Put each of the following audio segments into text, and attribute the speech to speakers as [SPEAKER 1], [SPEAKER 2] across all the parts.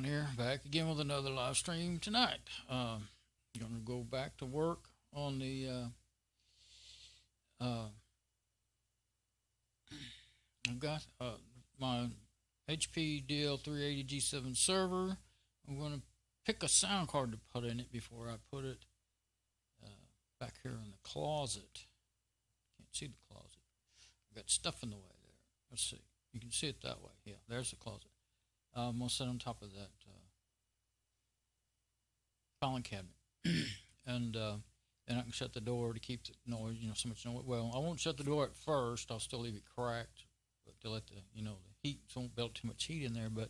[SPEAKER 1] here, back again with another live stream tonight. Going to go back to work on the I've got my HP DL380 G7 server. I'm going to pick a sound card to put in it before I put it back here in the closet. Can't see the closet. I've got stuff in the way there. Let's see. You can see it that way. Yeah, there's the closet. I'm going to sit on top of that filing cabinet. and I can shut the door to keep the noise, so much noise. Well, I won't shut the door at first. I'll still leave it cracked, but to let the heat, so I won't build too much heat in there. But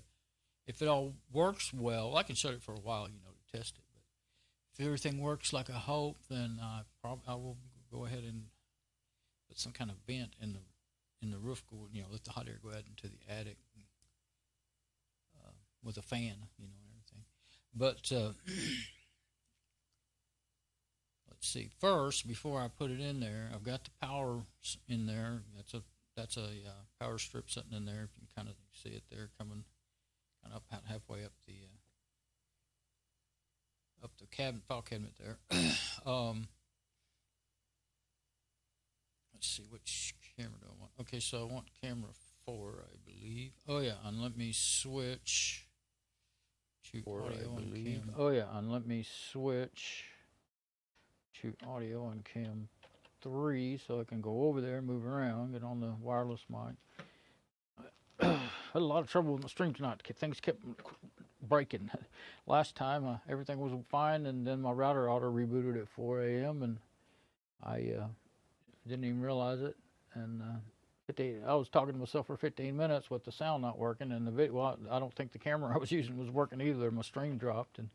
[SPEAKER 1] if it all works well, I can shut it for a while, to test it. But if everything works like I hope, then I will go ahead and put some kind of vent in the roof, let the hot air go out into the attic with a fan, and everything. But let's see. First, before I put it in there, I've got the power in there. That's a power strip sitting in there. If you can kind of see it there, coming kind of up halfway up the file cabinet there. Let's see, which camera do I want? Okay, so I want camera 4, I believe. Oh yeah, and let me switch to audio and cam. Oh yeah, and let me switch to audio and cam 3 so I can go over there, move around, get on the wireless mic. Had a lot of trouble with my stream tonight. Things kept breaking. Last time everything was fine, and then my router auto rebooted at 4 a.m. and I didn't even realize it. And I was talking to myself for 15 minutes with the sound not working, and the video. Well, I don't think the camera I was using was working either. My stream dropped, and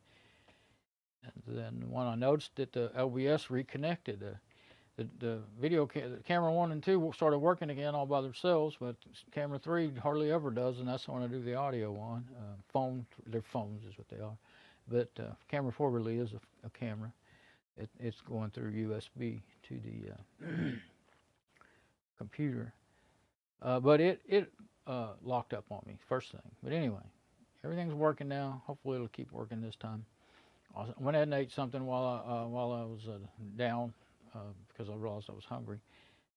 [SPEAKER 1] then when I noticed that the OBS reconnected, the video camera 1 and 2 started working again all by themselves, but camera 3 hardly ever does, and that's when I do the audio one. They're phones is what they are, but camera 4 really is a camera. It's going through USB to the computer. But it locked up on me first thing. But anyway, everything's working now. Hopefully it'll keep working this time. I went ahead and ate something while I was down because I realized I was hungry.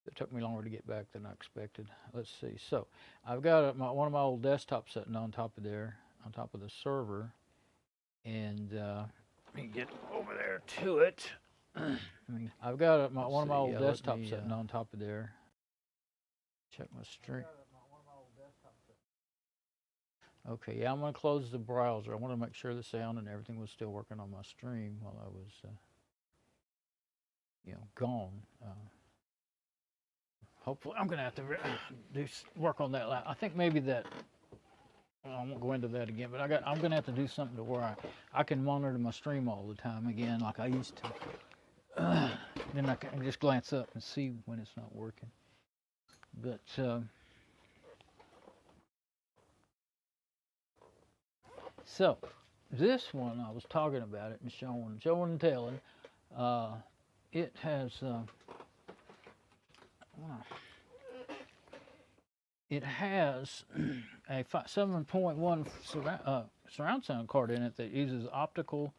[SPEAKER 1] It took me longer to get back than I expected. Let's see. So I've got one of my old desktops sitting on top of there, on top of the server, and let me get over there to it. I've got one of my old desktops sitting on top of there. Check my stream. Okay, yeah, I'm going to close the browser. I want to make sure the sound and everything was still working on my stream while I was, gone. Hopefully, I'm going to have to work on that. I think maybe that. Well, I won't go into that again, but I'm going to have to do something to where I can monitor my stream all the time again, like I used to. Then I can just glance up and see when it's not working. But so this one I was talking about it and showing and telling. It has a 7.1 surround sound card in it that uses optical.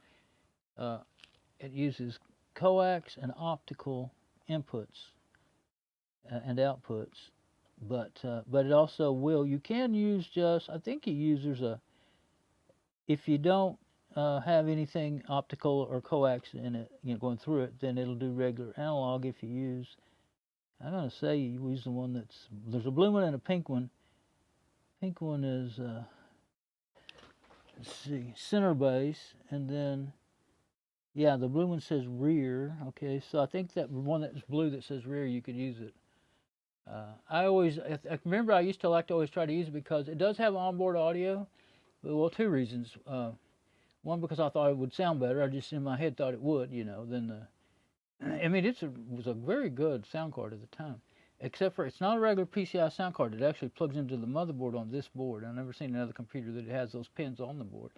[SPEAKER 1] It uses coax and optical inputs and outputs, but it also will. You can use I think it uses if you don't have anything optical or coax in it, going through it, then it'll do regular analog. If you use, I'm gonna say you use the one there's a blue one and a pink one. Pink one is let's see, center base, and then yeah, the blue one says rear. Okay, so I think that one that's blue that says rear, you could use it. I remember I used to like to always try to use it because it does have onboard audio. Well, 2 reasons. One, because I thought it would sound better. I just in my head thought it would, I mean, it was a very good sound card at the time, except for it's not a regular PCI sound card. It actually plugs into the motherboard on this board. I've never seen another computer that has those pins on the board.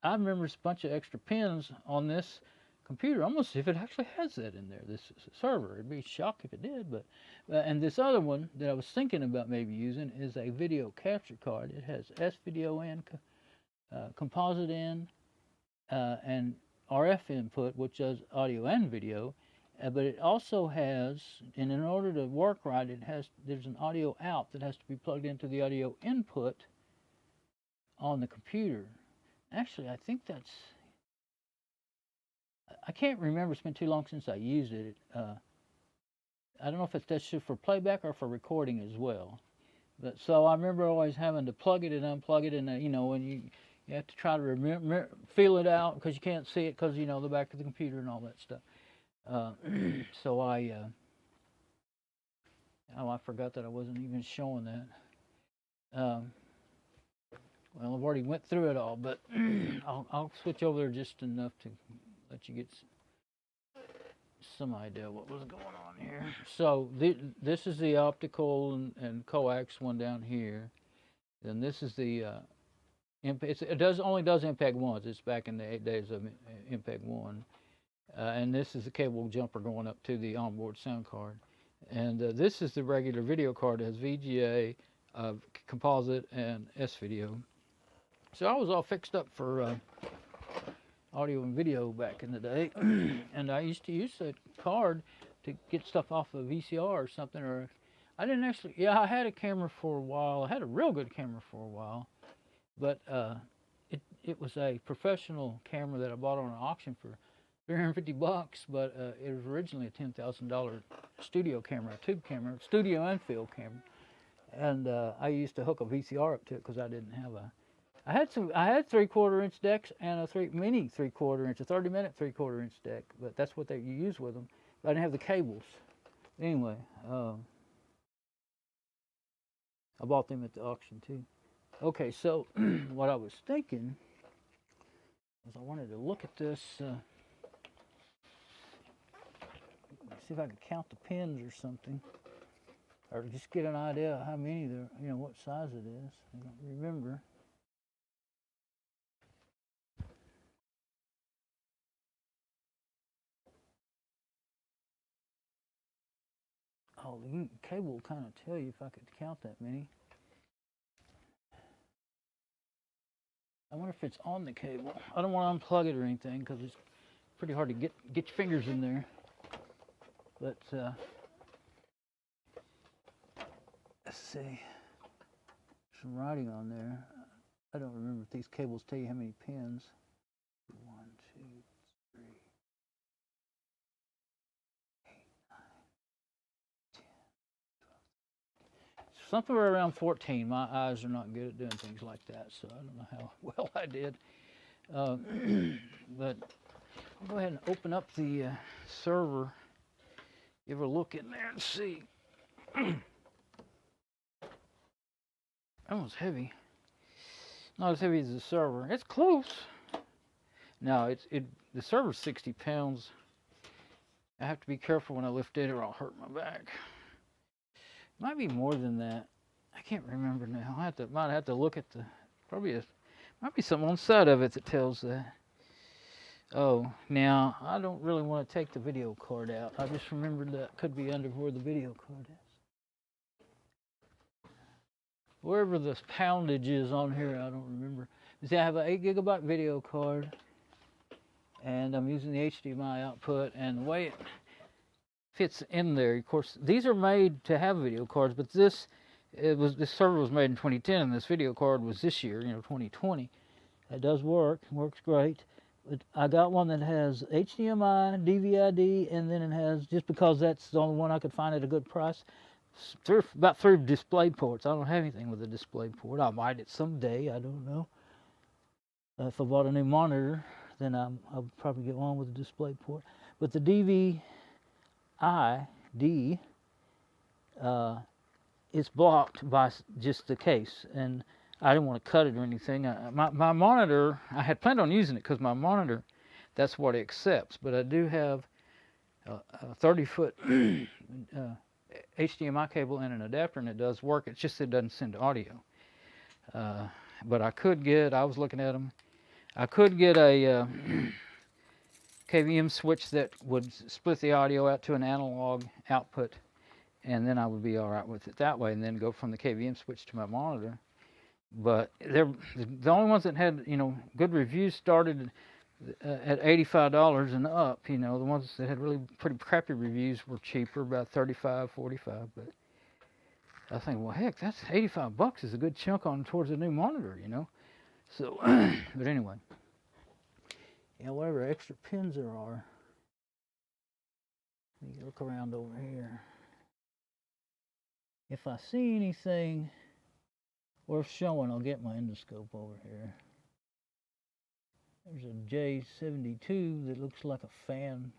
[SPEAKER 1] I remember a bunch of extra pins on this computer. I'm gonna see if it actually has that in there. This server. It'd be shocked if it did. But and this other one that I was thinking about maybe using is a video capture card. It has S-video and composite in, and RF input, which does audio and video. But it also has, and in order to work right, there's an audio out that has to be plugged into the audio input on the computer. Actually, I think I can't remember. It's been too long since I used it. I don't know if that's just for playback or for recording as well. But so I remember always having to plug it and unplug it, and when you have to try to feel it out because you can't see it because the back of the computer and all that stuff. So I forgot that I wasn't even showing that. Well, I've already went through it all, but I'll switch over there just enough to let you get some idea what was going on here. So this is the optical and coax one down here. Then this is the it only does MPEG 1s. It's back in the days of MPEG 1. And this is the cable jumper going up to the onboard sound card. And this is the regular video card. It has VGA, composite, and S-video. So I was all fixed up for audio and video back in the day. And I used to use that card to get stuff off of VCR or something. Or I didn't actually, I had a camera for a while. I had a real good camera for a while. But it was a professional camera that I bought on an auction for $350, but it was originally a $10,000 studio camera, a tube camera, studio and field camera, and I used to hook a VCR up to it because I didn't have I had 3/4 inch decks and a mini 3/4 inch, a 30-minute 3/4 inch deck, but that's what you use with them. But I didn't have the cables. Anyway, I bought them at the auction too. Okay, so what I was thinking was I wanted to look at this. See if I can count the pins or something, or just get an idea of how many there, what size it is. I don't remember. Oh, the cable will kind of tell you if I could count that many. I wonder if it's on the cable. I don't want to unplug it or anything because it's pretty hard to get your fingers in there. But let's see, some writing on there. I don't remember if these cables tell you how many pins. 1, 2, 3, 8, 9, 10, 12. Somewhere around 14. My eyes are not good at doing things like that, so I don't know how well I did. But I'll go ahead and open up the server. Give a look in there and see. That was heavy. Not as heavy as the server. It's close. No, the server's 60 pounds. I have to be careful when I lift it or I'll hurt my back. Might be more than that. I can't remember now. Might have to look at might be something on the side of it that tells that. Oh, now, I don't really want to take the video card out. I just remembered that could be under where the video card is. Wherever the poundage is on here, I don't remember. See, I have an 8 gigabyte video card, and I'm using the HDMI output, and the way it fits in there, of course, these are made to have video cards, but this server was made in 2010, and this video card was this year, 2020. It does work, works great. But I got one that has HDMI, DVI-D, and then it has, just because that's the only one I could find at a good price, about 3 display ports. I don't have anything with a display port. I might it someday, I don't know. If I bought a new monitor, then I'll probably get one with a display port. But the DVI-D, it's blocked by just the case, and I didn't want to cut it or anything. My monitor, I had planned on using it because my monitor, that's what it accepts. But I do have a 30-foot HDMI cable and an adapter, and it does work. It's just it doesn't send audio. But I was looking at them. I could get a KVM switch that would split the audio out to an analog output, and then I would be all right with it that way, and then go from the KVM switch to my monitor. But they're the only ones that had, you know, good reviews started at $85 and up. You know, the ones that had really pretty crappy reviews were cheaper, about 35, 45. But I think, well, heck, that's $85 is a good chunk on towards a new monitor, you know. So, but anyway, yeah, whatever extra pins there are. Let me look around over here. If I see anything worth showing, I'll get my endoscope over here. There's a J72 that looks like a fan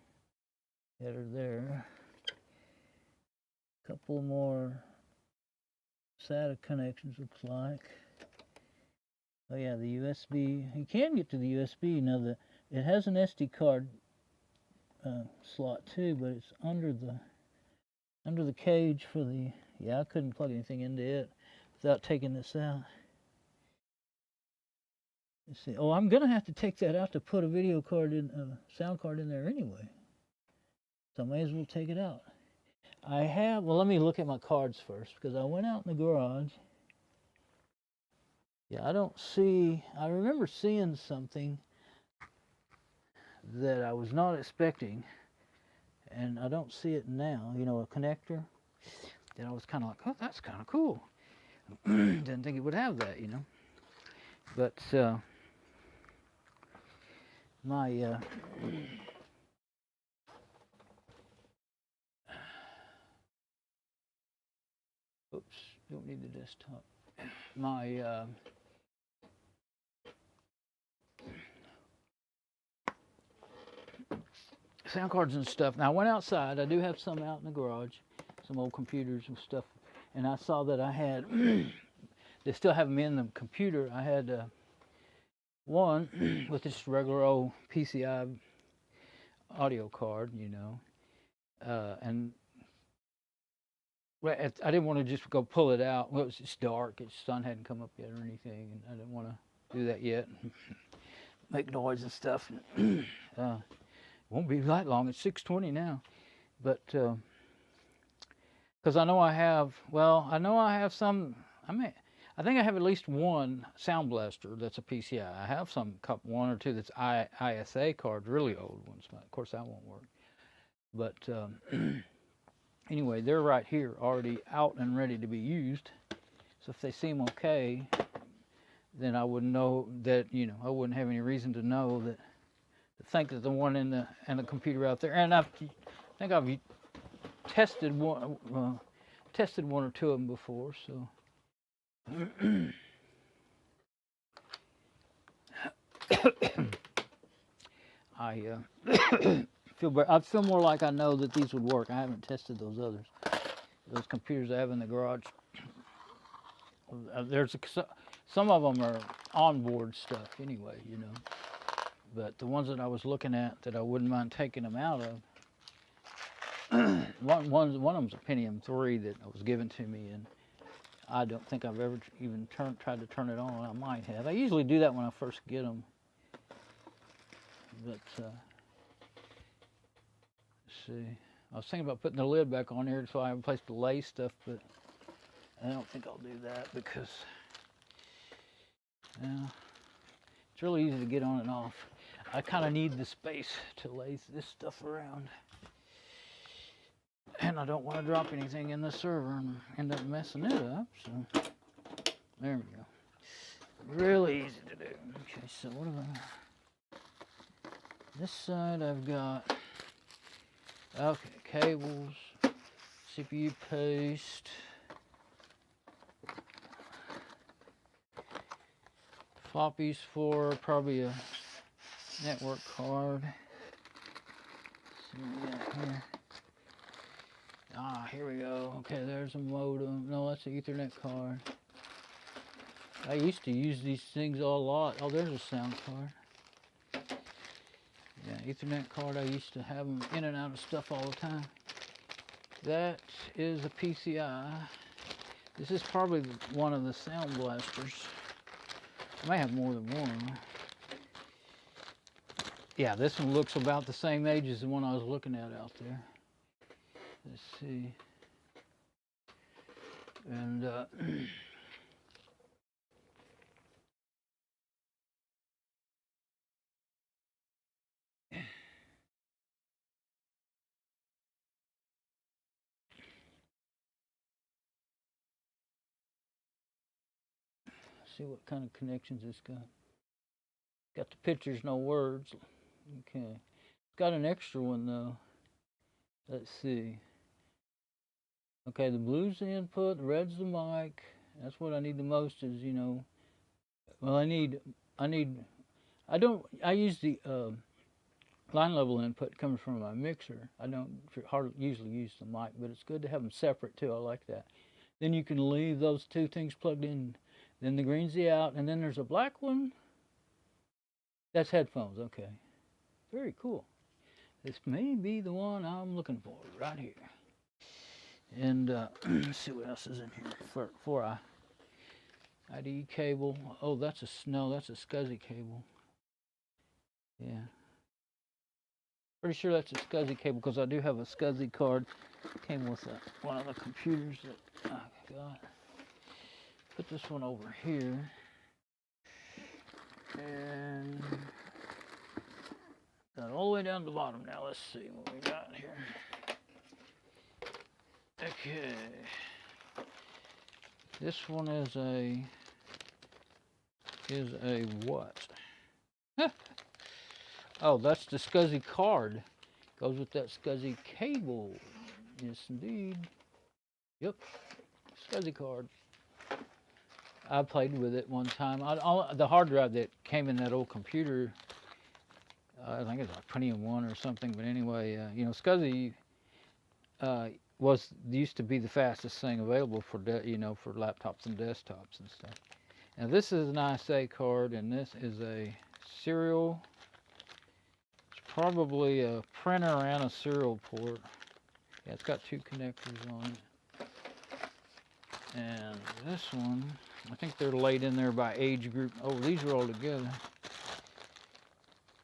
[SPEAKER 1] header there. A couple more SATA connections, looks like. Oh yeah, the USB. You can get to the USB. Now it has an SD card slot too, but it's under the cage for the. Yeah, I couldn't plug anything into it without taking this out. Let's see. Oh, I'm gonna have to take that out to put a video card in, a sound card in there anyway. So I may as well take it out. I have. Well, let me look at my cards first because I went out in the garage. Yeah, I don't see. I remember seeing something that I was not expecting, and I don't see it now. You know, a connector. Then I was kind of like, oh, that's kind of cool. Didn't think it would have that, you know. But my oops, don't need the desktop. My sound cards and stuff. Now I went outside. I do have some out in the garage, some old computers and stuff. And I saw that I had, they still have them in the computer. I had one with just regular old PCI audio card, you know, and I didn't want to just go pull it out. Well, it was just dark. The sun hadn't come up yet or anything, and I didn't want to do that yet. Make noise and stuff. Won't be that long. It's 6:20 now, but because I know I have. Well, I know I have some. I think I have at least one Sound Blaster that's a PCI. I have one or two that's ISA cards, really old ones. Of course, that won't work. But anyway, they're right here, already out and ready to be used. So if they seem okay, then I would know that, you know, I wouldn't have any reason to know that, to think that the one in the computer out there. And I think I've tested one or two of them before, so. I feel more like I know that these would work. I haven't tested those others. Those computers I have in the garage. Some of them are onboard stuff anyway, you know. But the ones that I was looking at that I wouldn't mind taking them out of, one of them's a Pentium 3 that was given to me, and I don't think I've ever even tried to turn it on. I might have. I usually do that when I first get them. But let's see. I was thinking about putting the lid back on here so I have a place to lay stuff, but I don't think I'll do that because it's really easy to get on and off. I kind of need the space to lay this stuff around. And I don't want to drop anything in the server and end up messing it up, so there we go. Really easy to do. Okay, so what have I... This side I've got, okay, cables, CPU paste, floppies for probably a network card. Let's see what we got here. Ah, here we go. Okay, there's a modem. No, that's an Ethernet card. I used to use these things a lot. Oh, there's a sound card. Yeah, Ethernet card. I used to have them in and out of stuff all the time. That is a PCI. This is probably one of the Sound Blasters. I may have more than one. Yeah, this one looks about the same age as the one I was looking at out there. Let's see. And see what kind of connections it's got. Got the pictures, no words. Okay. It's got an extra one though. Let's see. Okay, the blue's the input, the red's the mic. That's what I need the most is, you know, well, I use the line level input coming from my mixer. I don't hardly usually use the mic, but it's good to have them separate too. I like that. Then you can leave those two things plugged in. Then the green's the out, and then there's a black one. That's headphones, okay. Very cool. This may be the one I'm looking for right here. And let's see what else is in here for IDE cable. Oh, that's a SCSI cable. Yeah. Pretty sure that's a SCSI cable because I do have a SCSI card. Came with one of the computers that I got. Put this one over here. And got all the way down to the bottom now. Let's see what we got here. Okay. This one is a what? Oh, that's the SCSI card. Goes with that SCSI cable. Yes, indeed. Yep, SCSI card. I played with it one time. The hard drive that came in that old computer, I think it was like Pentium 1 or something. But anyway, you know, SCSI used to be the fastest thing available for for laptops and desktops and stuff. Now this is an ISA card, and this is a serial. It's probably a printer and a serial port. Yeah, it's got two connectors on it. And this one, I think they're laid in there by age group. Oh, these are all together.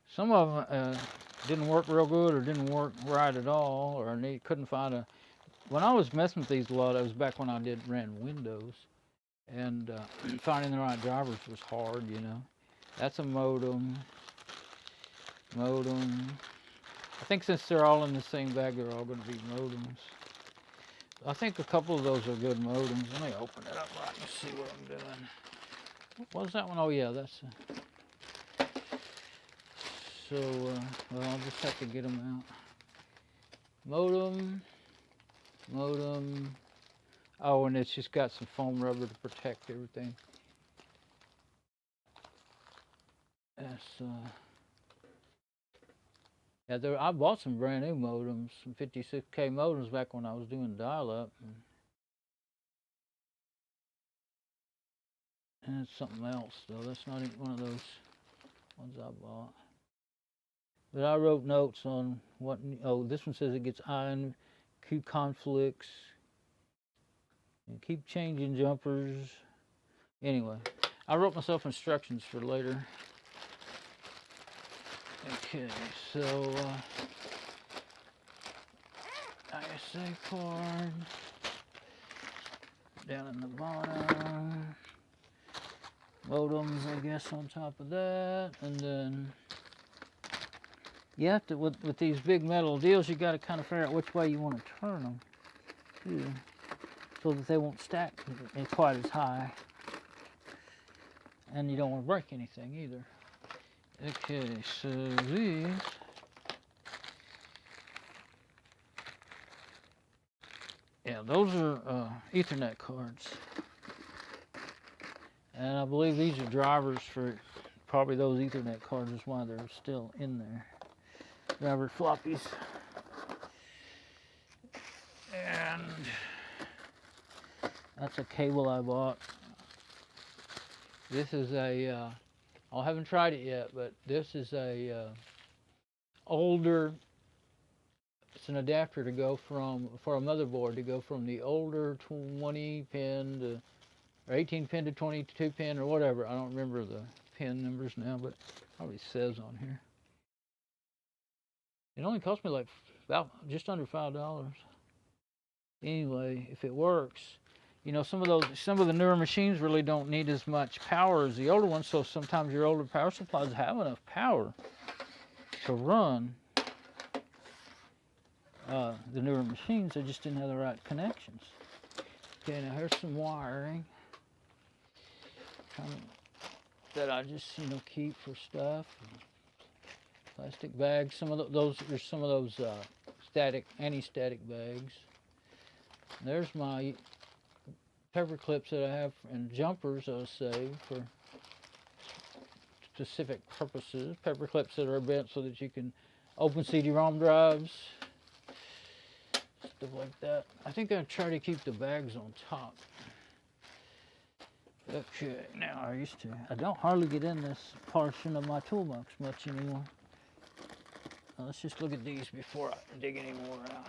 [SPEAKER 1] Some of them didn't work real good or didn't work right at all, or they couldn't find a... When I was messing with these a lot, it was back when I ran Windows, and finding the right drivers was hard, you know. That's a modem. I think since they're all in the same bag, they're all going to be modems. I think a couple of those are good modems. Let me open it up right and see what I'm doing. What was that one? Oh yeah, that's... So, well, I'll just have to get them out. Modem. Oh, and it's just got some foam rubber to protect everything. That's yeah, I bought some brand new modems, some 56K modems back when I was doing dial-up. And it's something else though. That's not even one of those ones I bought. But I wrote notes on what. Oh, this one says it gets ion Q conflicts. And keep changing jumpers. Anyway, I wrote myself instructions for later. Okay, so ISA card down in the bottom. Modems, I guess, on top of that, and then you have to with these big metal deals, you got to kind of figure out which way you want to turn them, too, so that they won't stack quite as high, and you don't want to break anything either. Okay, so these, yeah, those are Ethernet cards, and I believe these are drivers for probably those Ethernet cards. Is why they're still in there. Driver floppies, and that's a cable I bought. This is a I haven't tried it yet, but this is a older. It's an adapter to go from for a motherboard to go from the older 20 pin to or 18 pin to 22 pin or whatever. I don't remember the pin numbers now, but it probably says on here. It only cost me like about just under $5. Anyway, if it works, you know, some of the newer machines really don't need as much power as the older ones, so sometimes your older power supplies have enough power to run the newer machines. They just didn't have the right connections. Okay, now here's some wiring. kind of, that I just, you know, keep for stuff. Plastic bags. Some of those, there's some of those anti-static bags. There's my paper clips that I have and jumpers I'll save for specific purposes. Paper clips that are bent so that you can open CD-ROM drives, stuff like that. I think I try to keep the bags on top. Okay, now I don't hardly get in this portion of my toolbox much anymore. Let's just look at these before I dig any more out.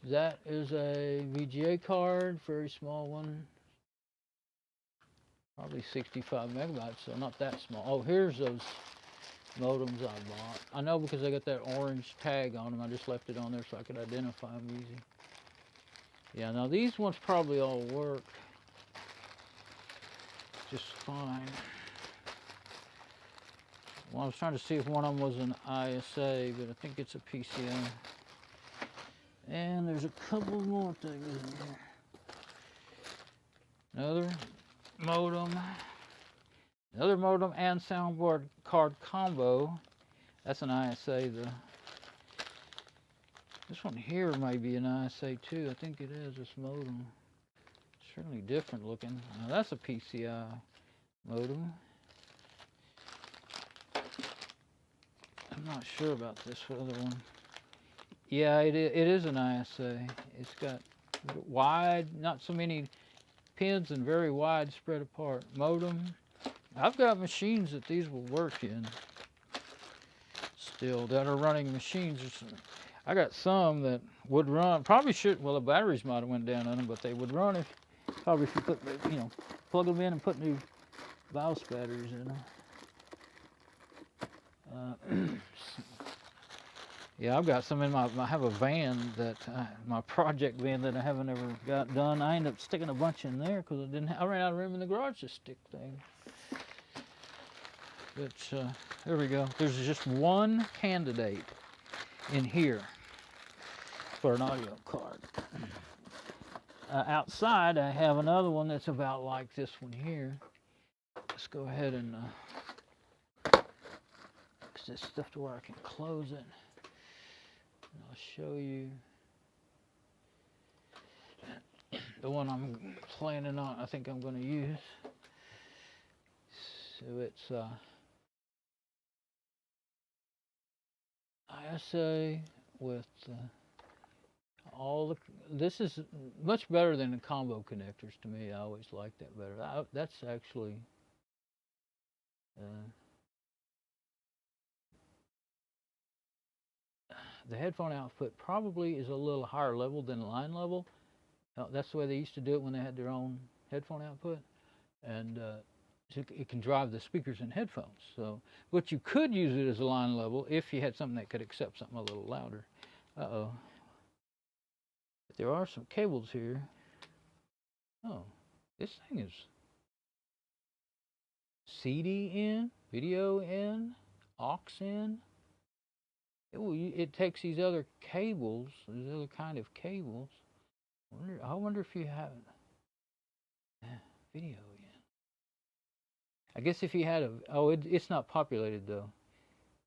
[SPEAKER 1] That is a VGA card, very small one. Probably 65 megabytes, so not that small. Oh, here's those modems I bought. I know because I got that orange tag on them. I just left it on there so I could identify them easy. Yeah, now these ones probably all work just fine. Well, I was trying to see if one of them was an ISA, but I think it's a PCI. And there's a couple more things in here. Another modem and soundboard card combo. That's an ISA. This one here may be an ISA too. I think it is, this modem. Certainly different looking. Now that's a PCI modem. I'm not sure about this other one. Yeah, it is an ISA. It's got wide, not so many pins and very wide spread apart. Modem. I've got machines that these will work in still that are running machines. I got some that would run, probably should, well the batteries might have went down on them, but they would run if you put, you know, plug them in and put new BIOS batteries in them. Yeah, I've got some in I have a van that, my project van that I haven't ever got done. I ended up sticking a bunch in there because I ran out of room in the garage to stick things. But there we go. There's just one candidate in here for an audio card. Outside, I have another one that's about like this one here. Let's go ahead and fix this stuff to where I can close it. And I'll show you the one I'm planning on. I think I'm going to use. So it's ISA with this is much better than the combo connectors to me. I always like that better. That's actually the headphone output probably is a little higher level than line level. That's the way they used to do it when they had their own headphone output, and it can drive the speakers and headphones. So, but you could use it as a line level if you had something that could accept something a little louder. Uh-oh. But there are some cables here. Oh, this thing is CD in, video in, aux in. It takes these other cables, these other kind of cables. I wonder if you have video in. I guess if you had it's not populated though.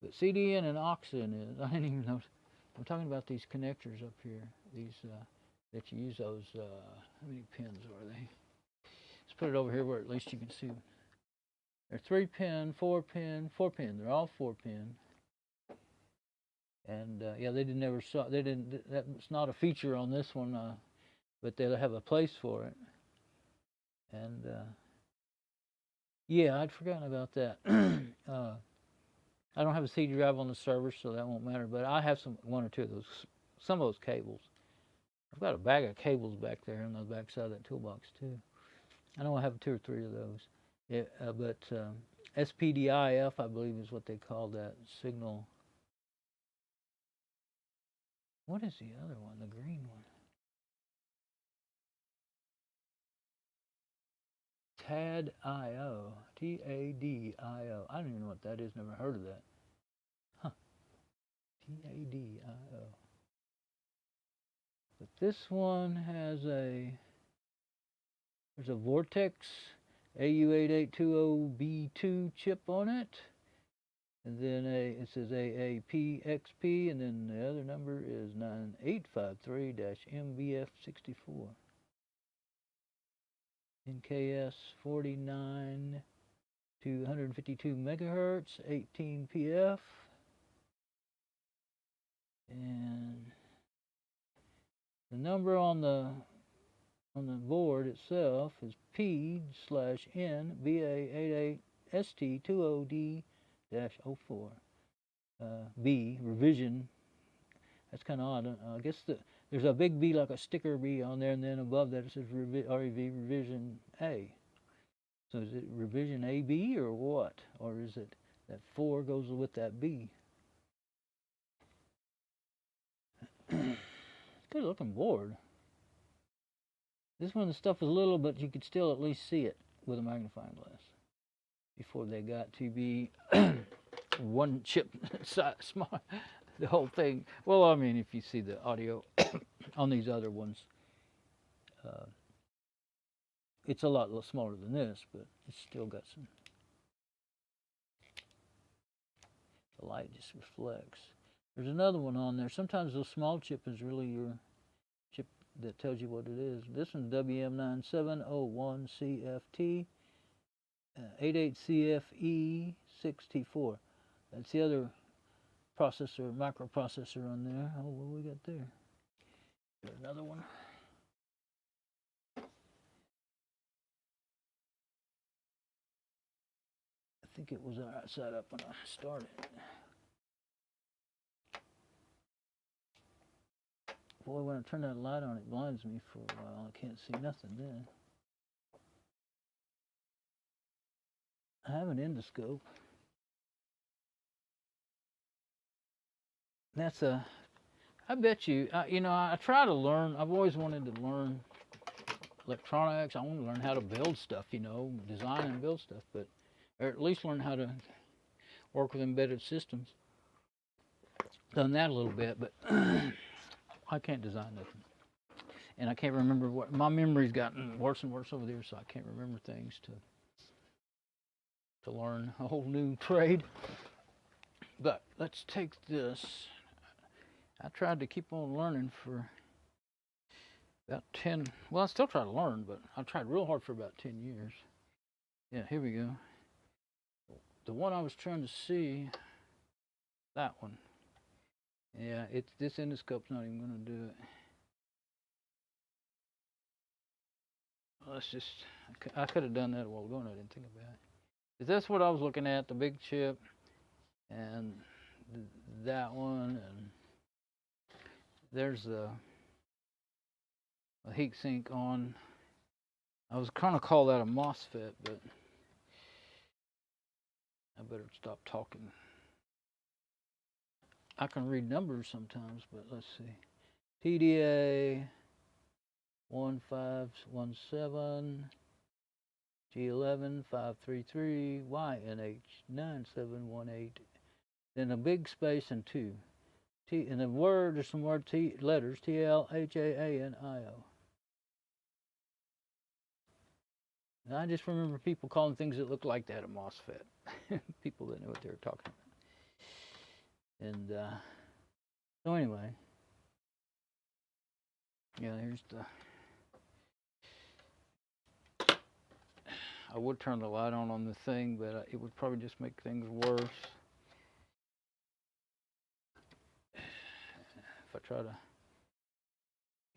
[SPEAKER 1] But CD in and aux in is. I didn't even know. I'm talking about these connectors up here. These that you use those. How many pins are they? Let's put it over here where at least you can see. They're 3-pin, 4-pin, 4-pin. They're all 4-pin. And yeah, they didn't. That's not a feature on this one, but they'll have a place for it. And yeah, I'd forgotten about that. I don't have a CD drive on the server, so that won't matter. But I have one or two of those, some of those cables. I've got a bag of cables back there on the back side of that toolbox too. I know I have 2 or 3 of those. Yeah, but SPDIF, I believe, is what they call that signal. What is the other one? The green one. TAD-IO. TAD-IO. I don't even know what that is. Never heard of that. Huh. TAD-IO. But this one has there's a Vortex AU8820B2 chip on it. And then it says AAPXP, and then the other number is 9853-MBF64. NKS 49 to 152 megahertz, 18 PF. And the number on the board itself is P/N BA88ST20D-04. B revision. That's kind of odd. I guess there's a big B, like a sticker B on there, and then above that it says REV revision A. So is it revision AB or what? Or is it that 4 goes with that B? Good looking board. This one, the stuff is little, but you could still at least see it with a magnifying glass. Before they got to be one chip size small, the whole thing. Well, I mean, if you see the audio on these other ones, it's a lot smaller than this, but it's still got some. The light just reflects. There's another one on there. Sometimes those small chip is really your chip that tells you what it is. This one's WM9701CFT 88CFE6T4. That's the other processor, microprocessor on there. Oh, what we got there? There's another one. I think it was outside up when I started. Boy, when I turn that light on, it blinds me for a while. I can't see nothing then. I have an endoscope. That's a, I bet you, you know, I try to learn. I've always wanted to learn electronics. I want to learn how to build stuff, you know, design and build stuff, but, or at least learn how to work with embedded systems. Done that a little bit, but I can't design nothing. And I can't remember what, my memory's gotten worse and worse over there, so I can't remember things to learn a whole new trade. But let's take this. I tried to keep on learning for about 10, well, I still try to learn, but I tried real hard for about 10 years. Yeah, here we go. The one I was trying to see, that one. Yeah, this endoscope's not even going to do it. Let's just, I could have done that a while ago and I didn't think about it. Is that's what I was looking at, the big chip, and that one, and there's a heat sink on. I was kind of call that a MOSFET, but I better stop talking. I can read numbers sometimes, but let's see. TDA 1517, G11 533, YNH 9718. Then a big space and 2. And the word, there's some word letters, TLHAANIO. And I just remember people calling things that looked like that a MOSFET. People that knew what they were talking about. And so anyway, yeah, here's the, I would turn the light on the thing, but it would probably just make things worse. If I try to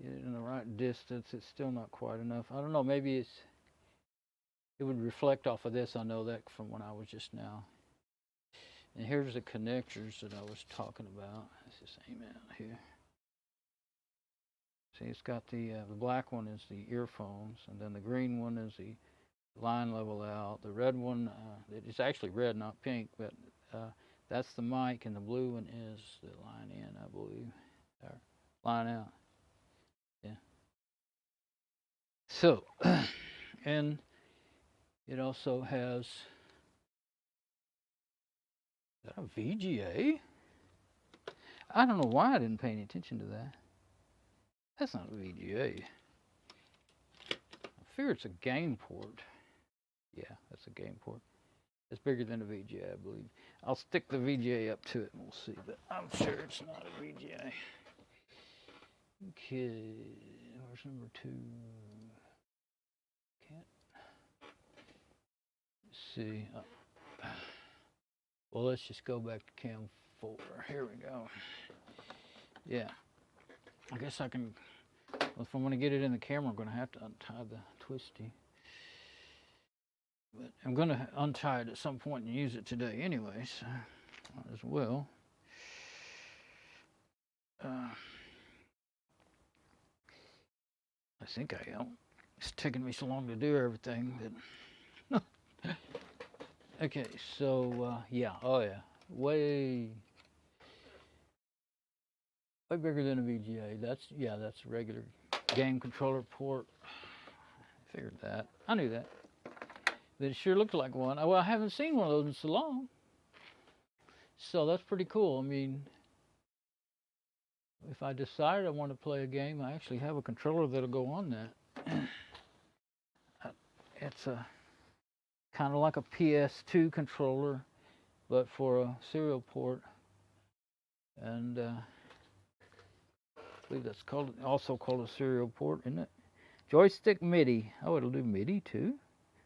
[SPEAKER 1] get it in the right distance, it's still not quite enough. I don't know, maybe it would reflect off of this. I know that from when I was just now. And here's the connectors that I was talking about. Let's just aim out here. See, it's got the black one is the earphones, and then the green one is the line level out. The red one, it's actually red, not pink, but that's the mic, and the blue one is the line in, I believe, or line out. Yeah. So, and it also has, is that a VGA? I don't know why I didn't pay any attention to that. That's not a VGA. I figure it's a gain port. Yeah, that's a game port. It's bigger than a VGA, I believe. I'll stick the VGA up to it and we'll see, but I'm sure it's not a VGA. Okay, where's number 2? Can't see. Well, let's just go back to cam 4. Here we go. Yeah, I guess I can, well, if I'm going to get it in the camera, I'm going to have to untie the twisty. But I'm going to untie it at some point and use it today anyway, so might as well. I think I am. It's taking me so long to do everything that. Okay, so yeah, oh yeah, way bigger than a VGA. That's a regular game controller port. I figured that. I knew that. But it sure looked like one. Well, I haven't seen one of those in so long. So that's pretty cool. I mean, if I decide I want to play a game, I actually have a controller that'll go on that. It's a kind of like a PS2 controller, but for a serial port. And I believe that's also called a serial port, isn't it? Joystick MIDI. Oh, it'll do MIDI too.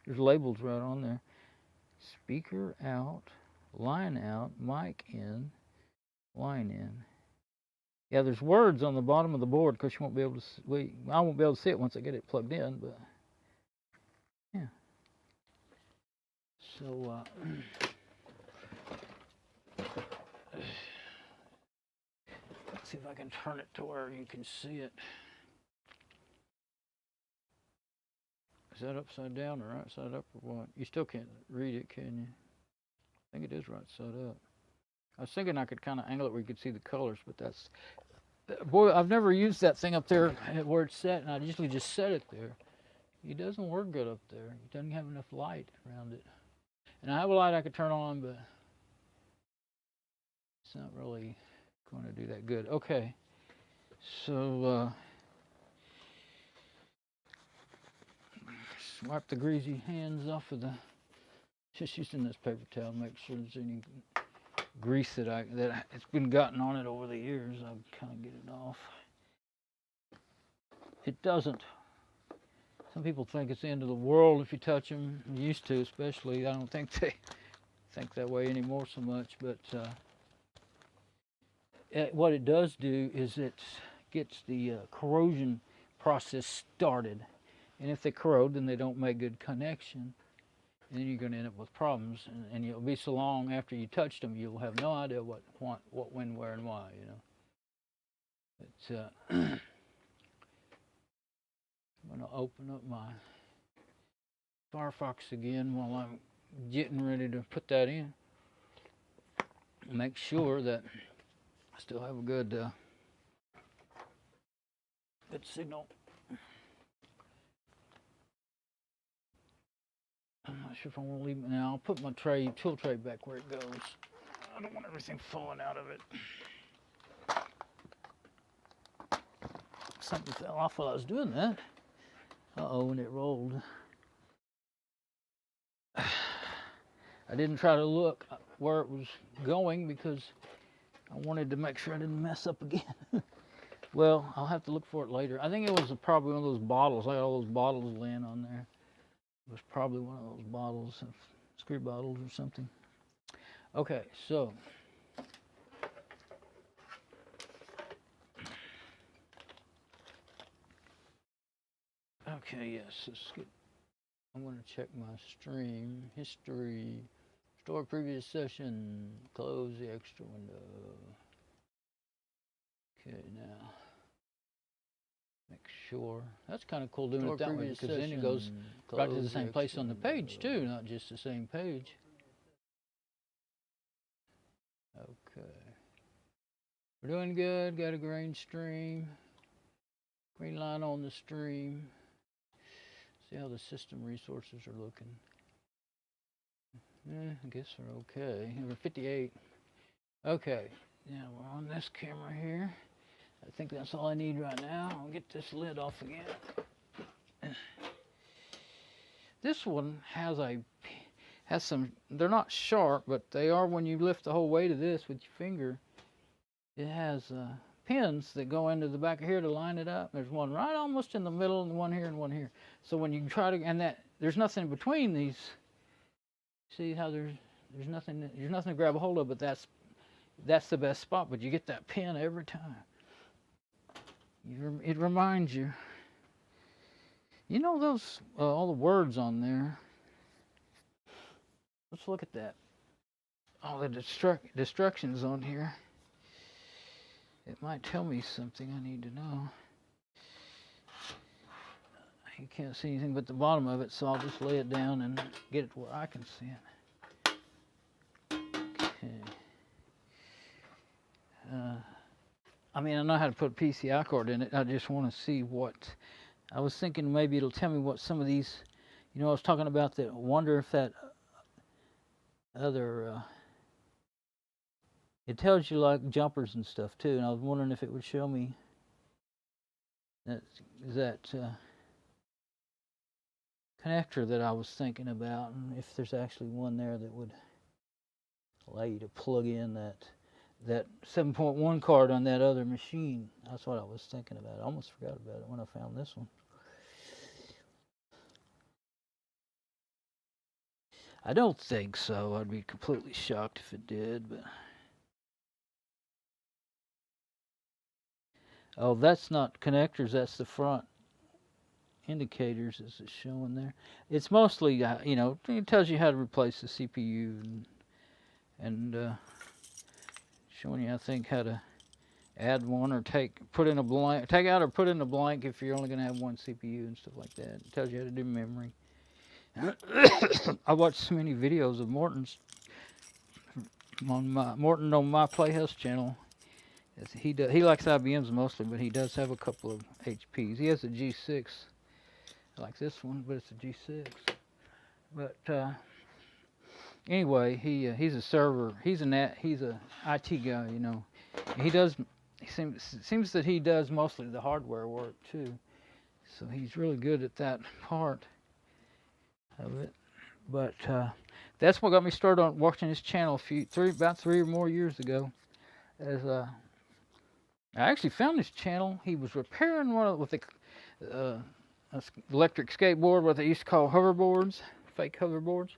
[SPEAKER 1] There's labels right on there. Speaker out, line out, mic in, line in. Yeah, there's words on the bottom of the board because you won't be able to. I won't be able to see it once I get it plugged in, but yeah. So let's see if I can turn it to where you can see it. Is that upside down or right side up or what? You still can't read it, can you? I think it is right side up. I was thinking I could kind of angle it where you could see the colors, but that's... Boy, I've never used that thing up there where it's set, and I usually just set it there. It doesn't work good up there. It doesn't have enough light around it. And I have a light I could turn on, but it's not really going to do that good. Okay, so wipe the greasy hands off of the, just using this paper towel, make sure there's any grease that it's been gotten on it over the years. I'll kind of get it off. It doesn't. Some people think it's the end of the world if you touch them. Used to, especially. I don't think they think that way anymore so much. But what it does do is it gets the corrosion process started. And if they corrode, then they don't make good connection. And then you're going to end up with problems. And you'll be so long after you touched them, you'll have no idea what, when, where, and why, you know. It's, I'm going to open up my Firefox again while I'm getting ready to put that in. Make sure that I still have a good signal. I'm not sure if I want to leave it now. I'll put my tool tray back where it goes. I don't want everything falling out of it. Something fell off while I was doing that. Uh-oh, and it rolled. I didn't try to look where it was going because I wanted to make sure I didn't mess up again. Well, I'll have to look for it later. I think it was probably one of those bottles. I got all those bottles laying on there. It was probably one of those bottles, screw bottles or something. Okay, so. Okay, yes, let's get, I'm going to check my stream history, restore previous session, close the extra window. Okay, now, make sure. That's kind of cool doing it that way because then it goes right to the same place on the page too, not just the same page. Okay. We're doing good, got a green stream, green line on the stream. See how the system resources are looking. I guess they're okay. We're 58. Okay, now we're on this camera here. I think that's all I need right now. I'll get this lid off again. This one has some, they're not sharp, but they are when you lift the whole weight of this with your finger. It has pins that go into the back of here to line it up. There's one right almost in the middle, and one here and one here. So when you try to, and that there's nothing between these. See how there's nothing to grab a hold of, but that's the best spot. But you get that pin every time. It reminds you. You know those all the words on there. Let's look at that. All the destructions on here. It might tell me something I need to know. You can't see anything but the bottom of it, so I'll just lay it down and get it to where I can see it. Okay. I mean, I know how to put a PCI card in it. I just want to see what. I was thinking maybe it'll tell me what some of these. You know, I was talking about that. I wonder if that other. It tells you like jumpers and stuff too, and I was wondering if it would show me that connector that I was thinking about, and if there's actually one there that would allow you to plug in that 7.1 card on that other machine. That's what I was thinking about. I almost forgot about it when I found this one. I don't think so. I'd be completely shocked if it did, but. Oh, that's not connectors, that's the front indicators as it's showing there. It's mostly, you know, it tells you how to replace the CPU and showing you, I think, how to add one or take out or put in a blank if you're only going to have one CPU and stuff like that. It tells you how to do memory. I watched so many videos of Morton's on my Playhouse channel. He likes IBMs mostly, but he does have a couple of HPs. He has a G6, like this one, but it's a G6. But anyway, he's a server. He's a IT guy, you know. He seems that he does mostly the hardware work too. So he's really good at that part of it. But that's what got me started on watching his channel about 3 or more years ago. I actually found this channel. He was repairing one with the electric skateboard, what they used to call hoverboards, fake hoverboards.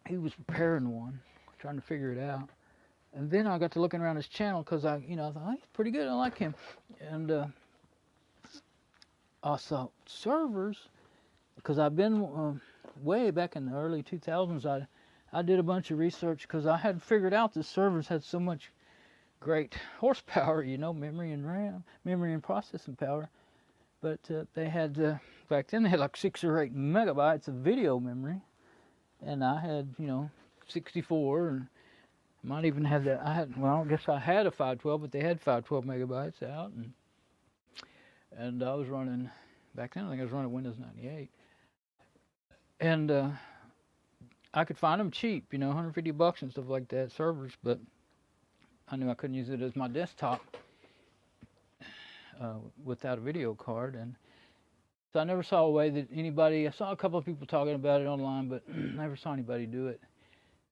[SPEAKER 1] He was repairing one, trying to figure it out. And then I got to looking around his channel because I thought, oh, he's pretty good. I like him. And I saw servers because I've been way back in the early 2000s. I did a bunch of research because I had figured out that servers had so much great horsepower, you know, memory and RAM, memory and processing power. But they had, back then they had like 6 or 8 megabytes of video memory. And I had, you know, 64 and might even have that. I guess I had a 512, but they had 512 megabytes out. And I was running, back then I think I was running Windows 98. And I could find them cheap, you know, $150 and stuff like that, servers, but I knew I couldn't use it as my desktop without a video card, and so I never saw a way that I saw a couple of people talking about it online, but never saw anybody do it.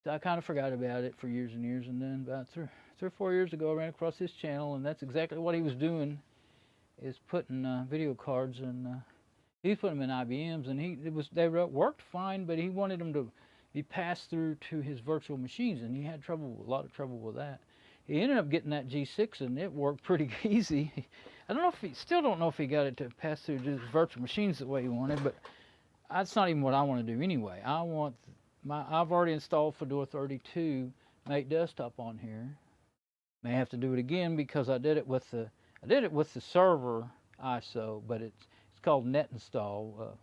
[SPEAKER 1] So I kind of forgot about it for years and years, and then about 3 or 4 years ago, I ran across his channel, and that's exactly what he was doing, is putting video cards, and he put them in IBMs, and they worked fine, but he wanted them to be passed through to his virtual machines, and he had a lot of trouble with that. He ended up getting that G6, and it worked pretty easy. I still don't know if he got it to pass through his virtual machines the way he wanted, but that's not even what I want to do anyway. I've already installed Fedora 32 Mate Desktop on here. May have to do it again because I did it with the server ISO, but it's called net install,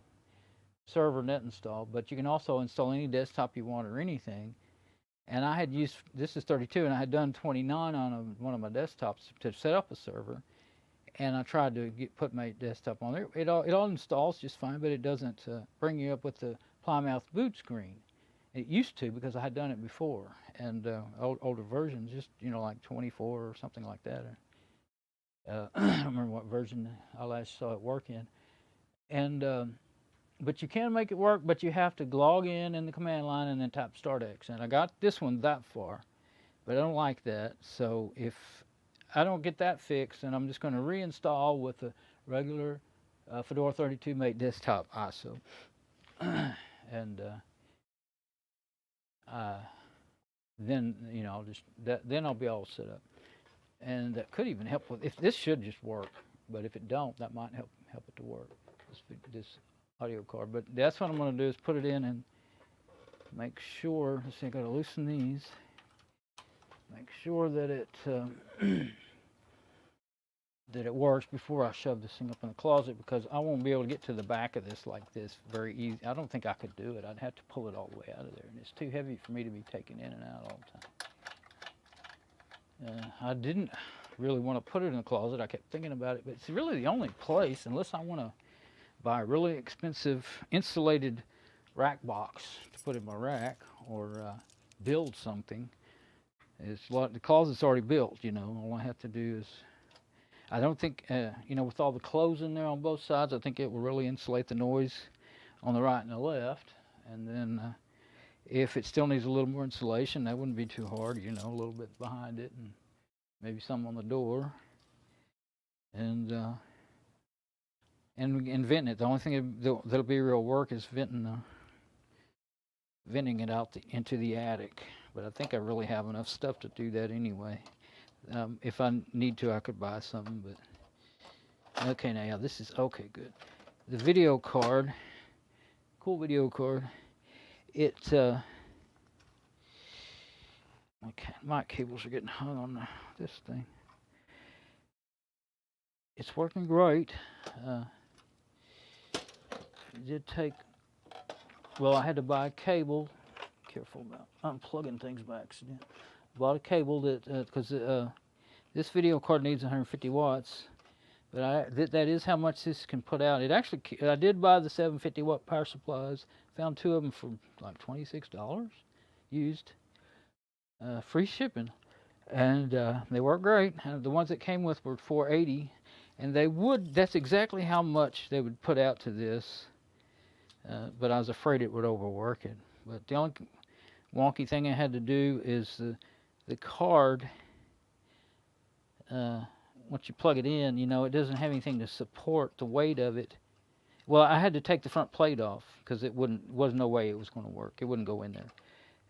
[SPEAKER 1] server net install. But you can also install any desktop you want or anything. And I had used, this is 32, and I had done 29 on one of my desktops to set up a server. And I tried to put my desktop on there. It all installs just fine, but it doesn't bring you up with the Plymouth boot screen. It used to, because I had done it before. And older versions, just, you know, like 24 or something like that. I don't remember what version I last saw it work in. And but you can make it work, but you have to log in the command line and then type start X. And I got this one that far, but I don't like that. So if I don't get that fixed, then I'm just going to reinstall with a regular Fedora 32 Mate desktop ISO. And then, you know, I'll just, then I'll be all set up. And that could even help with, if this should just work, but if it don't, that might help it to work, this audio card. But that's what I'm going to do, is put it in and make sure, let's see, I got to loosen these, make sure that it that it works before I shove this thing up in the closet, because I won't be able to get to the back of this like this very easy. I don't think I could do it. I'd have to pull it all the way out of there, and it's too heavy for me to be taking in and out all the time. I didn't really want to put it in the closet. I kept thinking about it, but it's really the only place, unless I want to buy a really expensive insulated rack box to put in my rack, or build something. It's what the closet's already built, you know. All I have to do is, I don't think, you know, with all the clothes in there on both sides, I think it will really insulate the noise on the right and the left. And then if it still needs a little more insulation, that wouldn't be too hard, you know, a little bit behind it, and maybe some on the door. And venting it. The only thing that'll be real work is venting it out into the attic. But I think I really have enough stuff to do that anyway. If I need to, I could buy something, but okay, now this is okay, good. The video card, cool video card. It my cables are getting hung on this thing. It's working great. It did take, well, I had to buy a cable. Careful about unplugging things by accident. Bought a cable that, because this video card needs 150 watts, but that is how much this can put out. It actually, I did buy the 750 watt power supplies. Found 2 of them for like $26 used, free shipping, and they work great. The ones that came with were $480, and that's exactly how much they would put out to this, but I was afraid it would overwork it. But the only wonky thing I had to do is the card, once you plug it in, you know, it doesn't have anything to support the weight of it. Well, I had to take the front plate off because was no way it was going to work. It wouldn't go in there.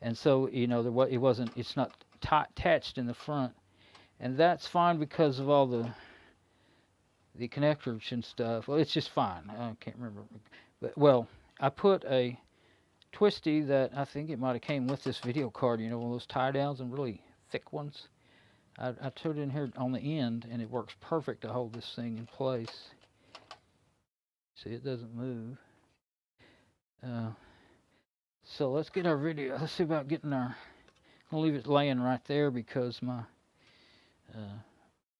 [SPEAKER 1] And so, you know, it's not attached in the front. And that's fine because of all the connectors and stuff. Well, it's just fine. I can't remember. But, well, I put a twisty that I think it might have came with this video card, you know, one of those tie downs and really thick ones. I put it in here on the end, and it works perfect to hold this thing in place. See, it doesn't move. So let's get our video. Let's see about getting our, I'm gonna leave it laying right there because my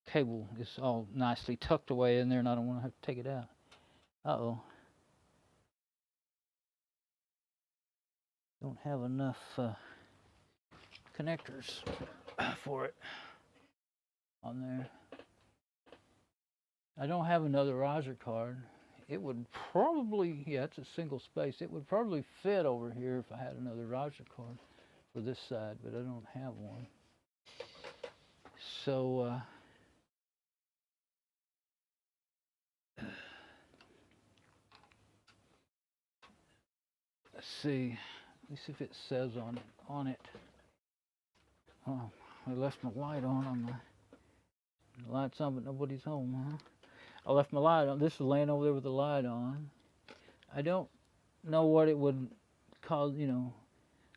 [SPEAKER 1] cable is all nicely tucked away in there, and I don't want to have to take it out. Uh-oh. Don't have enough connectors for it on there. I don't have another riser card. It would probably, yeah, it's a single space. It would probably fit over here if I had another riser card for this side, but I don't have one. So let's see. Let's see if it says on it. Oh, I left my light on the light's on, but nobody's home, huh? I left my light on. This is laying over there with the light on. I don't know what it would cause, you know.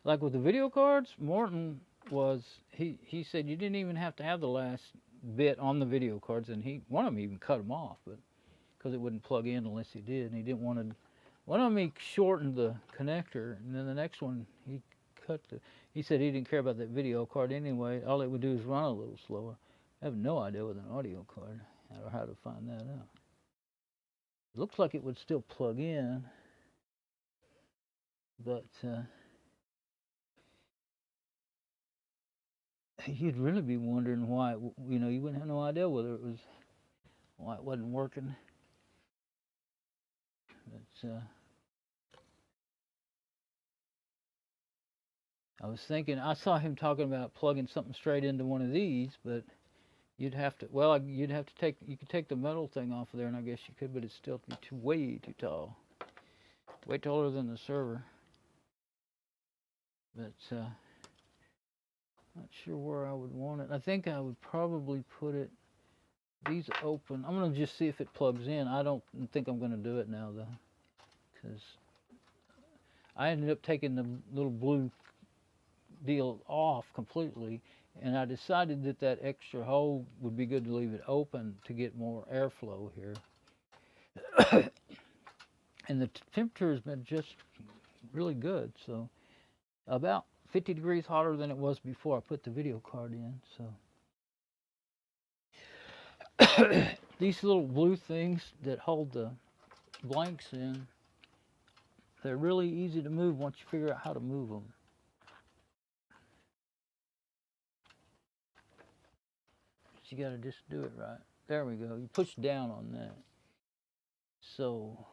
[SPEAKER 1] Like with the video cards, Morton he said you didn't even have to have the last bit on the video cards, and one of them even cut them off, but because it wouldn't plug in unless he did, and he didn't want to. One of them he shortened the connector, and then the next one he said he didn't care about that video card anyway. All it would do is run a little slower. I have no idea with an audio card or how to find that out. It looks like it would still plug in, but you'd really be wondering why, you know, you wouldn't have no idea why it wasn't working. But I was thinking, I saw him talking about plugging something straight into one of these, but you'd have to, well, you'd have to take, you could take the metal thing off of there, and I guess you could, but it'd still be way too tall. Way taller than the server. But, not sure where I would want it. I think I would probably put it, these open. I'm going to just see if it plugs in. I don't think I'm going to do it now, though, because I ended up taking the little blue deal off completely, and I decided that that extra hole would be good to leave it open to get more airflow here. And the temperature has been just really good, so about 50 degrees hotter than it was before I put the video card in. So these little blue things that hold the blanks in, they're really easy to move once you figure out how to move them. You got to just do it right. There we go. You push down on that. So,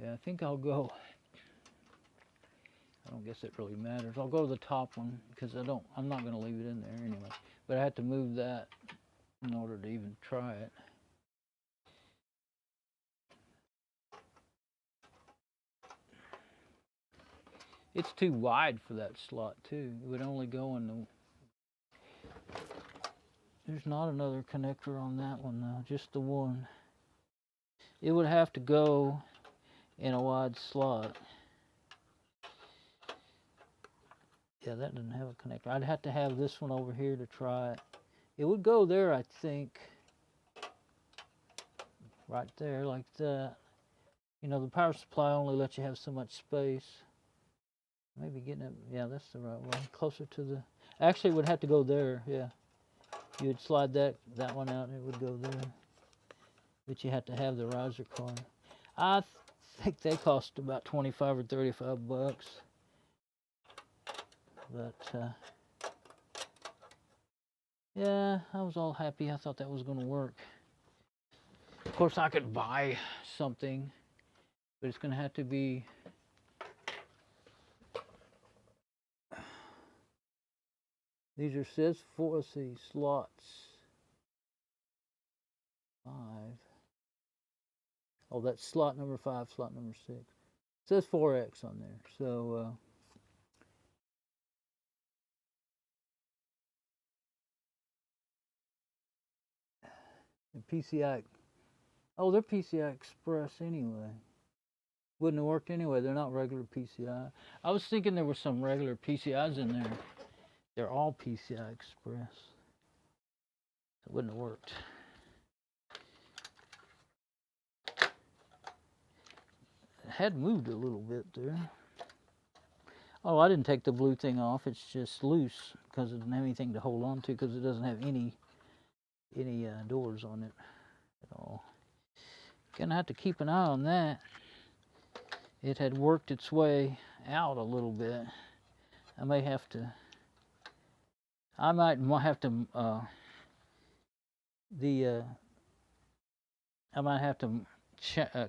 [SPEAKER 1] yeah, I think I'll go. I don't guess it really matters. I'll go to the top one because I'm not going to leave it in there anyway. But I had to move that in order to even try it. It's too wide for that slot too. It would only go in the. There's not another connector on that one though, just the one. It would have to go in a wide slot. Yeah, that doesn't have a connector. I'd have to have this one over here to try it. It would go there, I think. Right there, like that. You know, the power supply only lets you have so much space. Maybe getting it, yeah, that's the right one. Closer to the, actually it would have to go there, yeah. You would slide that one out and it would go there. But you have to have the riser card. I think they cost about 25 or 35 bucks. But, yeah, I was all happy. I thought that was going to work. Of course, I could buy something, but it's going to have to be these are says for, let's see, slots 5. Oh, that's slot number 5, slot number 6. It says 4X on there. So the PCI, oh, they're PCI Express anyway. Wouldn't have worked anyway. They're not regular PCI. I was thinking there were some regular PCIs in there. They're all PCI Express. It wouldn't have worked. It had moved a little bit there. Oh, I didn't take the blue thing off. It's just loose because it doesn't have anything to hold on to because it doesn't have any doors on it at all. Gonna have to keep an eye on that. It had worked its way out a little bit. I might have to I might have to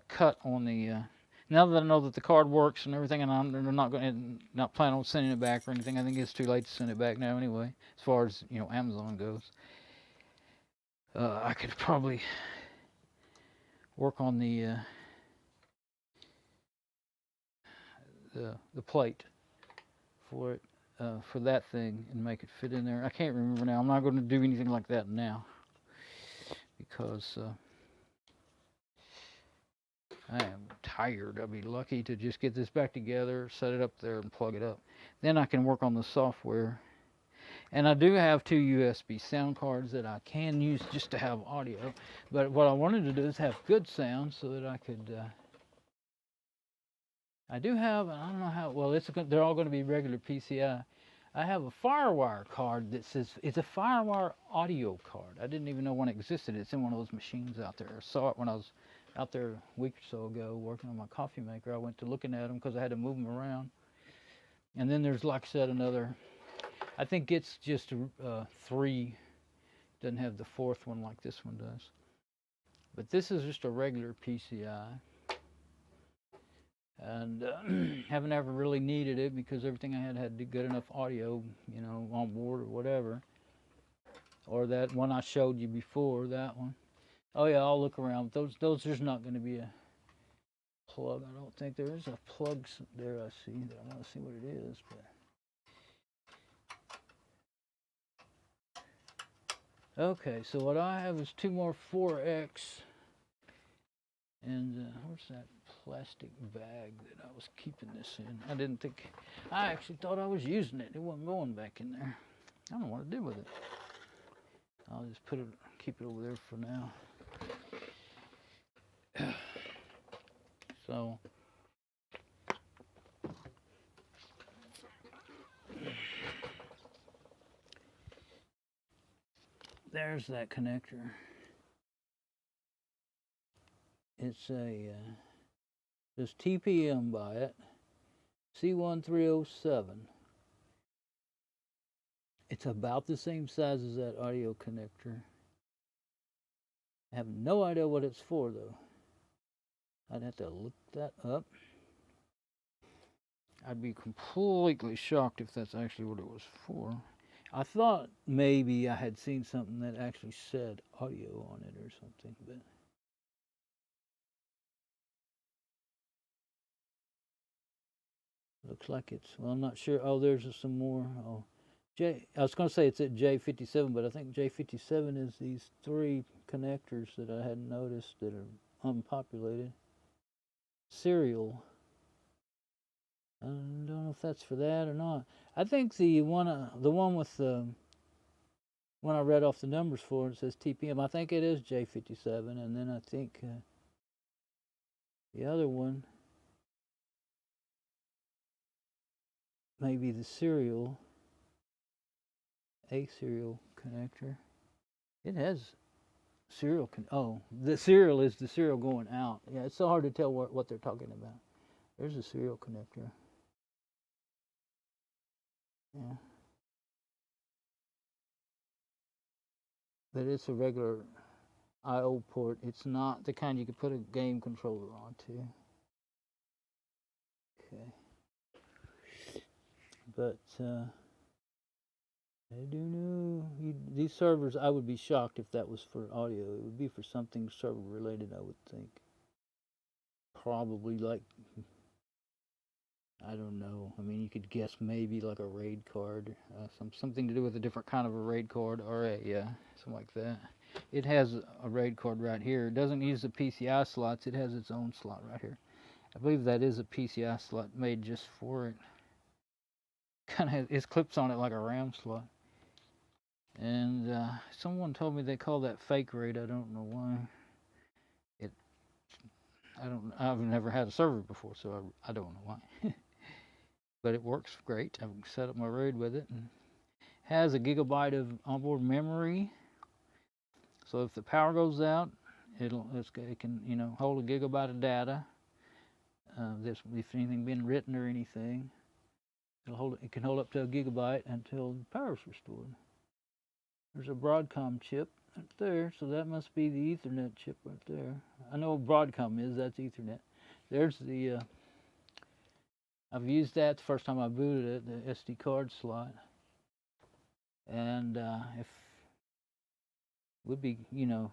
[SPEAKER 1] cut on the now that I know that the card works and everything, and I'm not planning on sending it back or anything. I think it's too late to send it back now anyway, as far as Amazon goes. I could probably work on the plate for it, for that thing, and make it fit in there. I can't remember now. I'm not going to do anything like that now because I am tired. I'll be lucky to just get this back together, set it up there, and plug it up. Then I can work on the software. And I do have 2 USB sound cards that I can use just to have audio. But what I wanted to do is have good sound so that I could. I do have, I don't know how, well, they're all going to be regular PCI. I have a FireWire card that says, it's a FireWire audio card. I didn't even know one existed. It's in one of those machines out there. I saw it when I was out there a week or so ago working on my coffee maker. I went to looking at them because I had to move them around. And then there's, like I said, another, I think it's just 3, doesn't have the 4th one like this one does. But this is just a regular PCI. and haven't ever really needed it because everything I had good enough audio, you know, on board or whatever. Or that one I showed you before, that one. Oh yeah, I'll look around. Those there's not going to be a plug. I don't think there is a plug there. I see. I want to see what it is, but okay. So what I have is two more 4X, and where's that plastic bag that I was keeping this in? I didn't think. I actually thought I was using it. It wasn't going back in there. I don't know what to do with it. I'll just keep it over there for now. So there's that connector. It's there's TPM by it, C1307. It's about the same size as that audio connector. I have no idea what it's for though. I'd have to look that up. I'd be completely shocked if that's actually what it was for. I thought maybe I had seen something that actually said audio on it or something, but looks like it's, well, I'm not sure. Oh, there's some more. Oh, I was going to say it's at J57, but I think J57 is these three connectors that I hadn't noticed that are unpopulated. Serial. I don't know if that's for that or not. I think the one with the when I read off the numbers for it, says TPM. I think it is J57, and then I think the other one maybe the serial, a serial connector. It has serial. Oh, the serial is the serial going out. Yeah, it's so hard to tell what they're talking about. There's a serial connector. Yeah. But it's a regular I/O port. It's not the kind you could put a game controller onto. Okay. But I do know these servers. I would be shocked if that was for audio. It would be for something server related, I would think. Probably like, I don't know. I mean, you could guess maybe like a RAID card, something to do with a different kind of a RAID card, or something like that. It has a RAID card right here. It doesn't use the PCI slots. It has its own slot right here. I believe that is a PCI slot made just for it. Kind of, it clips on it like a RAM slot. And someone told me they call that fake RAID. I don't know why. I've never had a server before, so I don't know why. But it works great. I've set up my RAID with it, and has a gigabyte of onboard memory. So if the power goes out, it can hold a gigabyte of data. If anything been written or anything, it can hold up to a gigabyte until the power is restored. There's a Broadcom chip right there, so that must be the Ethernet chip right there. I know Broadcom is, that's Ethernet. There's the, I've used that the first time I booted it, the SD card slot. And if would be,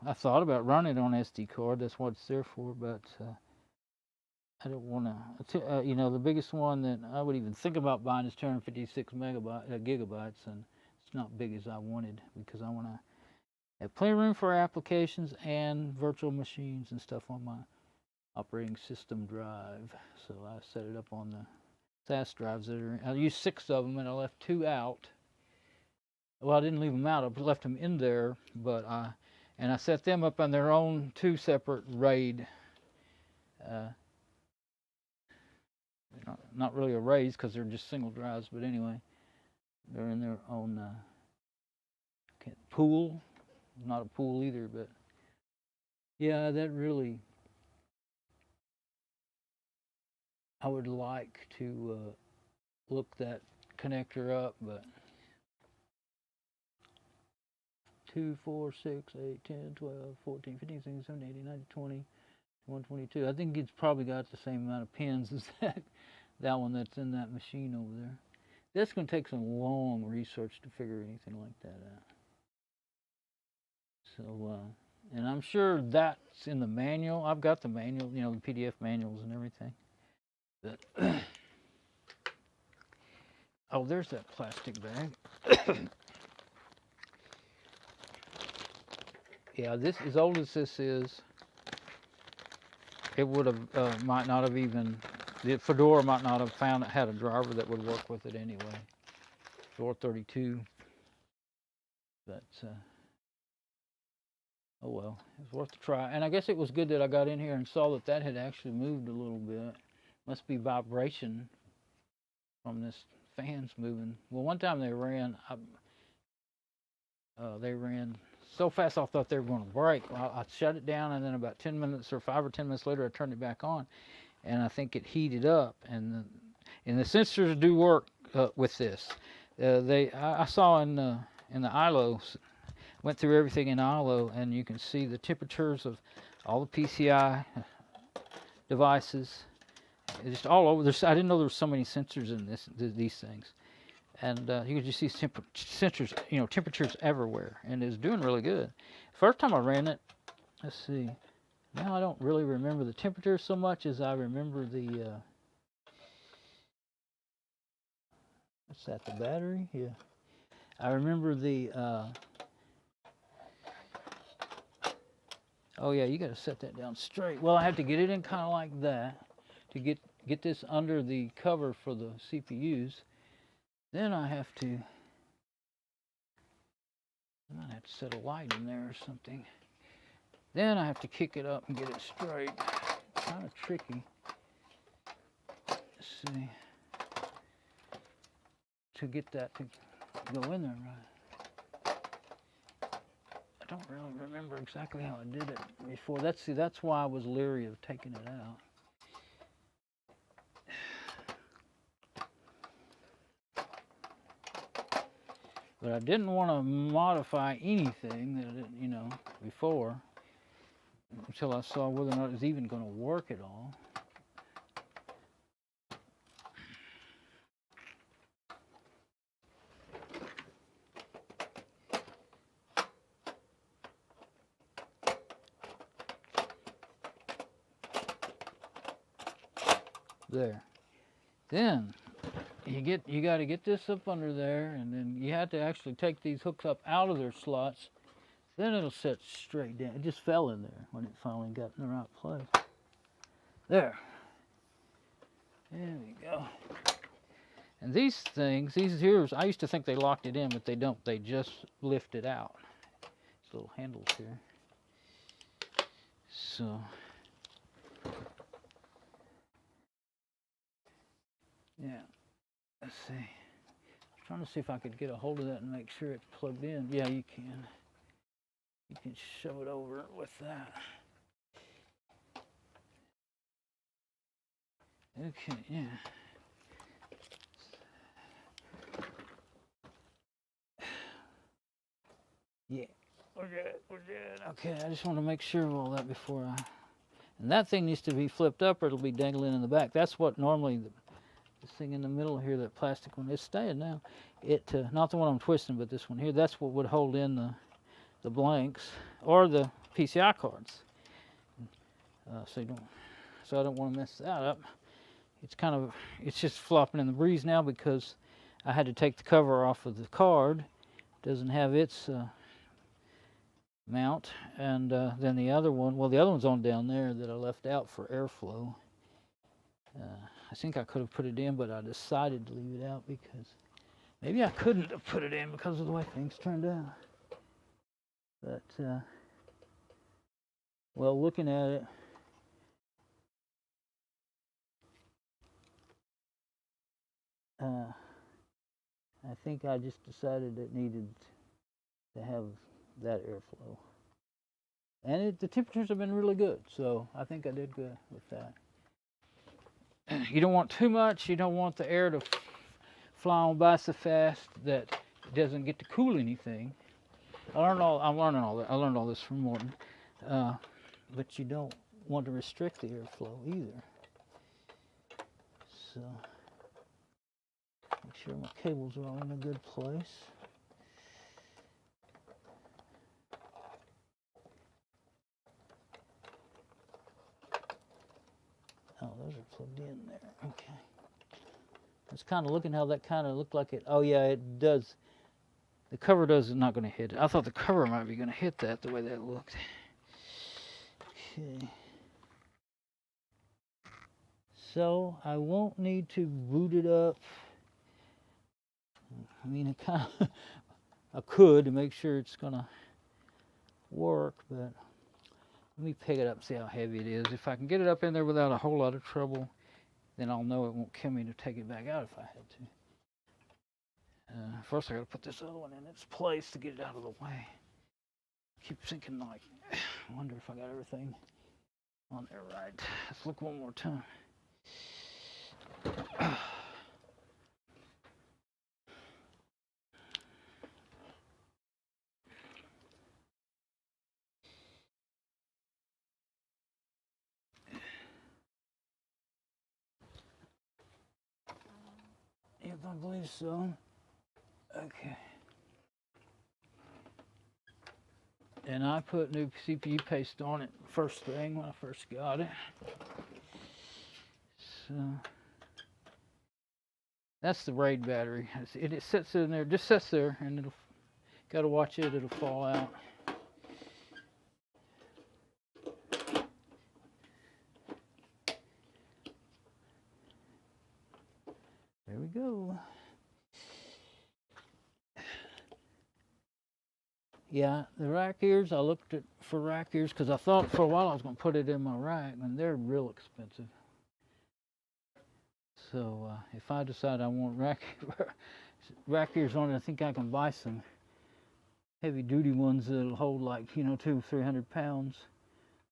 [SPEAKER 1] I thought about running it on SD card, that's what it's there for, but I don't want to, the biggest one that I would even think about buying is 256 gigabytes, and it's not big as I wanted because I want to have plenty of room for applications and virtual machines and stuff on my operating system drive. So I set it up on the SAS drives I used 6 of them, and I left 2 out. Well, I didn't leave them out. I left them in there, but I set them up on their own 2 separate RAID. Not really arrays because they're just single drives, but anyway, they're in their own pool. Not a pool either, but yeah, that really, I would like to look that connector up, but 2, 4, 6, 8, 10, 12, 14, 15, 16, 17, 18, 19, 20. 122. I think it's probably got the same amount of pins as that one that's in that machine over there. That's going to take some long research to figure anything like that out. So, and I'm sure that's in the manual. I've got the manual, you know, the PDF manuals and everything. But oh, there's that plastic bag. Yeah, this, as old as this is, it would have might not have even, the Fedora might not have had a driver that would work with it anyway. Fedora 32, but oh well, it's worth a try. And I guess it was good that I got in here and saw that that had actually moved a little bit. Must be vibration from this fans moving. Well, one time they ran so fast I thought they were going to break. Well, I shut it down, and then about 10 minutes or 5 or 10 minutes later, I turned it back on, and I think it heated up. And the sensors do work with this. I saw in the ILO, went through everything in ILO, and you can see the temperatures of all the PCI devices. It's just all over. I didn't know there were so many sensors in these things. And you can just see sensors, you know, temperatures everywhere, and it's doing really good. First time I ran it, let's see, now I don't really remember the temperature so much as I remember the, what's that, the battery? Yeah. I remember the, oh yeah, you got to set that down straight. Well, I have to get it in kind of like that to get this under the cover for the CPUs. Then I have to set a light in there or something. Then I have to kick it up and get it straight. Kind of tricky. Let's see. To get that to go in there right. I don't really remember exactly how I did it before. That's why I was leery of taking it out. But I didn't want to modify anything that, you know, before, until I saw whether or not it was even going to work at all. There. Then you got to get this up under there, and then you have to actually take these hooks up out of their slots. Then it'll set straight down. It just fell in there when it finally got in the right place. There. There we go. And these things, these here, I used to think they locked it in, but they don't. They just lift it out. These little handles here. So. Yeah. Let's see. I'm trying to see if I could get a hold of that and make sure it's plugged in. Yeah, you can. You can shove it over with that. Okay, yeah. Yeah, we're good, we're good. Okay, I just want to make sure of all that before I... And that thing needs to be flipped up or it'll be dangling in the back. That's what normally... This thing in the middle here, that plastic one, it's staying now. It not the one I'm twisting, but this one here. That's what would hold in the blanks or the PCI cards. So I don't want to mess that up. It's just flopping in the breeze now because I had to take the cover off of the card. It doesn't have its mount, and then the other one. Well, the other one's on down there that I left out for airflow. I think I could have put it in, but I decided to leave it out because maybe I couldn't have put it in because of the way things turned out. But, well, looking at it, I think I just decided it needed to have that airflow. And the temperatures have been really good, so I think I did good with that. You don't want too much. You don't want the air to fly on by so fast that it doesn't get to cool anything. I learned all this from Morton. But you don't
[SPEAKER 2] want to restrict the airflow either. So make sure my cables are all in a good place. Oh, those are plugged in there. Okay. I was kind of looking how that kind of looked like it. Oh yeah, it does. The cover does not going to hit it. I thought the cover might be going to hit that the way that looked. Okay. So I won't need to boot it up. I mean, it kind of, I could to make sure it's going to work, but let me pick it up and see how heavy it is. If I can get it up in there without a whole lot of trouble, then I'll know it won't kill me to take it back out if I had to. First I got to put this other one in its place to get it out of the way. Keep thinking, like, I wonder if I got everything on there right. Let's look one more time. Yep, I believe so. Okay. And I put new CPU paste on it first thing when I first got it. So that's the RAID battery. It sits in there, just sits there, and it'll, gotta watch it, it'll fall out. There we go. Yeah, the rack ears, I looked at for rack ears because I thought for a while I was going to put it in my rack, and they're real expensive. So if I decide I want rack ears on it, I think I can buy some heavy duty ones that'll hold like, you know, 200-300 pounds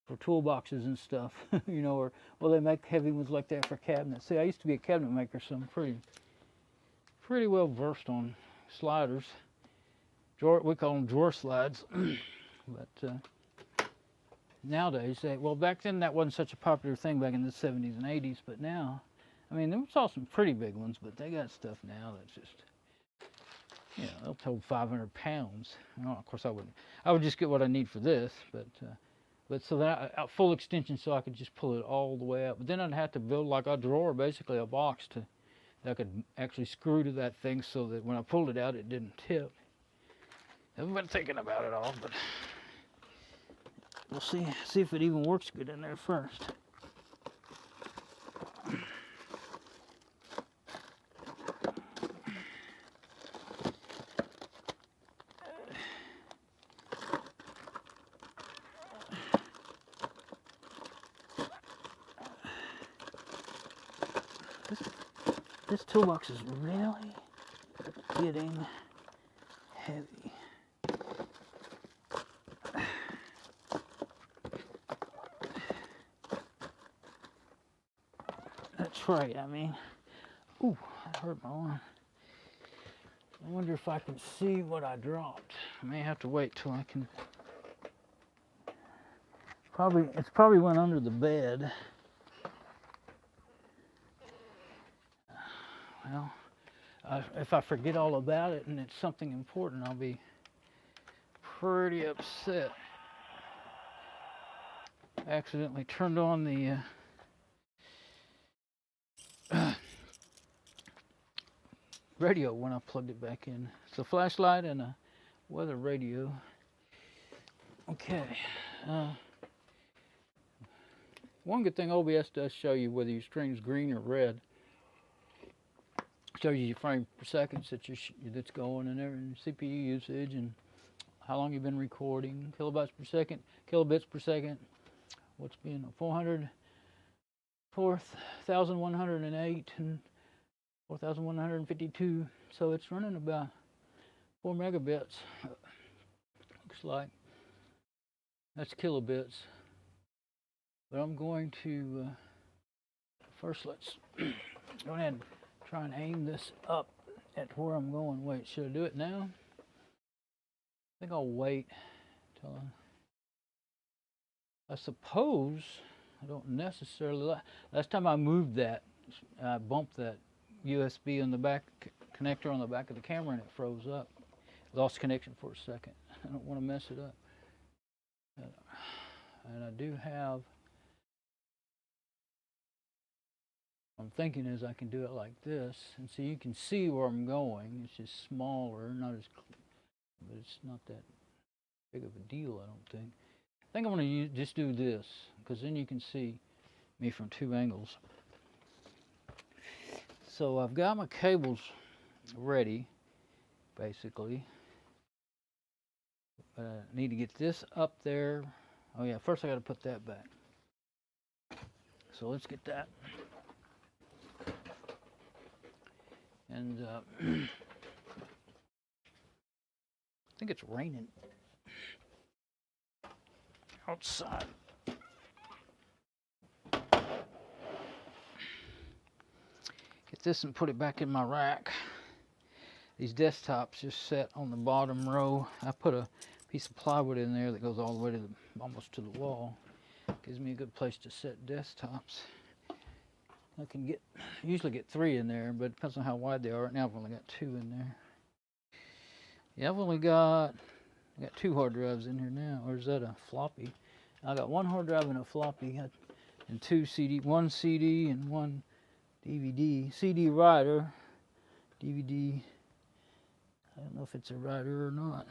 [SPEAKER 2] for toolboxes and stuff, you know, or, well, they make heavy ones like that for cabinets. See, I used to be a cabinet maker, so I'm pretty well versed on sliders. We call them drawer slides. But nowadays, well, back then that wasn't such a popular thing back in the 70s and 80s, but now, I mean, there was all some pretty big ones, but they got stuff now that's just, you know, they'll hold 500 pounds. Well, of course, I would just get what I need for this, but so that full extension, so I could just pull it all the way up. But then I'd have to build like a drawer, basically a box that I could actually screw to that thing so that when I pulled it out, it didn't tip. I haven't been thinking about it all, but we'll see if it even works good in there first. This toolbox is really getting heavy. That's right, I mean, ooh, that hurt my arm. I wonder if I can see what I dropped. I may have to wait till I can. It's probably went under the bed. Well, if I forget all about it and it's something important, I'll be pretty upset. I accidentally turned on the radio when I plugged it back in. It's a flashlight and a weather radio. Okay. One good thing OBS does show you whether your string's green or red. Shows you your frame per second that's going and everything, CPU usage and how long you've been recording, kilobytes per second, kilobits per second. What's being 4,108 and 4,152. So it's running about 4 megabits. Looks like that's kilobits. But I'm going to first let's go ahead and try and aim this up at where I'm going. Wait, should I do it now? I think I'll wait till I suppose I don't necessarily. Last time I moved that, I bumped that USB on the back connector on the back of the camera and it froze up. Lost connection for a second. I don't want to mess it up. And I do have. I'm thinking is I can do it like this, and so you can see where I'm going. It's just smaller, not as, but it's not that big of a deal, I don't think. I think I'm going to just do this, because then you can see me from two angles. So I've got my cables ready, basically. But I need to get this up there. Oh yeah, first I got to put that back. So let's get that. And I think it's raining outside. Get this and put it back in my rack. These desktops just set on the bottom row. I put a piece of plywood in there that goes all the way to almost to the wall. Gives me a good place to set desktops. I can usually get 3 in there, but it depends on how wide they are. Right now I've only got 2 in there. Yeah, I got 2 hard drives in here now. Or is that a floppy? I got 1 hard drive and a floppy, and 2 CD, 1 CD and 1 DVD. CD writer, DVD. I don't know if it's a writer or not.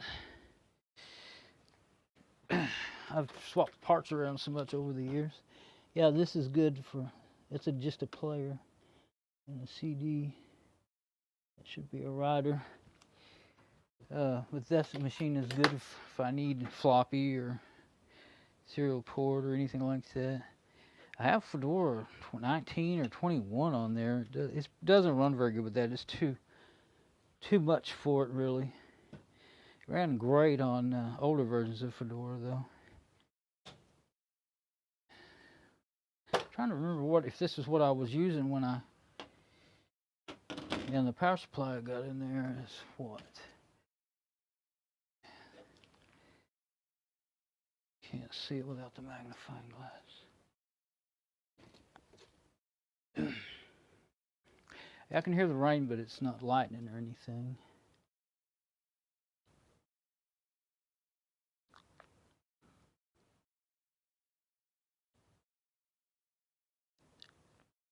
[SPEAKER 2] I've swapped parts around so much over the years. Yeah, this is good for. It's just a player, and a CD. It should be a writer. But this machine is good if I need floppy or serial port or anything like that. I have Fedora 19 or 21 on there. It doesn't run very good with that. It's too much for it, really. It ran great on older versions of Fedora, though. Trying to remember if this is what I was using when and the power supply I got in there is what? Can't see it without the magnifying glass. I can hear the rain, but it's not lightning or anything.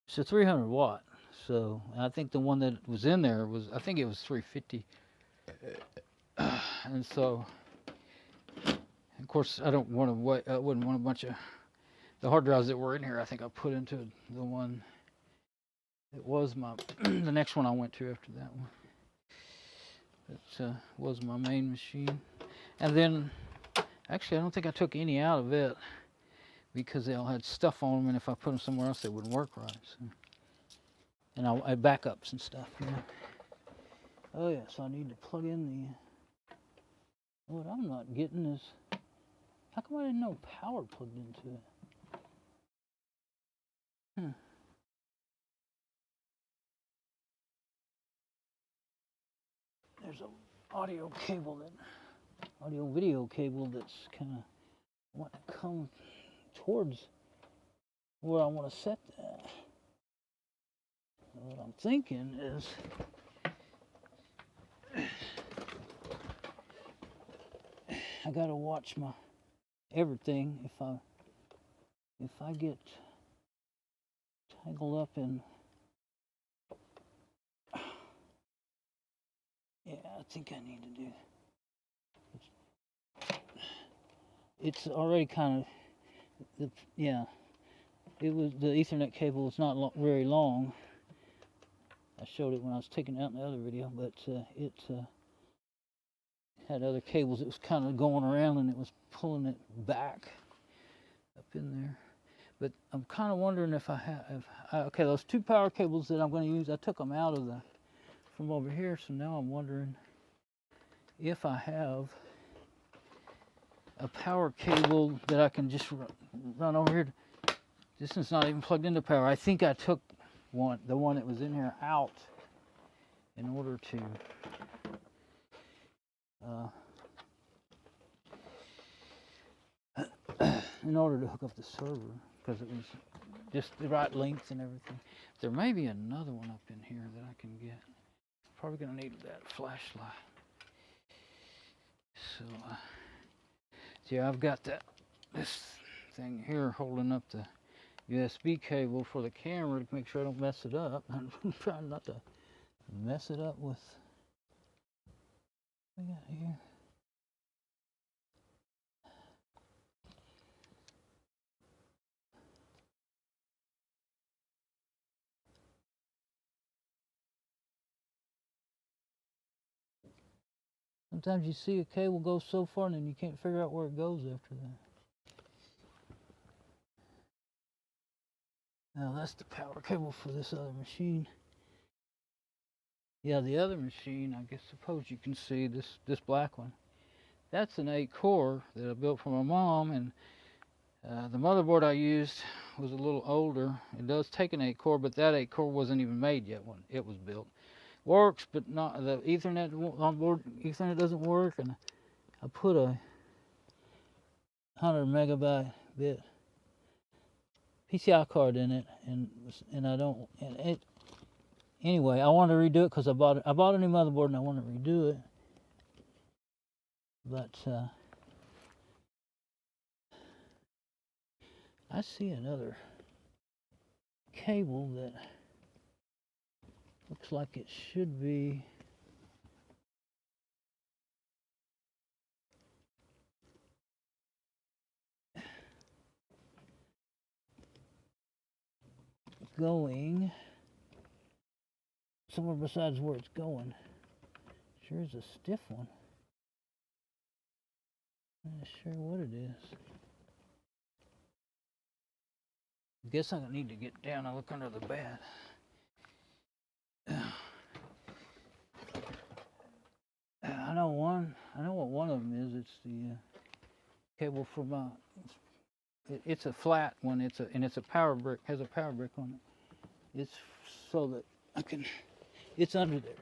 [SPEAKER 2] It's a 300 watt, so I think the one that was in there I think it was 350. And so, of course, I wouldn't want a bunch of the hard drives that were in here. I think I put into the one that was the next one I went to after that one. It was my main machine. And then, actually, I don't think I took any out of it, because they all had stuff on them, and if I put them somewhere else, they wouldn't work right. So. And I had backups and stuff. Oh yeah, so I need to plug in the. What I'm not getting is, how come I didn't know power plugged into it? There's an audio video cable that's kind of want to come towards where I want to set that. What I'm thinking is I gotta watch my everything. If I get tangled up in, yeah, I think I need to do. It's already kind of, yeah. It was the Ethernet cable is not very long. I showed it when I was taking it out in the other video, but it had other cables. It was kind of going around and it was pulling it back up in there. But I'm kind of wondering if I have, okay, those 2 power cables that I'm going to use, I took them out of from over here, so now I'm wondering if I have a power cable that I can just run over here. This is not even plugged into power. I think I took the one that was in here out in order to hook up the server. because it was just the right length and everything. There may be another one up in here that I can get. Probably gonna need that flashlight. So, yeah, I've got this thing here holding up the USB cable for the camera to make sure I don't mess it up. I'm trying not to mess it up with what we got here. Sometimes you see a cable go so far and then you can't figure out where it goes after that. Now that's the power cable for this other machine. Yeah, the other machine, I guess, suppose you can see this black one. That's an 8-core that I built for my mom, and the motherboard I used was a little older. It does take an 8-core, but that 8-core wasn't even made yet when it was built. Works, but not the Ethernet on board. Ethernet doesn't work, and I put a 100 megabyte bit PCI card in it, and I don't. And it anyway. I want to redo it because I bought a new motherboard and I want to redo it. But I see another cable that looks like it should be going somewhere besides where it's going. Sure is a stiff one. I'm not sure what it is. I guess I need to get down and look under the bed. I know what one of them is. It's the cable for my. It's a flat one. It's a power brick. Has a power brick on it. It's so that I can. It's under there,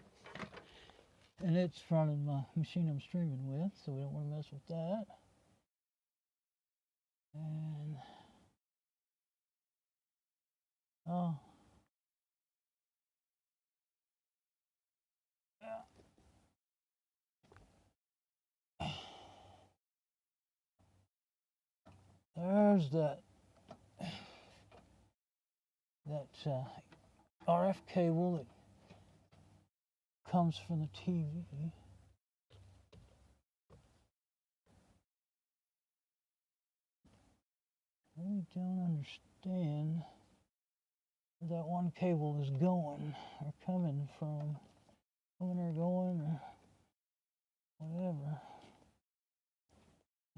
[SPEAKER 2] and it's running my machine I'm streaming with, so we don't want to mess with that. And oh. There's that RF cable that comes from the TV. I really don't understand where that one cable is going or coming from. Coming or going or whatever.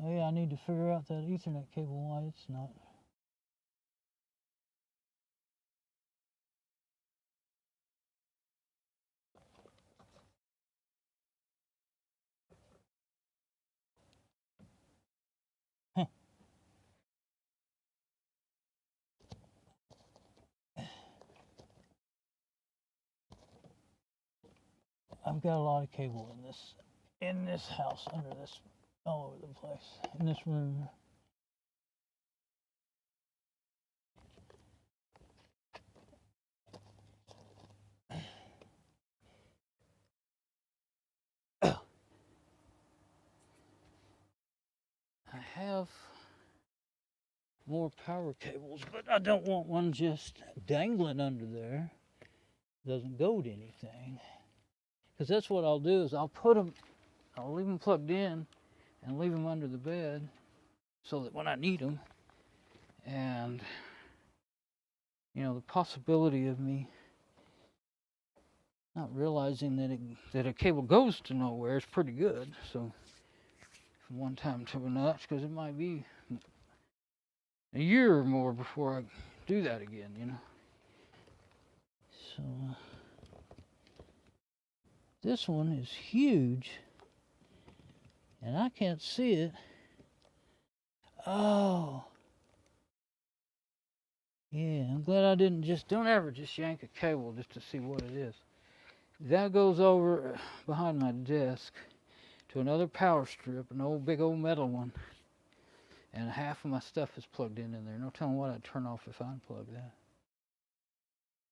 [SPEAKER 2] Oh yeah, I need to figure out that Ethernet cable, why it's not. I've got a lot of cable in this house, under this, all over the place, in this room. I have more power cables, but I don't want one just dangling under there. Doesn't go to anything. Because that's what I'll do is I'll leave them plugged in and leave them under the bed so that when I need them, and you know, the possibility of me not realizing that a cable goes to nowhere is pretty good. So from one time to another, because it might be a year or more before I do that again, you know. So this one is huge, and I can't see it. Oh, yeah, I'm glad I didn't don't ever just yank a cable just to see what it is. That goes over behind my desk to another power strip, an big old metal one. and half of my stuff is plugged in there. No telling what I'd turn off if I unplug that.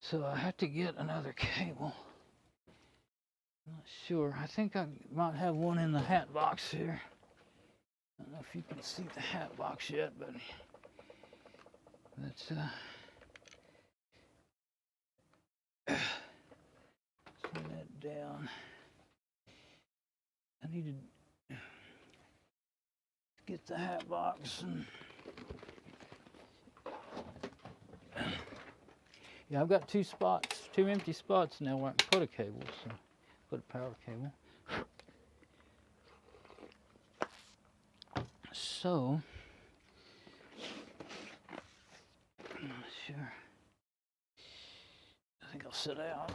[SPEAKER 2] So I have to get another cable. I'm not sure. I think I might have one in the hat box here. I don't know if you can see the hat box yet, but let's slow that down. I need to get the hat box. And yeah, I've got two empty spots now where I can put a cable, so put a power cable. So, I'm not sure. I think I'll sit out.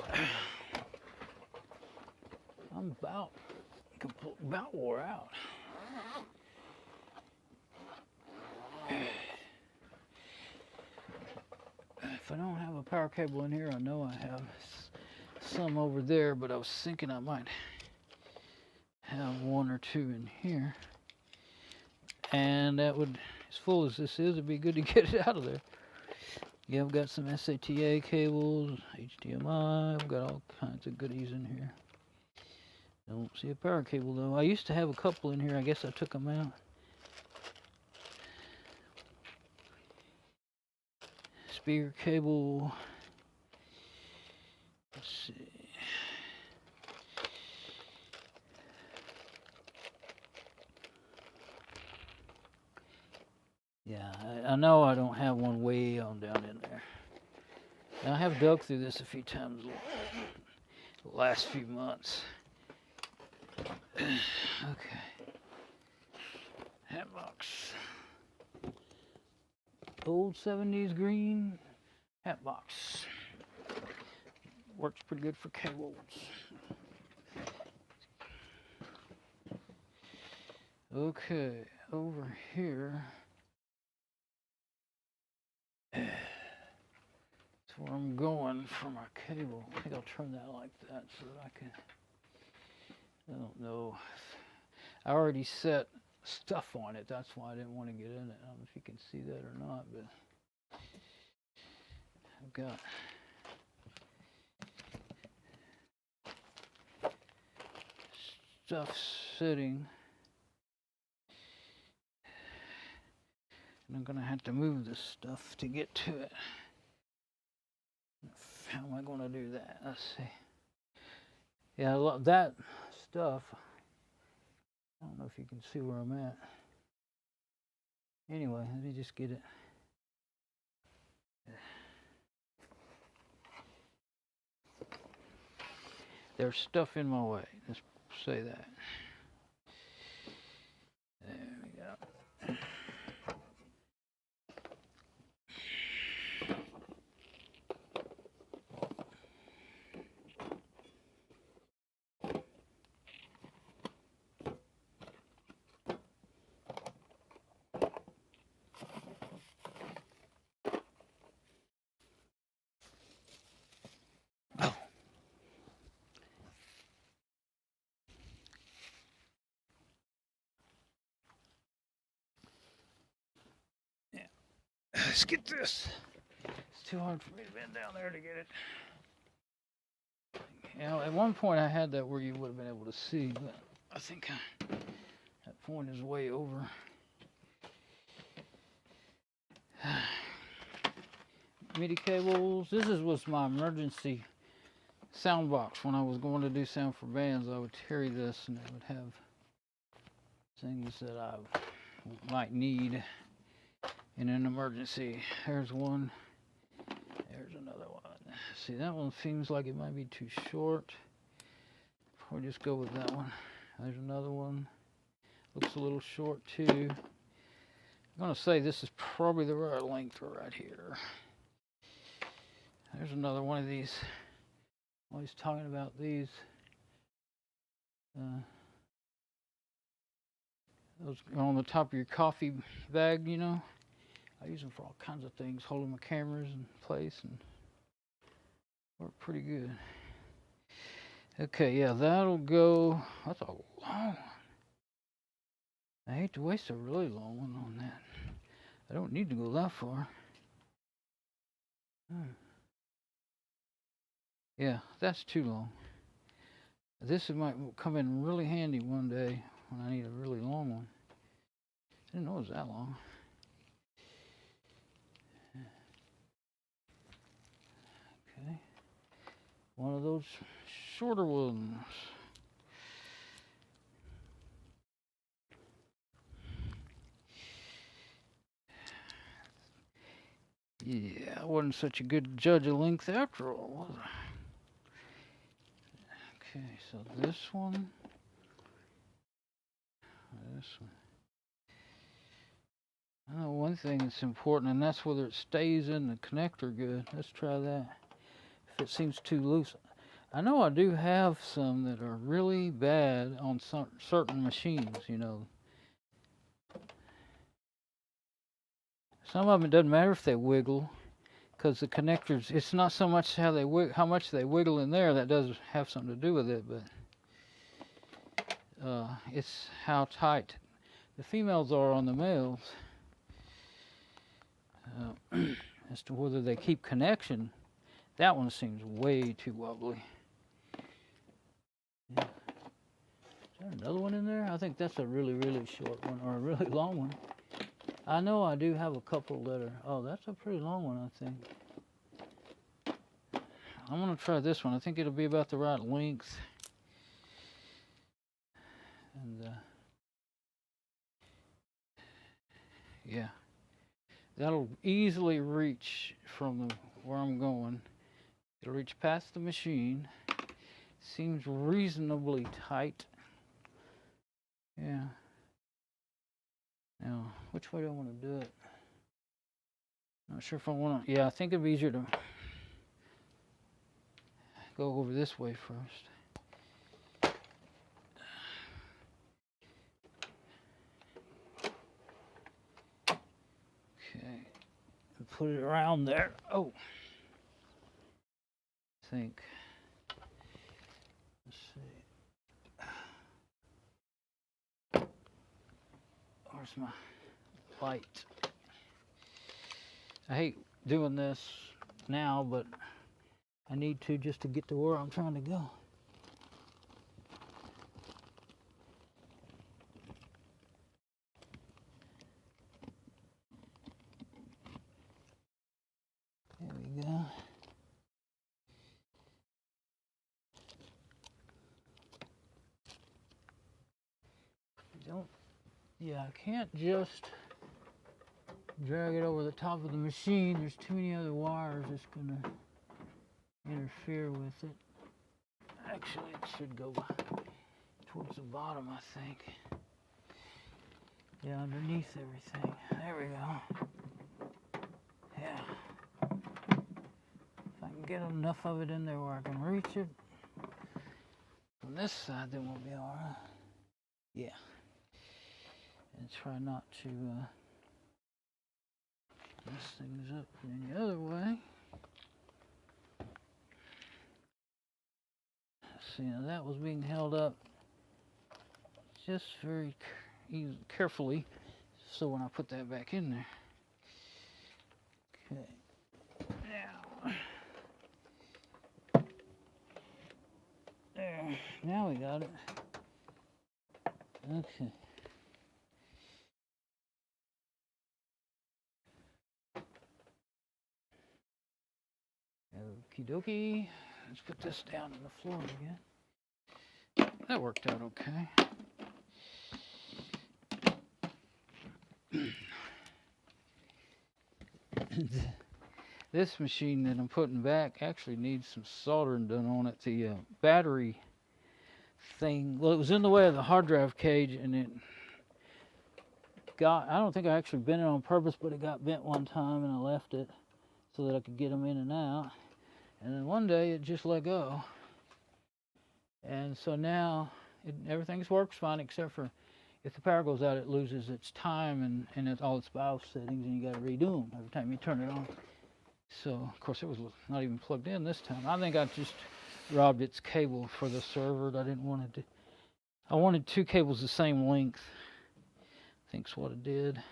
[SPEAKER 2] I'm about wore out. If I don't have a power cable in here, I know I have some over there, but I was thinking I might have one or two in here. And that would, as full as this is, it'd be good to get it out of there. Yeah, I've got some SATA cables, HDMI, I've got all kinds of goodies in here. Don't see a power cable though. I used to have a couple in here, I guess I took them out. Speaker cable. Let's see. Yeah, I know I don't have one way on down in there. And I have dug through this a few times the last few months. Okay. Hat box. Old 70s green hat box. Works pretty good for cables. Okay, over here. That's where I'm going for my cable. I think I'll turn that like that so that I can. I don't know. I already set stuff on it. That's why I didn't want to get in it. I don't know if you can see that or not, but I've got stuff sitting. And I'm going to have to move this stuff to get to it. How am I going to do that? Let's see. Yeah, I love that stuff. I don't know if you can see where I'm at. Anyway, let me just get it. There's stuff in my way. Let's say that. There we go. Let's get this. It's too hard for me to bend down there to get it. You know, at one point I had that where you would have been able to see, but I think that point is way over. MIDI cables. This was my emergency sound box. When I was going to do sound for bands, I would carry this and it would have things that I might need in an emergency. There's one. There's another one. See, that one seems like it might be too short. Or just go with that one. There's another one. Looks a little short too. I'm going to say this is probably the right length right here. There's another one of these. Always talking about these. Those on the top of your coffee bag, you know. I use them for all kinds of things, holding my cameras in place, and work pretty good. Okay, yeah, that'll go. That's a long one. hate to waste a really long one on that. I don't need to go that far. Yeah, that's too long. This might come in really handy one day when I need a really long one. I didn't know it was that long. Okay. One of those shorter ones. Yeah, I wasn't such a good judge of length after all, was I? Okay, so this one. This one. I know one thing that's important, and that's whether it stays in the connector good. Let's try that. If it seems too loose. I know I do have some that are really bad on some certain machines, you know. Some of them, it doesn't matter if they wiggle, because the connectors, it's not so much how much they wiggle in there that does have something to do with it, but it's how tight the females are on the males. As to whether they keep connection, that one seems way too wobbly. Yeah. Is there another one in there? I think that's a really, really short one, or a really long one. I know I do have a couple that are, oh, that's a pretty long one, I think. I'm gonna try this one. I think it'll be about the right length. And yeah, that'll easily reach from where I'm going. It'll reach past the machine. Seems reasonably tight. Yeah. Now, which way do I want to do it? Not sure if I want to. Yeah, I think it'd be easier to go over this way first. Okay. Put it around there. Oh. I think. Let's see. Where's my light? I hate doing this now, but I need to just to get to where I'm trying to go. There we go. Yeah, I can't just drag it over the top of the machine. There's too many other wires that's gonna interfere with it. Actually, it should go towards the bottom, I think. Yeah, underneath everything. There we go. Yeah. If I can get enough of it in there where I can reach it from this side, then we'll be all right. Yeah. And try not to mess things up in the other way. See, now that was being held up just very carefully, so when I put that back in there. Okay. Now. There. Now we got it. Okay. Okie dokie. Let's put this down on the floor again. That worked out okay. This machine that I'm putting back actually needs some soldering done on it. The battery thing, well, it was in the way of the hard drive cage, and it got, I don't think I actually bent it on purpose, but it got bent one time and I left it so that I could get them in and out. And then one day it just let go. And so now everything works fine, except for if the power goes out, it loses its time and it's all its BIOS settings, and you got to redo them every time you turn it on. So, of course, it was not even plugged in this time. I think I just robbed its cable for the server. I didn't want to do. I wanted two cables the same length. think's what it did.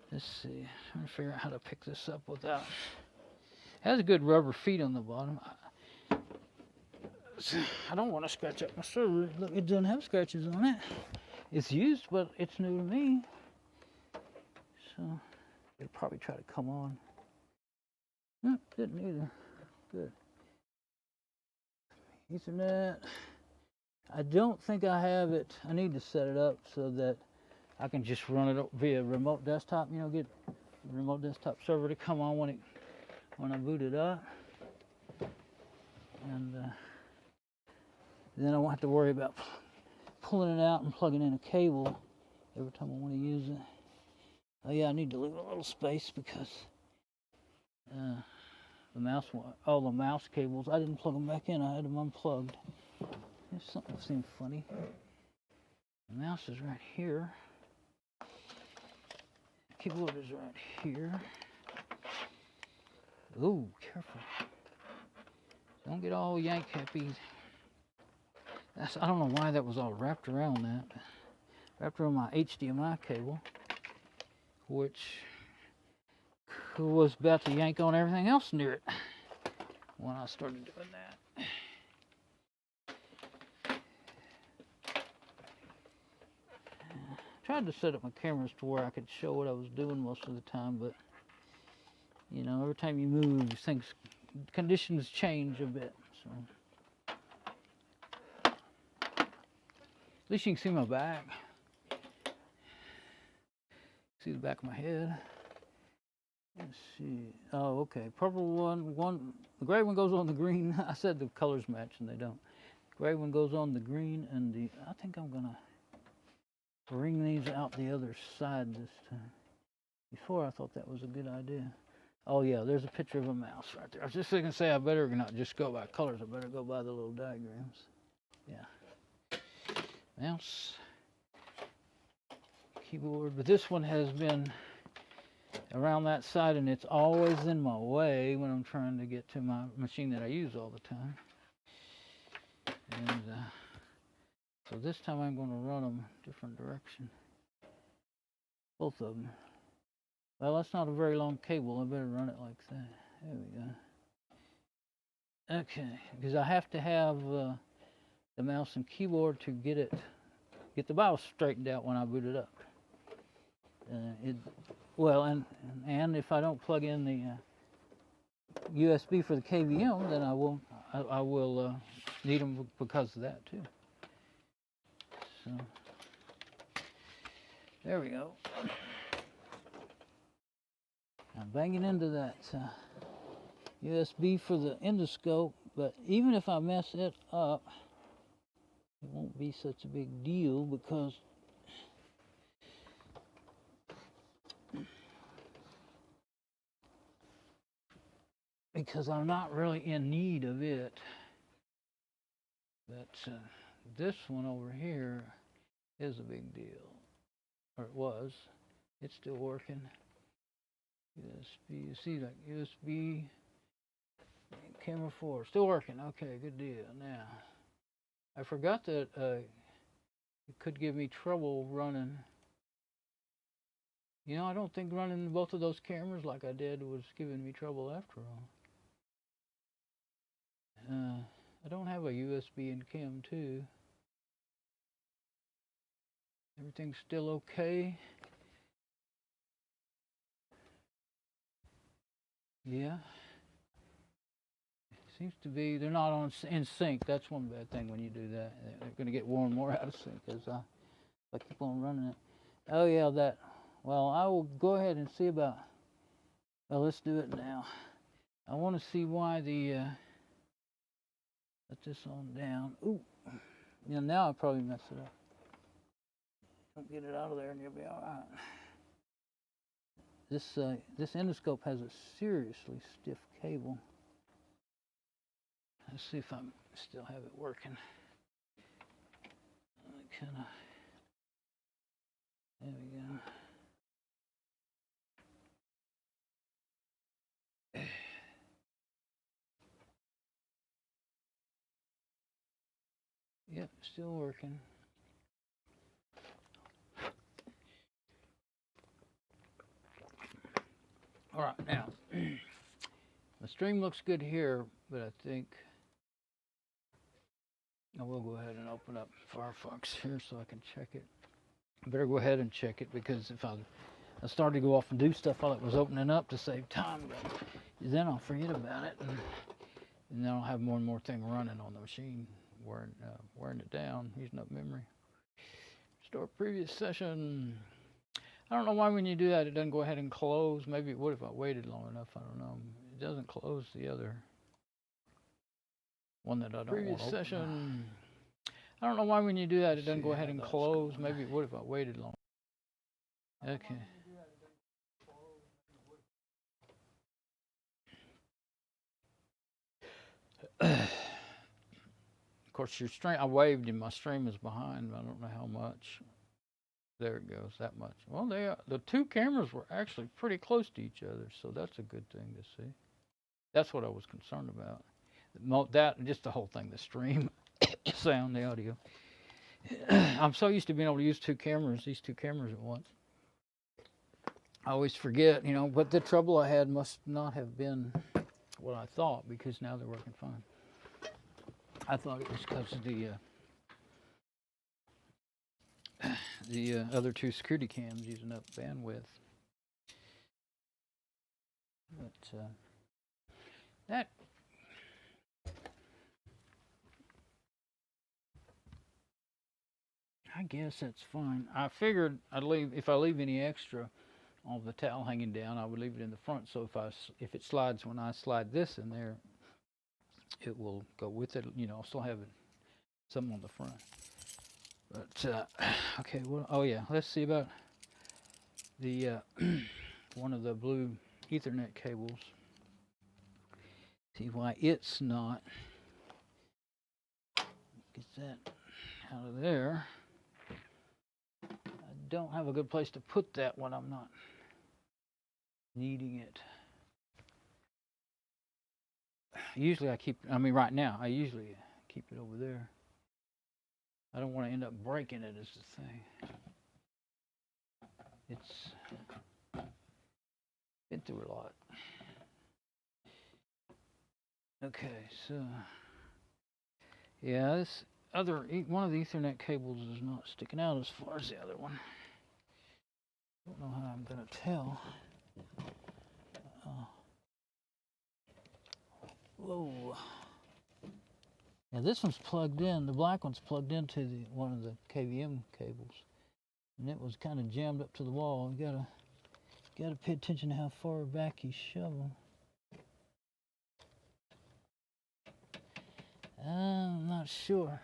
[SPEAKER 2] Let's see. I'm trying to figure out how to pick this up without. It has a good rubber feet on the bottom. I don't want to scratch up my server. Look, it doesn't have scratches on it. It's used, but it's new to me. So it'll probably try to come on. Nope, didn't either. Good. Ethernet. I don't think I have it. I need to set it up so that I can just run it via remote desktop. You know, get the remote desktop server to come on when I boot it up, and then I won't have to worry about pulling it out and plugging in a cable every time I want to use it. Oh yeah, I need to leave a little space because the mouse, all the mouse cables, I didn't plug them back in. I had them unplugged. There's something that seemed funny. The mouse is right here. The keyboard is right here. Oh, careful. Don't get all yank happy. I don't know why that was all wrapped around that. Wrapped around my HDMI cable, which was about to yank on everything else near it when I started doing that. Tried to set up my cameras to where I could show what I was doing most of the time, but you know, every time you move, conditions change a bit. So at least you can see my back. See the back of my head. Let's see. Oh, okay. Purple one. The gray one goes on the green. I said the colors match, and they don't. Gray one goes on the green, and I think I'm gonna bring these out the other side this time. Before I thought that was a good idea. Oh yeah, there's a picture of a mouse right there. I was just gonna say I better not just go by colors. I better go by the little diagrams. Yeah. Mouse. Keyboard. But this one has been around that side, and it's always in my way when I'm trying to get to my machine that I use all the time. And so this time I'm going to run them different direction. Both of them. Well, that's not a very long cable. I better run it like that. There we go. Okay, because I have to have the mouse and keyboard to get the BIOS straightened out when I boot it up. And if I don't plug in the USB for the KVM, then I will need them because of that too. So there we go. I'm banging into that USB for the endoscope, but even if I mess it up, it won't be such a big deal because I'm not really in need of it. But this one over here is a big deal, or it was. It's still working. USB, you see that USB camera 4 still working. Okay, good deal. Now I forgot that it could give me trouble running. You know, I don't think running both of those cameras like I did was giving me trouble after all. I don't have a USB in Cam 2. Everything's still okay. Yeah. Seems to be, they're not in sync. That's one bad thing when you do that. They're going to get more and more out of sync as I keep on running it. Oh yeah, that. Well, I will go ahead and see about, well, let's do it now. I want to see why let this on down. Ooh. Yeah, now I probably mess it up. Don't get it out of there and you'll be all right. This endoscope has a seriously stiff cable. Let's see if I still have it working. There we go. Yep, still working. All right, now the stream looks good here, but I think I will go ahead and open up Firefox here so I can check it. I better go ahead and check it, because if I started to go off and do stuff while it was opening up to save time, but then I'll forget about it, and then I'll have more and more thing running on the machine, wearing it down, using up memory. Restore previous session. I don't know why when you do that it doesn't go ahead and close. Maybe it would if I waited long enough. I don't know. It doesn't close the other one that I don't want to open. Session. I don't know why when you do that it doesn't go ahead and close. Maybe it would if I waited long. Okay. Of course, your stream, I waved and my stream is behind. I don't know how much. There it goes, that much. Well, the two cameras were actually pretty close to each other, so that's a good thing to see. That's what I was concerned about. Just the whole thing, the stream, sound, the audio. I'm so used to being able to use these two cameras at once. I always forget, but the trouble I had must not have been what I thought, because now they're working fine. I thought it was because of the other two security cams using up bandwidth. But that I guess that's fine. I figured if I leave any extra of the towel hanging down, I would leave it in the front. So if it slides when I slide this in there, it will go with it. I'll still have some on the front. But okay, well, oh yeah, let's see about the one of the blue Ethernet cables. See why it's not. Get that out of there. I don't have a good place to put that when I'm not needing it. Usually right now, I usually keep it over there. I don't want to end up breaking it, is the thing. It's been through a lot. Okay, so yeah, this one of the Ethernet cables is not sticking out as far as the other one. Don't know how I'm gonna tell. Whoa. Now this one's plugged in. The black one's plugged into one of the KVM cables, and it was kind of jammed up to the wall. You gotta pay attention to how far back you shove them. I'm not sure.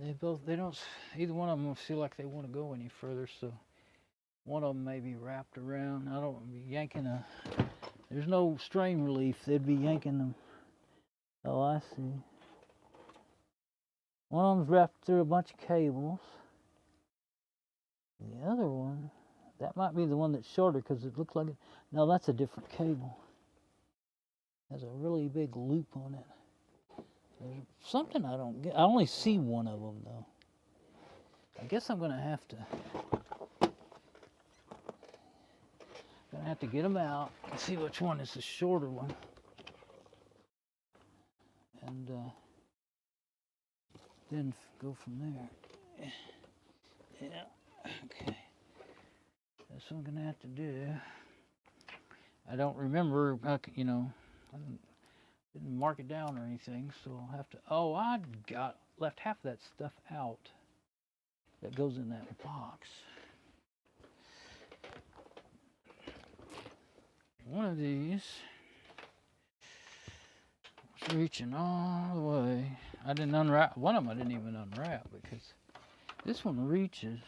[SPEAKER 2] Either one of them feel like they want to go any further, so one of them may be wrapped around. I don't be yanking there's no strain relief. They'd be yanking them. Oh, I see. One of them's wrapped through a bunch of cables. The other one, that might be the one that's shorter, because it looks like it. No, that's a different cable. It has a really big loop on it. There's something I don't get. I only see one of them, though. I guess I'm gonna have to get them out and see which one is the shorter one. And then go from there. Yeah, okay. That's what I'm gonna have to do. I don't remember, I didn't mark it down or anything, so I'll have to. Oh, I left half that stuff out that goes in that box. One of these was reaching all the way. I didn't unwrap one of them. I didn't even unwrap, because this one reaches,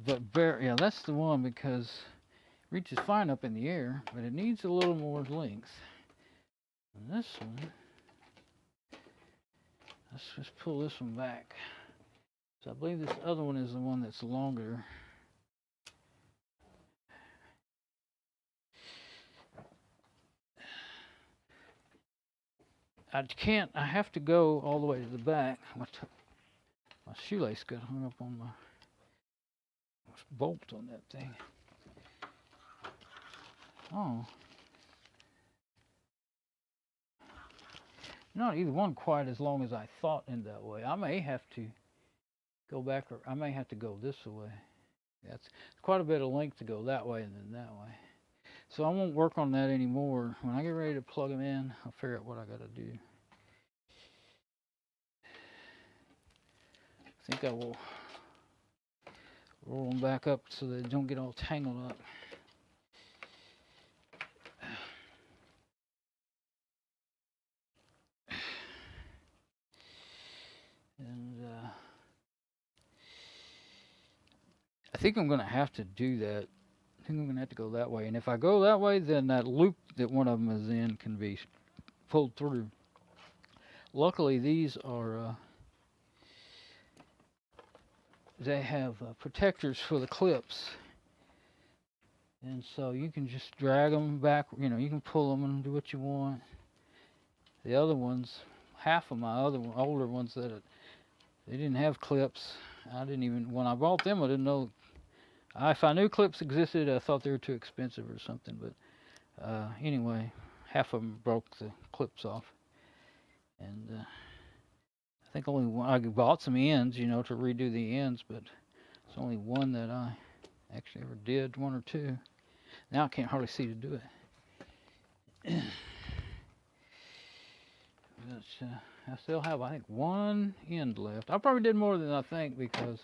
[SPEAKER 2] but yeah, that's the one, because it reaches fine up in the air, but it needs a little more length. And this one, let's just pull this one back. So I believe this other one is the one that's longer. I have to go all the way to the back. My shoelace got hung up on my bolt on that thing. Oh. Not either one quite as long as I thought in that way. I may have to go back, or I may have to go this way. That's quite a bit of length to go that way and then that way. So I won't work on that anymore. When I get ready to plug them in, I'll figure out what I got to do. I think I will roll them back up so they don't get all tangled up. And I think I'm going to have to do that. I think I'm going to have to go that way. And if I go that way, then that loop that one of them is in can be pulled through. Luckily, these are, they have protectors for the clips. And so you can just drag them back, you know, you can pull them and do what you want. The other ones, half of my other older ones that they didn't have clips. I didn't even, when I bought them, I didn't know. If I knew clips existed, I thought they were too expensive or something. But anyway, half of them broke the clips off. And I think only one, I bought some ends, you know, to redo the ends, but it's only one that I actually ever did, one or two. Now I can't hardly see to do it. But, I still have, I think, one end left. I probably did more than I think because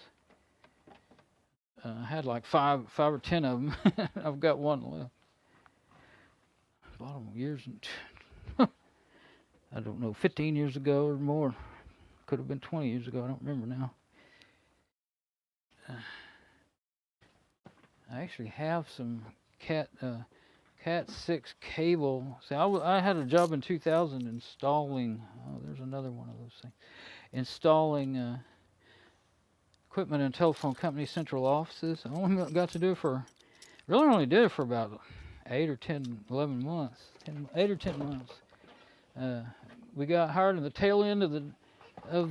[SPEAKER 2] I had like five or 10 of them. I've got one left. Bought them years, I don't know, 15 years ago or more. Could have been 20 years ago. I don't remember now. I actually have some Cat 6 cable. See, I had a job in 2000 installing. Oh, there's another one of those things. Installing equipment in telephone company central offices. I only got to do it for, really only did it for about 8 or 10, 11 months. 8 or 10 months. We got hired in the tail end of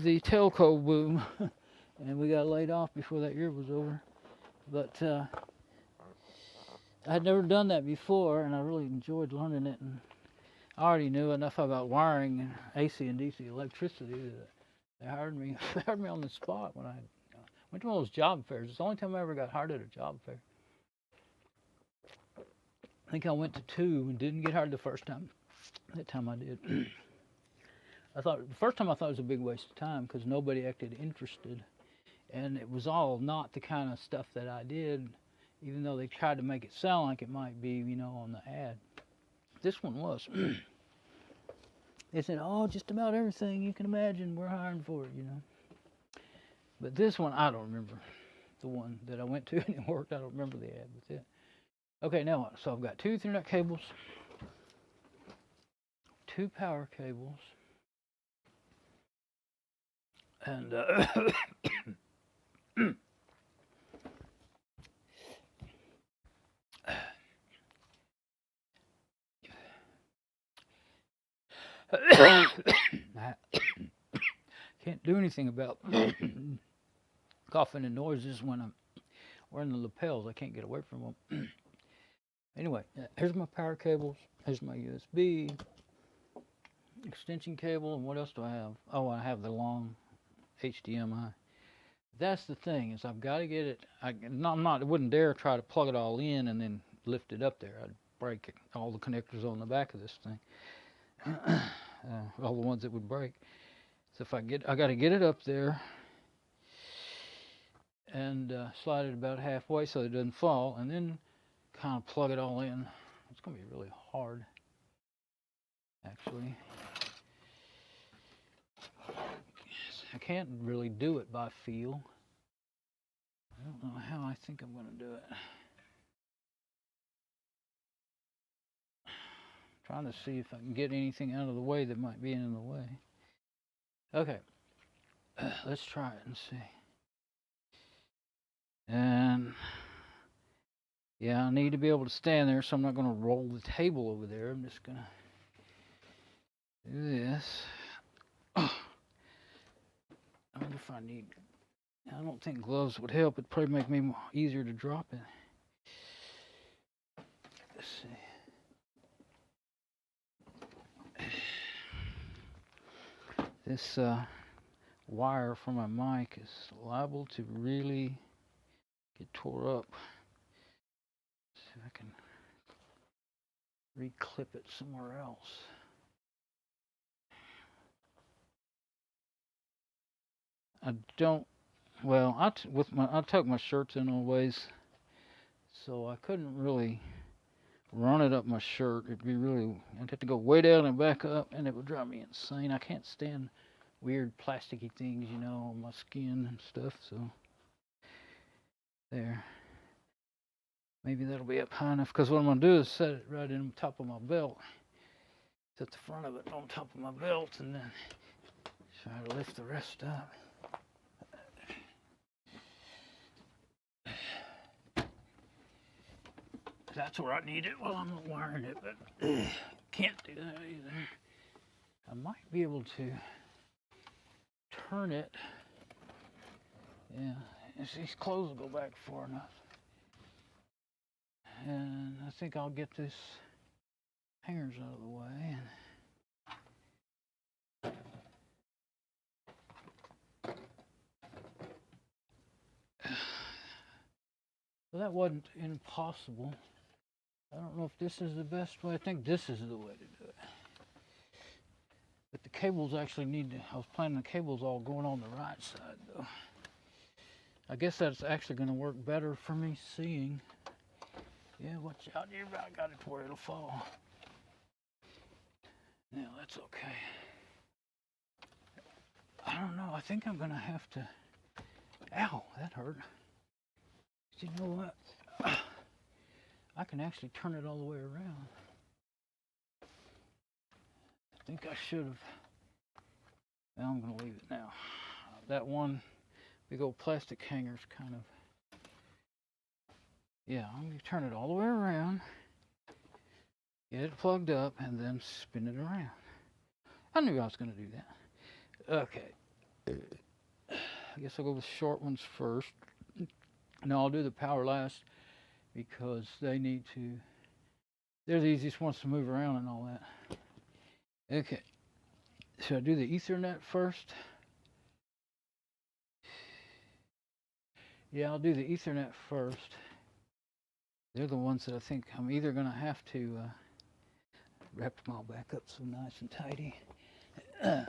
[SPEAKER 2] the telco boom, and we got laid off before that year was over. But I'd never done that before, and I really enjoyed learning it. And I already knew enough about wiring and AC and DC electricity that they hired me. They hired me on the spot when I went to one of those job fairs. It's the only time I ever got hired at a job fair. I think I went to 2 and didn't get hired the first time. That time I did. The first time I thought it was a big waste of time because nobody acted interested. And it was all not the kind of stuff that I did, even though they tried to make it sound like it might be, you know, on the ad. This one was. They said, oh, just about everything you can imagine, we're hiring for it, you know. But this one, I don't remember. The one that I went to and it worked, I don't remember the ad. That's it. Okay, now what? So I've got 2 Ethernet cables, 2 power cables, and I can't do anything about coughing and noises when I'm wearing the lapels. I can't get away from them. Anyway, here's my power cables. Here's my USB extension cable. And what else do I have? Oh, I have the long HDMI. That's the thing, is I've got to get it. I wouldn't dare try to plug it all in and then lift it up there. I'd break all the connectors on the back of this thing. All the ones that would break. So I got to get it up there and slide it about halfway so it doesn't fall, and then kind of plug it all in. It's going to be really hard, actually. I can't really do it by feel. I don't know how I think I'm going to do it. Trying to see if I can get anything out of the way that might be in the way. Okay, let's try it and see. And yeah, I need to be able to stand there, so I'm not going to roll the table over there. I'm just going to do this. I wonder if I need, I don't think gloves would help. It'd probably make me easier to drop it. Let's see. this wire for my mic is liable to really get tore up. See if I can reclip it somewhere else. I don't. Well, I tuck my shirts in always, so I couldn't really run it up my shirt. It'd be really. I'd have to go way down and back up, and it would drive me insane. I can't stand weird plasticky things, you know, on my skin and stuff. So there. Maybe that'll be up high enough, because what I'm gonna do is set it right in the top of my belt. Set the front of it on top of my belt, and then try to lift the rest up. That's where I need it while I'm wiring it, but can't do that either. I might be able to turn it. Yeah, these clothes will go back far enough. And I think I'll get this hangers out of the way. So that wasn't impossible. I don't know if this is the best way. I think this is the way to do it. But the cables actually need to, I was planning the cables all going on the right side though. I guess that's actually going to work better for me seeing. Yeah, watch out, you about got it to where it'll fall. Now that's okay. I don't know, I think I'm going to have to, ow, that hurt. But you know what? I can actually turn it all the way around. I think I should have. Well, I'm going to leave it now. That one big old plastic hanger's kind of. Yeah, I'm going to turn it all the way around, get it plugged up, and then spin it around. I knew I was going to do that. Okay. I guess I'll go with short ones first. No, I'll do the power last, because they need to, they're the easiest ones to move around and all that. Okay, should I do the Ethernet first? Yeah, I'll do the Ethernet first. They're the ones that I think I'm either going to have to wrap them all back up so nice and tidy. I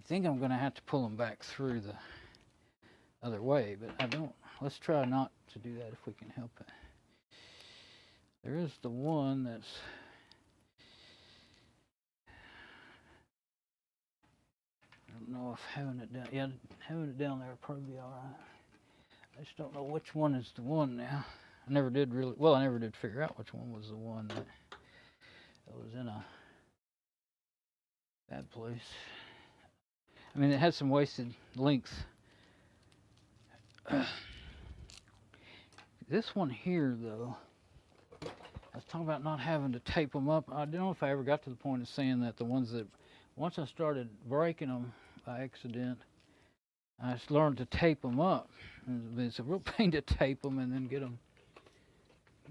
[SPEAKER 2] think I'm going to have to pull them back through the other way, but I don't. Let's try not to do that if we can help it. There is the one that's I don't know if having it down, yeah, having it down there would probably be all right. I just don't know which one is the one now. I never did really, well, I never did figure out which one was the one that was in a bad place. I mean, it had some wasted length. This one here, though, I was talking about not having to tape them up. I don't know if I ever got to the point of saying that the ones that, once I started breaking them by accident, I just learned to tape them up. And it's a real pain to tape them and then get them,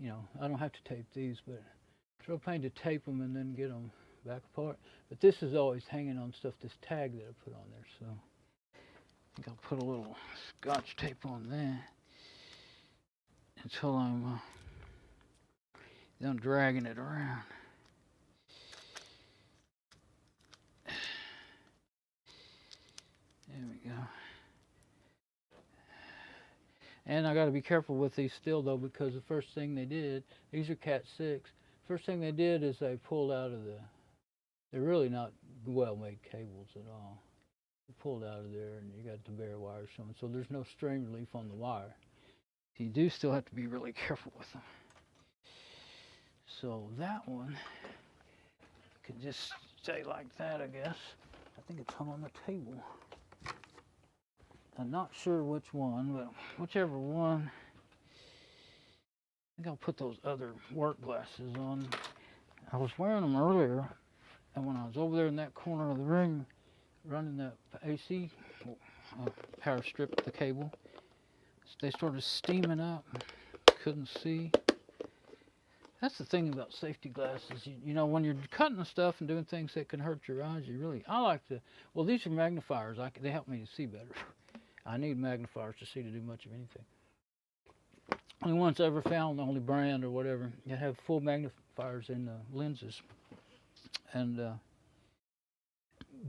[SPEAKER 2] you know, I don't have to tape these, but it's a real pain to tape them and then get them back apart. But this is always hanging on stuff, this tag that I put on there, so I think I'll put a little Scotch tape on that until I'm done dragging it around. There we go. And I got to be careful with these still though, because the first thing they did, these are Cat 6. First thing they did is they pulled out of the, they're really not well-made cables at all. They pulled out of there and you got the bare wire showing, so there's no strain relief on the wire. You do still have to be really careful with them. So that one could just stay like that, I guess. I think it's hung on the table. I'm not sure which one, but whichever one. I think I'll put those other work glasses on. I was wearing them earlier, and when I was over there in that corner of the room running the AC power strip, the cable, they started steaming up. Couldn't see. That's the thing about safety glasses. You know, when you're cutting stuff and doing things that can hurt your eyes, I like to, well, these are magnifiers. They help me to see better. I need magnifiers to see to do much of anything. Only ones I ever found, the only brand or whatever, that have full magnifiers in the lenses. And,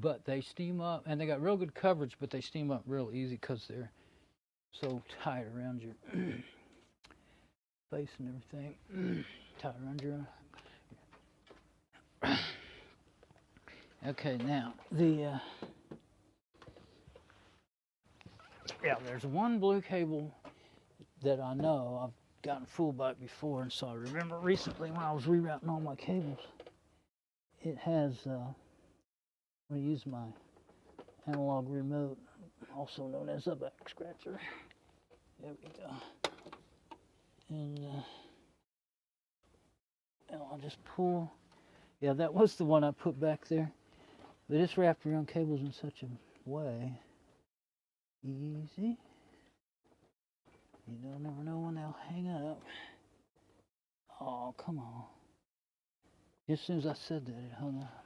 [SPEAKER 2] but they steam up, and they got real good coverage, but they steam up real easy because they're so tight around your face and everything. Tight around your eye. Okay, now there's one blue cable that I know I've gotten fooled by it before, and so I remember recently when I was rerouting all my cables, it has I'm going to use my analog remote, also known as a back scratcher. There we go. And I'll just pull. Yeah, that was the one I put back there. But it's wrapped around cables in such a way. Easy. You don't never know when they'll hang up. Oh, come on. As soon as I said that, it hung up.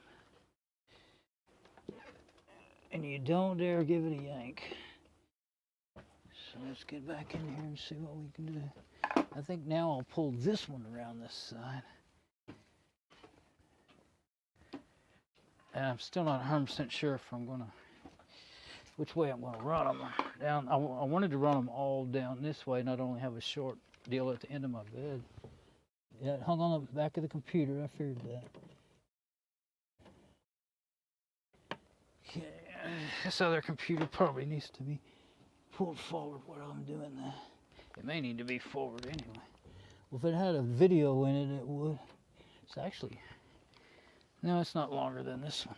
[SPEAKER 2] And you don't dare give it a yank. So let's get back in here and see what we can do. I think now I'll pull this one around this side. And I'm still not 100% sure if I'm going to, which way I'm going to run them down. I wanted to run them all down this way, not only have a short deal at the end of my bed. Yeah, it hung on the back of the computer. I figured that. Okay, this other computer probably needs to be pulled forward while I'm doing that. It may need to be forward anyway. Well, if it had a video in it, it would. It's actually, no, it's not longer than this one.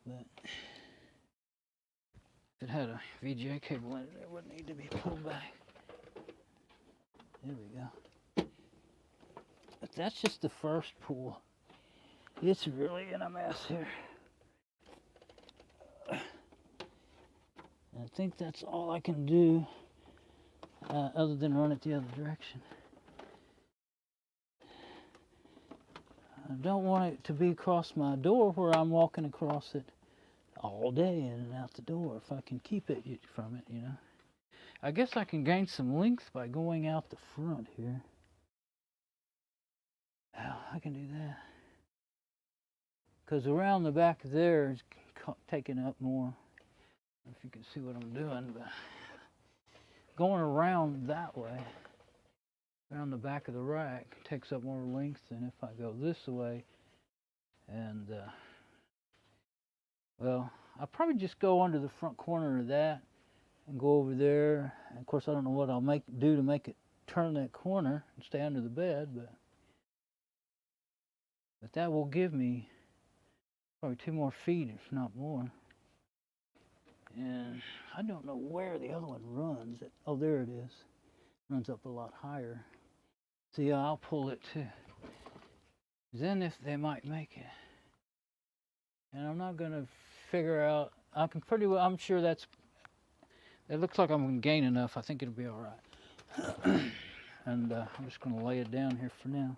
[SPEAKER 2] But if it had a VGA cable in it, it wouldn't need to be pulled back. There we go. But that's just the first pull. It's really in a mess here. I think that's all I can do other than run it the other direction. I don't want it to be across my door where I'm walking across it all day in and out the door if I can keep it from it, you know. I guess I can gain some length by going out the front here. Oh, I can do that. Because around the back there is taking up more. I don't know if you can see what I'm doing, but going around that way, around the back of the rack, takes up more length than if I go this way. And, well, I'll probably just go under the front corner of that and go over there. And of course, I don't know what I'll do to make it turn that corner and stay under the bed, but that will give me probably 2 more feet, if not more. And I don't know where the other one runs. Oh, there it is. Runs up a lot higher. So yeah, I'll pull it too. Then if they might make it. And I'm not gonna figure out, I'm sure it looks like I'm gonna gain enough. I think it'll be all right. And I'm just gonna lay it down here for now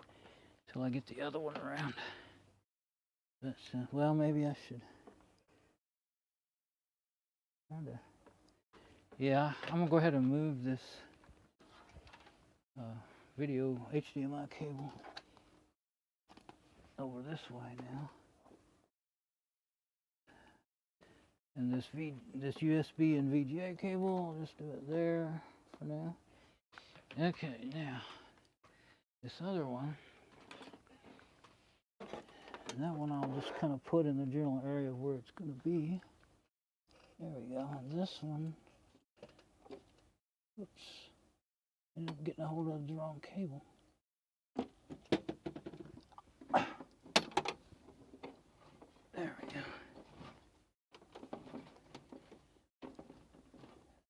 [SPEAKER 2] till I get the other one around. But, well, maybe I should. Yeah, I'm gonna go ahead and move this video HDMI cable over this way now. And this USB and VGA cable, I'll just do it there for now. Okay, now this other one, and that one I'll just kind of put in the general area where it's going to be. There we go. And this one, oops, ended up getting a hold of the wrong cable. There we go.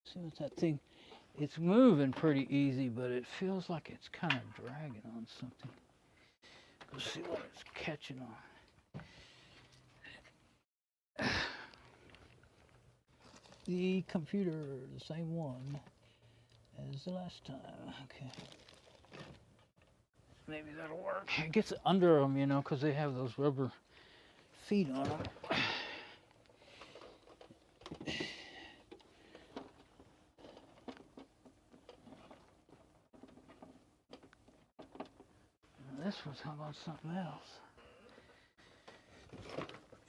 [SPEAKER 2] See what that thing, it's moving pretty easy, but it feels like it's kind of dragging on something. Let's see what it's catching on. The computer, the same one as the last time. Okay. maybe that'll work. It gets under them, you know, because they have those rubber feet on them. This was hung on something else.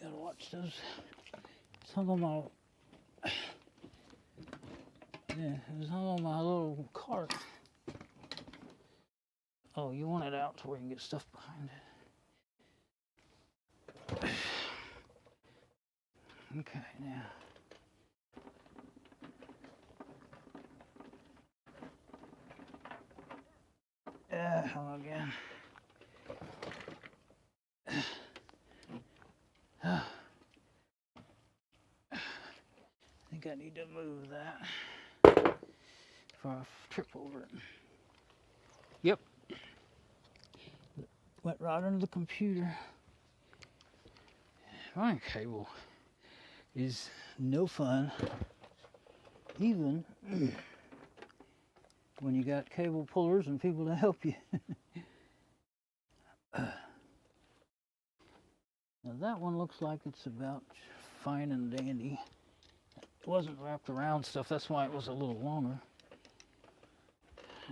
[SPEAKER 2] Gotta watch those. It's hung on my. Yeah, it was hung on my little cart. Oh, you want it out to where you can get stuff behind it. Okay, now. Hung again. I think I need to move that before I trip over it. Yep. Went right under the computer. Running cable is no fun, even when you got cable pullers and people to help you. Now that one looks like it's about fine and dandy. It wasn't wrapped around stuff, that's why it was a little longer.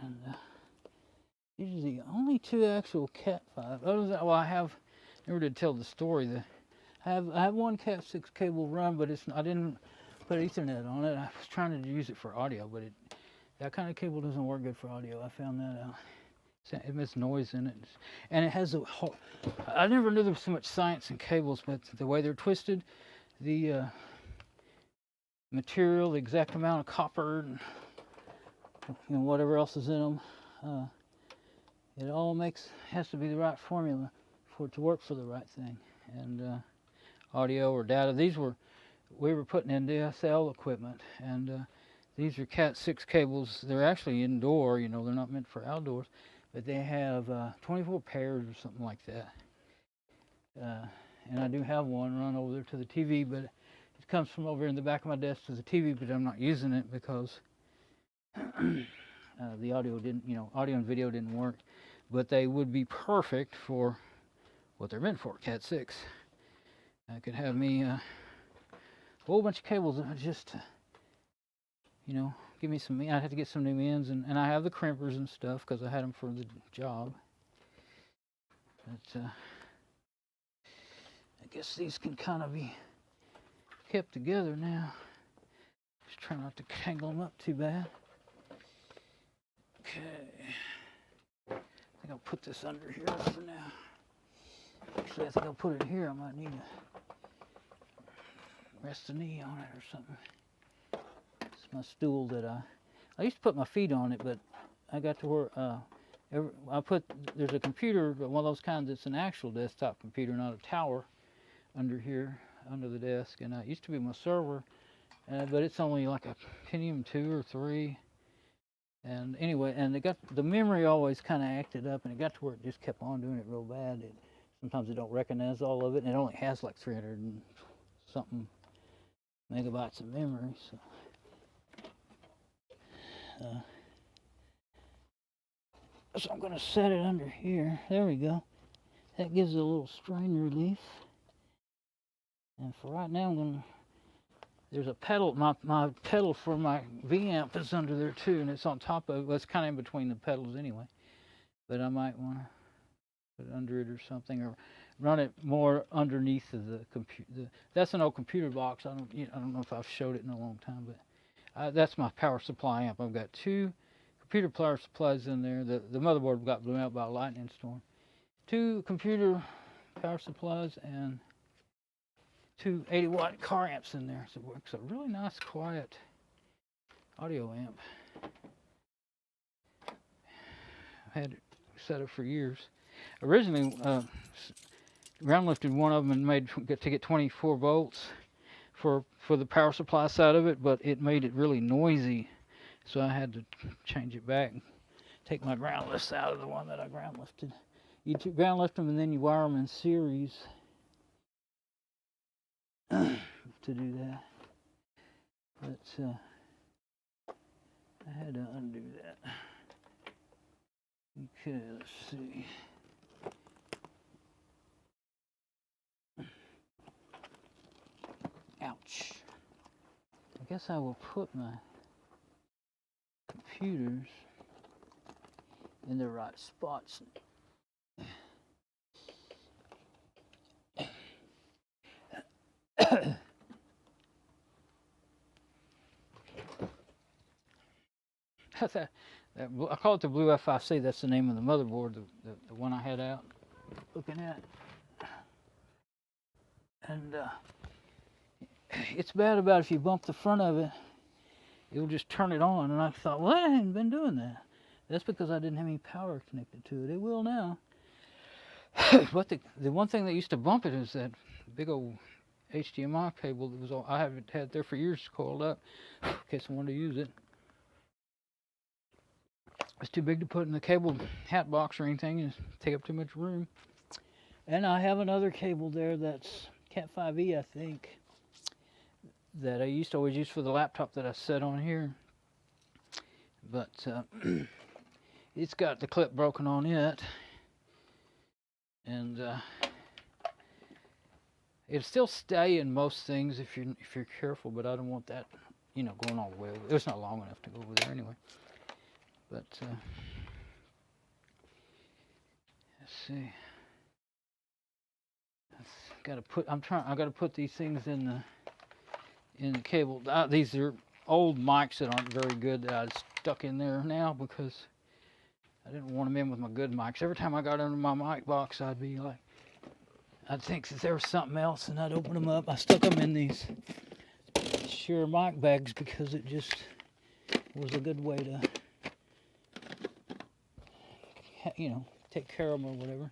[SPEAKER 2] And these are the only two actual Cat 5. Other than that, well, I never did tell the story. I have one Cat 6 cable run, but I didn't put Ethernet on it. I was trying to use it for audio, but that kind of cable doesn't work good for audio. I found that out. It emits noise in it, and it has a whole. I never knew there was so much science in cables, but the way they're twisted, the material, the exact amount of copper, and whatever else is in them, it all has to be the right formula for it to work for the right thing. And audio or data, we were putting in DSL equipment, and these are Cat 6 cables. They're actually indoor, they're not meant for outdoors. But they have 24 pairs or something like that. And I do have one run over there to the TV, but it comes from over in the back of my desk to the TV, but I'm not using it because the audio audio and video didn't work. But they would be perfect for what they're meant for, Cat 6. I could have me a whole bunch of cables that would just, give me some. I'd have to get some new ends, and I have the crimpers and stuff because I had them for the job. But I guess these can kind of be kept together now. Just try not to tangle them up too bad. Okay. I think I'll put this under here for now. Actually, I think I'll put it here. I might need to rest the knee on it or something. My stool that I used to put my feet on it, but I got to where there's a computer, but one of those kinds that's an actual desktop computer, not a tower, under here, under the desk, and it used to be my server, but it's only like a Pentium 2 or 3, and anyway, and the memory always kind of acted up, and it got to where it just kept on doing it real bad. Sometimes it don't recognize all of it, and it only has like 300 and something megabytes of memory, so. So I'm going to set it under here. There we go. That gives it a little strain relief. And for right now, there's a pedal. My pedal for my V-amp is under there too, and it's on top of it. Well, it's kind of in between the pedals anyway. But I might want to put it under it or something, or run it more underneath of the computer. That's an old computer box. I don't know if I've showed it in a long time, but that's my power supply amp. I've got two computer power supplies in there. The motherboard got blown out by a lightning storm. Two computer power supplies and two 80-watt car amps in there. So it works a really nice, quiet audio amp. I've had it set up for years. Originally, ground lifted one of them and made to get 24 volts. For the power supply side of it, but it made it really noisy, so I had to change it back and take my ground lifts out of the one that I ground lifted. You ground lift them and then you wire them in series to do that. But I had to undo that. Okay, let's see. Ouch. I guess I will put my computers in the right spots. I call it the Blue FIC. That's the name of the motherboard, the one I had out looking at. And it's bad about if you bump the front of it, it'll just turn it on. And I thought, well, I hadn't been doing that. That's because I didn't have any power connected to it. It will now. But the one thing that used to bump it is that big old HDMI cable that was all, I haven't had there for years, coiled up in case I wanted to use it. It's too big to put in the cable hat box or anything and take up too much room. And I have another cable there that's Cat 5e, I think, that I used to always use for the laptop that I set on here. But it's got the clip broken on it. And it'll still stay in most things if you're careful, but I don't want that, you know, going all the way over. It's not long enough to go over there anyway. But let's see. I got to put these things in the cable. These are old mics that aren't very good that I stuck in there now because I didn't want them in with my good mics. Every time I got under my mic box, I'd be like, I'd think that there was something else, and I'd open them up. I stuck them in these Shure mic bags because it just was a good way to, you know, take care of them or whatever.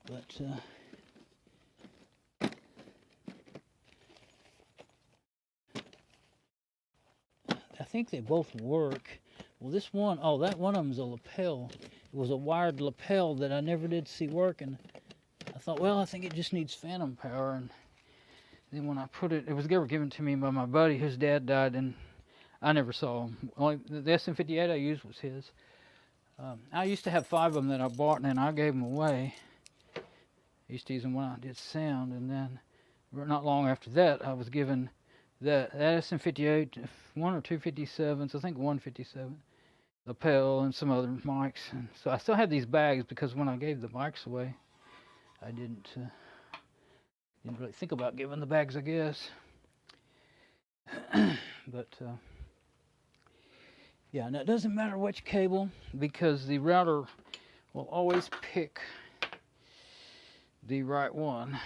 [SPEAKER 2] But I think they both work. Well, this one, oh, that one of them's a lapel. It was a wired lapel that I never did see work, and I thought, well, I think it just needs phantom power. And then when I put it, it was given to me by my buddy whose dad died, and I never saw him. Only the SM58 I used was his. I used to have 5 of them that I bought, and then I gave them away. I used to use them when I did sound, and then not long after that, I was given that SM58, 1 or 2 57s, I think 1 57, lapel, and some other mics. And so I still have these bags because when I gave the mics away, I didn't really think about giving the bags, I guess. But yeah, and it doesn't matter which cable because the router will always pick the right one.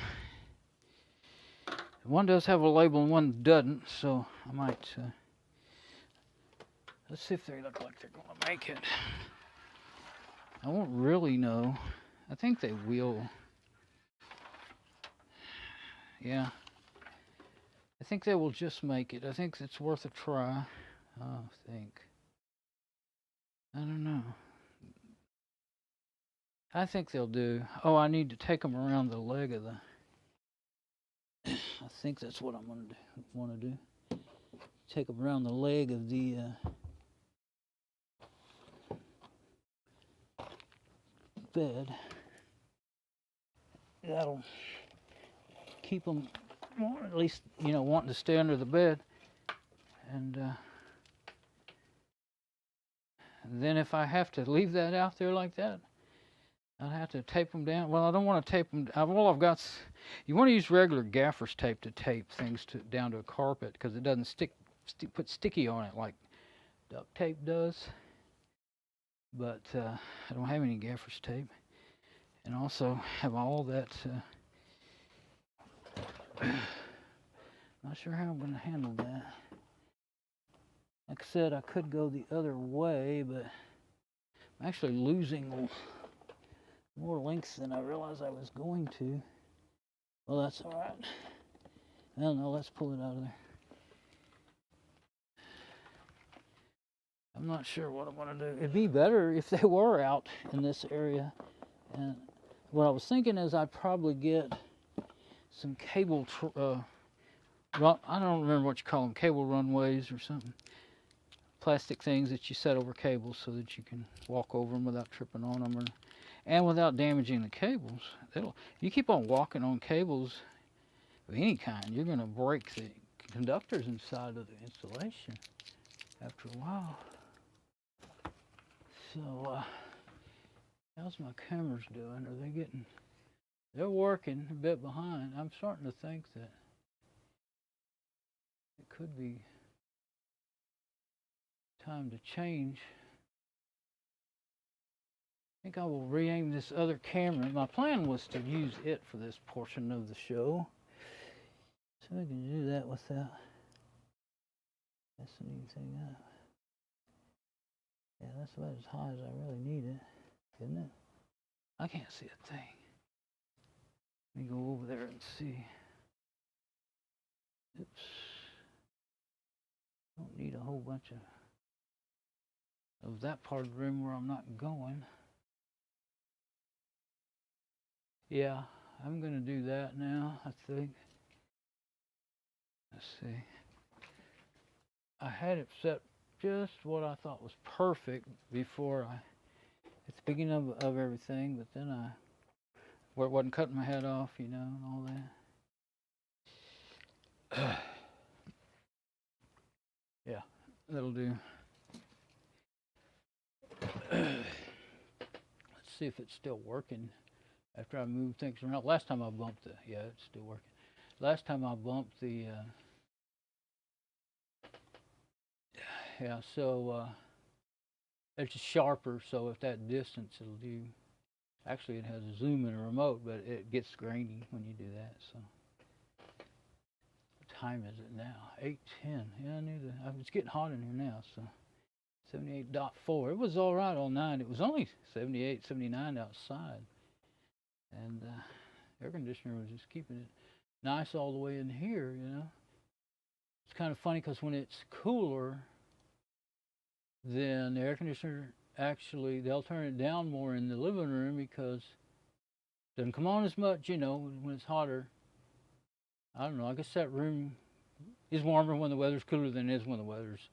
[SPEAKER 2] One does have a label and one doesn't, so I might let's see if they look like they're going to make it. I won't really know. I think they will. Yeah. I think they will just make it. I think it's worth a try. I think. I don't know. I think they'll do. Oh, I need to take them around the leg of the... I think that's what I'm going to want to do. Take them around the leg of the bed. That'll keep them, or at least, you know, wanting to stay under the bed. And then if I have to leave that out there like that, I'd have to tape them down. Well, I don't want to tape them. All I've got, you want to use regular gaffer's tape to tape things down to a carpet because it doesn't put sticky on it like duct tape does. But I don't have any gaffer's tape, and also have all that. Not sure how I'm going to handle that. Like I said, I could go the other way, but I'm actually losing more links than I realized I was going to. Well, that's all right. I don't know, let's pull it out of there. I'm not sure what I want to do. It'd be better if they were out in this area. And what I was thinking is I'd probably get some cable, I don't remember what you call them, cable runways or something. plastic things that you set over cables so that you can walk over them without tripping on them and without damaging the cables. You keep on walking on cables of any kind, you're going to break the conductors inside of the insulation after a while. So, how's my cameras doing? Are they getting... They're working a bit behind. I'm starting to think that it could be time to change. I think I will re-aim this other camera. My plan was to use it for this portion of the show. So we can do that without messing anything up. Yeah, that's about as high as I really need it, isn't it? I can't see a thing. Let me go over there and see. Oops. Don't need a whole bunch of that part of the room where I'm not going. Yeah, I'm going to do that now, I think. Let's see. I had it set just what I thought was perfect before at the beginning of everything, but then where it wasn't cutting my head off, you know, and all that. Yeah, that'll do. Let's see if it's still working after I move things around. Last time I bumped it, yeah, it's still working. Last time I bumped the, yeah, so it's sharper, so at that distance it'll do, actually it has a zoom and a remote, but it gets grainy when you do that, so. What time is it now? 8:10, yeah, I knew that, it's getting hot in here now, so. 78.4, it was all right all night. It was only 78, 79 outside. And air conditioner was just keeping it nice all the way in here, you know. It's kind of funny because when it's cooler, then the air conditioner actually, they'll turn it down more in the living room because it doesn't come on as much, you know, when it's hotter. I don't know, I guess that room is warmer when the weather's cooler than it is when the weather's,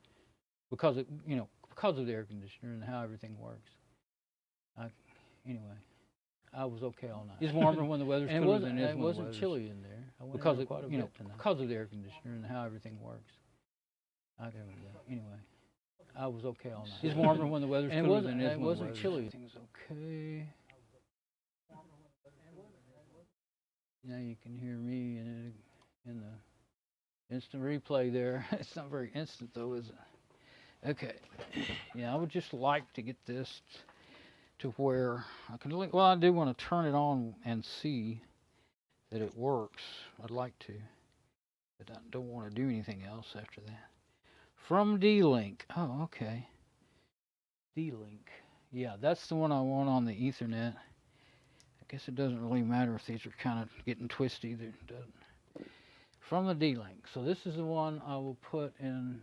[SPEAKER 2] because it, you know, because of the air conditioner and how everything works. Anyway, I was okay all night. It's warmer when the weather's cooler than it is when the weather's. It wasn't chilly in there. Because it, you know, because of the air conditioner and how everything works. Anyway, I was okay all night. It's warmer when the weather's cooler than it is when the weather's. It wasn't chilly. Everything's okay. Now you can hear me in the instant replay there. It's not very instant though, is it? Okay, yeah, I would just like to get this to where I can, well, I do want to turn it on and see that it works. I'd like to, but I don't want to do anything else after that. From D-Link, oh, okay. D-Link, yeah, that's the one I want on the Ethernet. I guess it doesn't really matter if these are kind of getting twisty, it doesn't. From the D-Link, so this is the one I will put in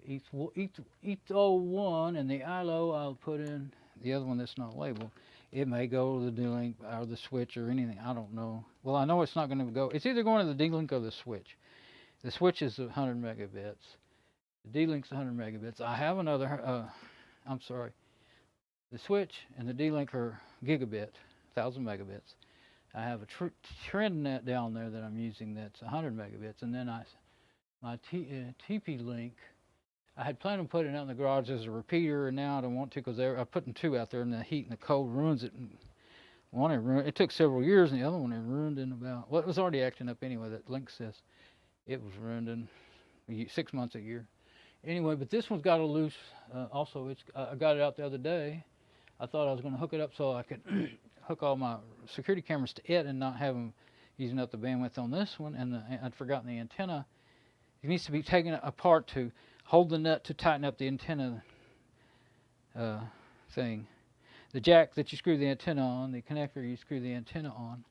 [SPEAKER 2] ETH01, and the ILO I'll put in the other one that's not labeled. It may go to the D-Link or the switch or anything, I don't know. Well, I know it's not going to go, it's either going to the D-Link or the switch. The switch is 100 megabits. The D-Link's 100 megabits. I have another, I'm sorry, the switch and the D-Link are gigabit, 1000 megabits. I have a TrendNet down there that I'm using that's 100 megabits, and then my TP-Link, I had planned on putting it out in the garage as a repeater, and now I don't want to because I'm putting two out there, and the heat and the cold ruins it. And one it took several years, and the other one it ruined in about, well, it was already acting up anyway. That link says it was ruined in 6 months, a year. Anyway, but this one's got a loose. Also, I got it out the other day. I thought I was going to hook it up so I could hook all my security cameras to it and not have them using up the bandwidth on this one. And I'd forgotten the antenna. It needs to be taken apart to hold the nut to tighten up the antenna thing. The jack that you screw the antenna on, the connector you screw the antenna on,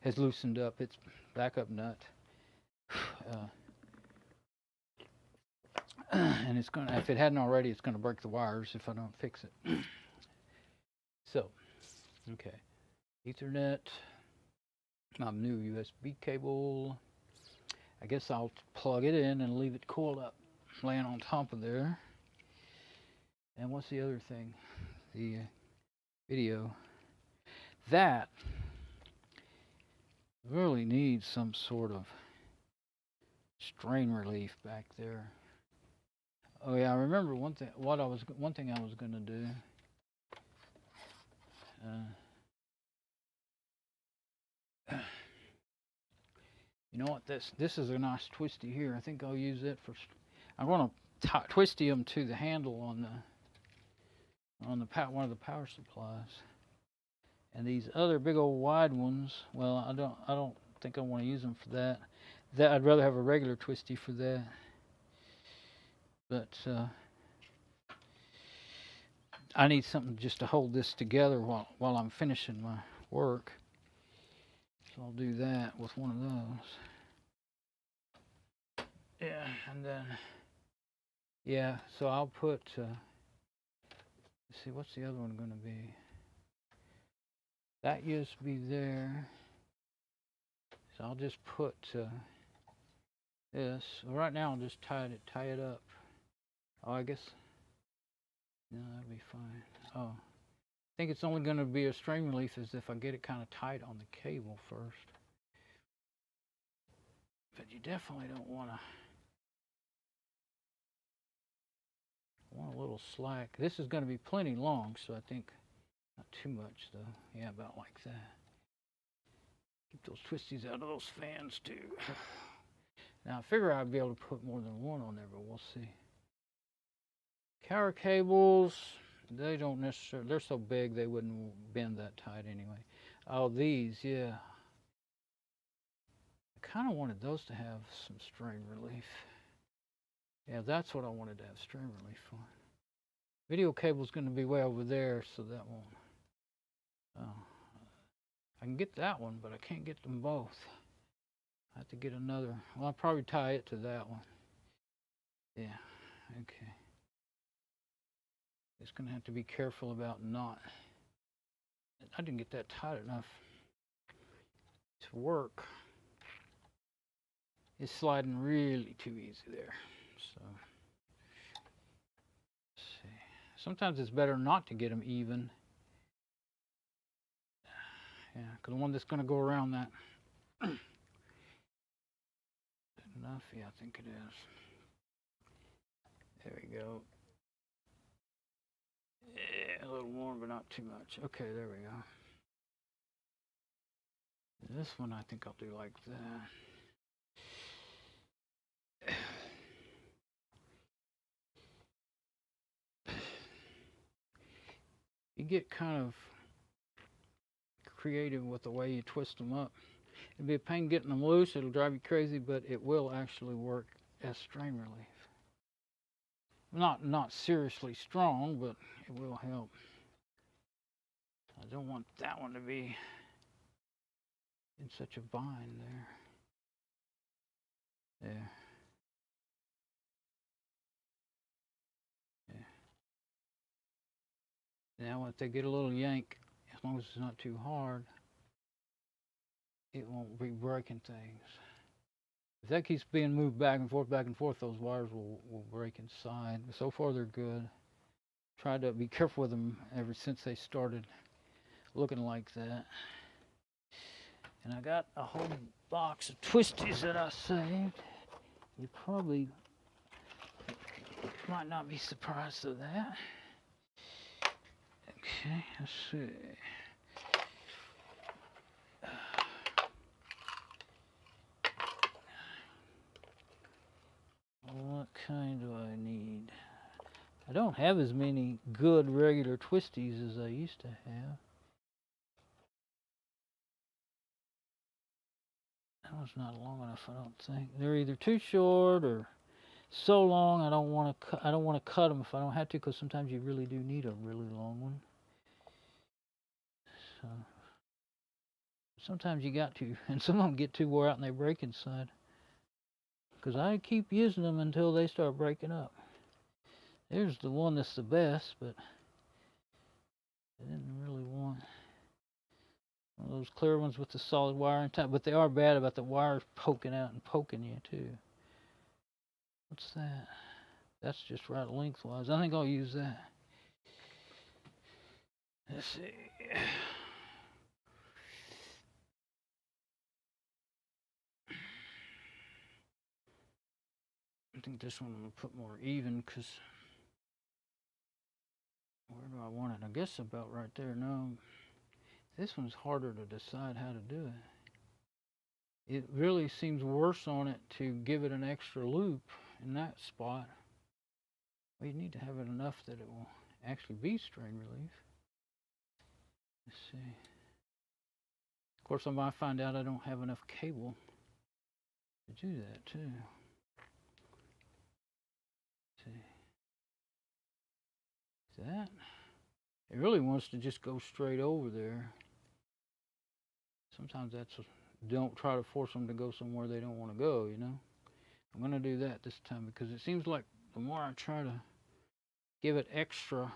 [SPEAKER 2] has loosened up its backup nut. And it's going to, if it hadn't already, it's going to break the wires if I don't fix it. So, okay. Ethernet, my new USB cable. I guess I'll plug it in and leave it coiled up, laying on top of there. And what's the other thing? The video. That really needs some sort of strain relief back there. Oh yeah, I remember one thing. One thing I was gonna do. You know what? This is a nice twisty here. I think I'll use it for. I'm gonna twisty them to the handle on one of the power supplies. And these other big old wide ones, well, I don't think I want to use them for that. I'd rather have a regular twisty for that. But I need something just to hold this together while I'm finishing my work. So I'll do that with one of those. Yeah, and then yeah, so I'll put. Let's see, what's the other one going to be? That USB there. So I'll just put this. Right now I'll just tie it up. Oh, I guess. No, that'll be fine. Oh, I think it's only going to be a strain relief is if I get it kind of tight on the cable first. But you definitely don't want a little slack. This is going to be plenty long, so I think not too much though. Yeah, about like that. Keep those twisties out of those fans too. Now I figure I'd be able to put more than one on there, but we'll see. Power cables, they don't necessarily, they're so big they wouldn't bend that tight anyway. Oh, these, yeah. I kind of wanted those to have some strain relief. Yeah, that's what I wanted to have strain relief for. Video cable's going to be way over there, so that won't. Oh, I can get that one, but I can't get them both. I have to get another. Well, I'll probably tie it to that one. Yeah, okay. Just going to have to be careful about not. I didn't get that tight enough to work. It's sliding really too easy there. So, let's see. Sometimes it's better not to get them even. Yeah, because the one that's going to go around that. Enough? Yeah, I think it is. There we go. Yeah, a little more, but not too much. Okay, there we go. This one I think I'll do like that. You get kind of creative with the way you twist them up. It'd be a pain getting them loose. It'll drive you crazy, but it will actually work as strain relief. Not seriously strong, but it will help. I don't want that one to be in such a bind there. Yeah. Now if they get a little yank, as long as it's not too hard, it won't be breaking things. If that keeps being moved back and forth, those wires will break inside. So far they're good. Tried to be careful with them ever since they started looking like that. And I got a whole box of twisties that I saved. You probably might not be surprised at that. Okay, let's see. What kind do I need? I don't have as many good regular twisties as I used to have. That one's not long enough, I don't think. They're either too short or so long I don't want to cut them if I don't have to, because sometimes you really do need a really long one. So sometimes you got to, and some of them get too wore out and they break inside. Because I keep using them until they start breaking up. There's the one that's the best, but I didn't really want one of those clear ones with the solid wire on top. But they are bad about the wires poking out and poking you too. What's that? That's just right lengthwise. I think I'll use that. Let's see. I think this one I'm gonna put more even, because where do I want it? I guess about right there. No, this one's harder to decide how to do it. It really seems worse on it to give it an extra loop in that spot. Well, you need to have it enough that it will actually be strain relief. Let's see. Of course, I might find out I don't have enough cable to do that too. Let's see. Is that? It really wants to just go straight over there. Sometimes that's, don't try to force them to go somewhere they don't want to go, you know. I'm gonna do that this time, because it seems like the more I try to give it extra,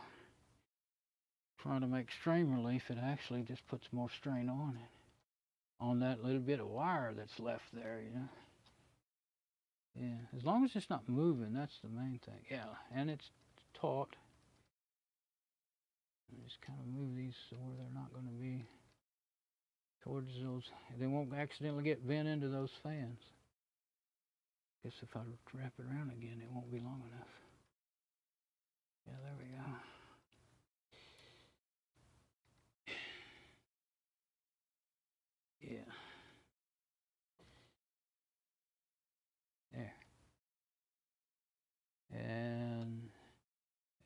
[SPEAKER 2] trying to make strain relief, it actually just puts more strain on it, on that little bit of wire that's left there, you know. Yeah, as long as it's not moving, that's the main thing. Yeah, and it's taut. Just kind of move these so where they're not going to be towards those. They won't accidentally get bent into those fans. Guess if I wrap it around again, it won't be long enough. Yeah, there we go. Yeah. There. And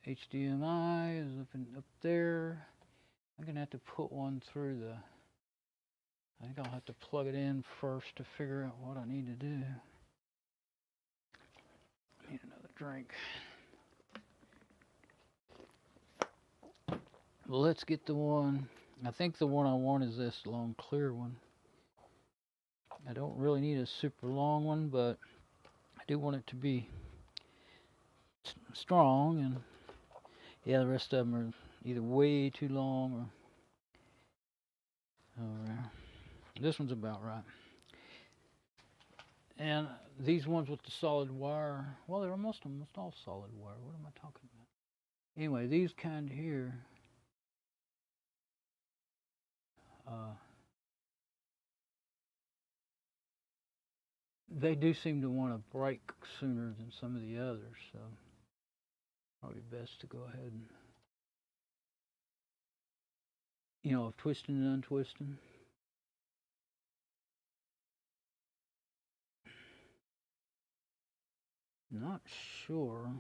[SPEAKER 2] HDMI is up there. I'm gonna have to put one through the, I think I'll have to plug it in first to figure out what I need to do. I need another drink. Well, let's get the one, I think the one I want is this long clear one. I don't really need a super long one, but I do want it to be strong, and yeah, the rest of them are either way too long or this one's about right. And these ones with the solid wire, well, they're almost all solid wire. What am I talking about? Anyway, these kind here, they do seem to want to break sooner than some of the others, so probably best to go ahead and, you know, twisting and untwisting. Not sure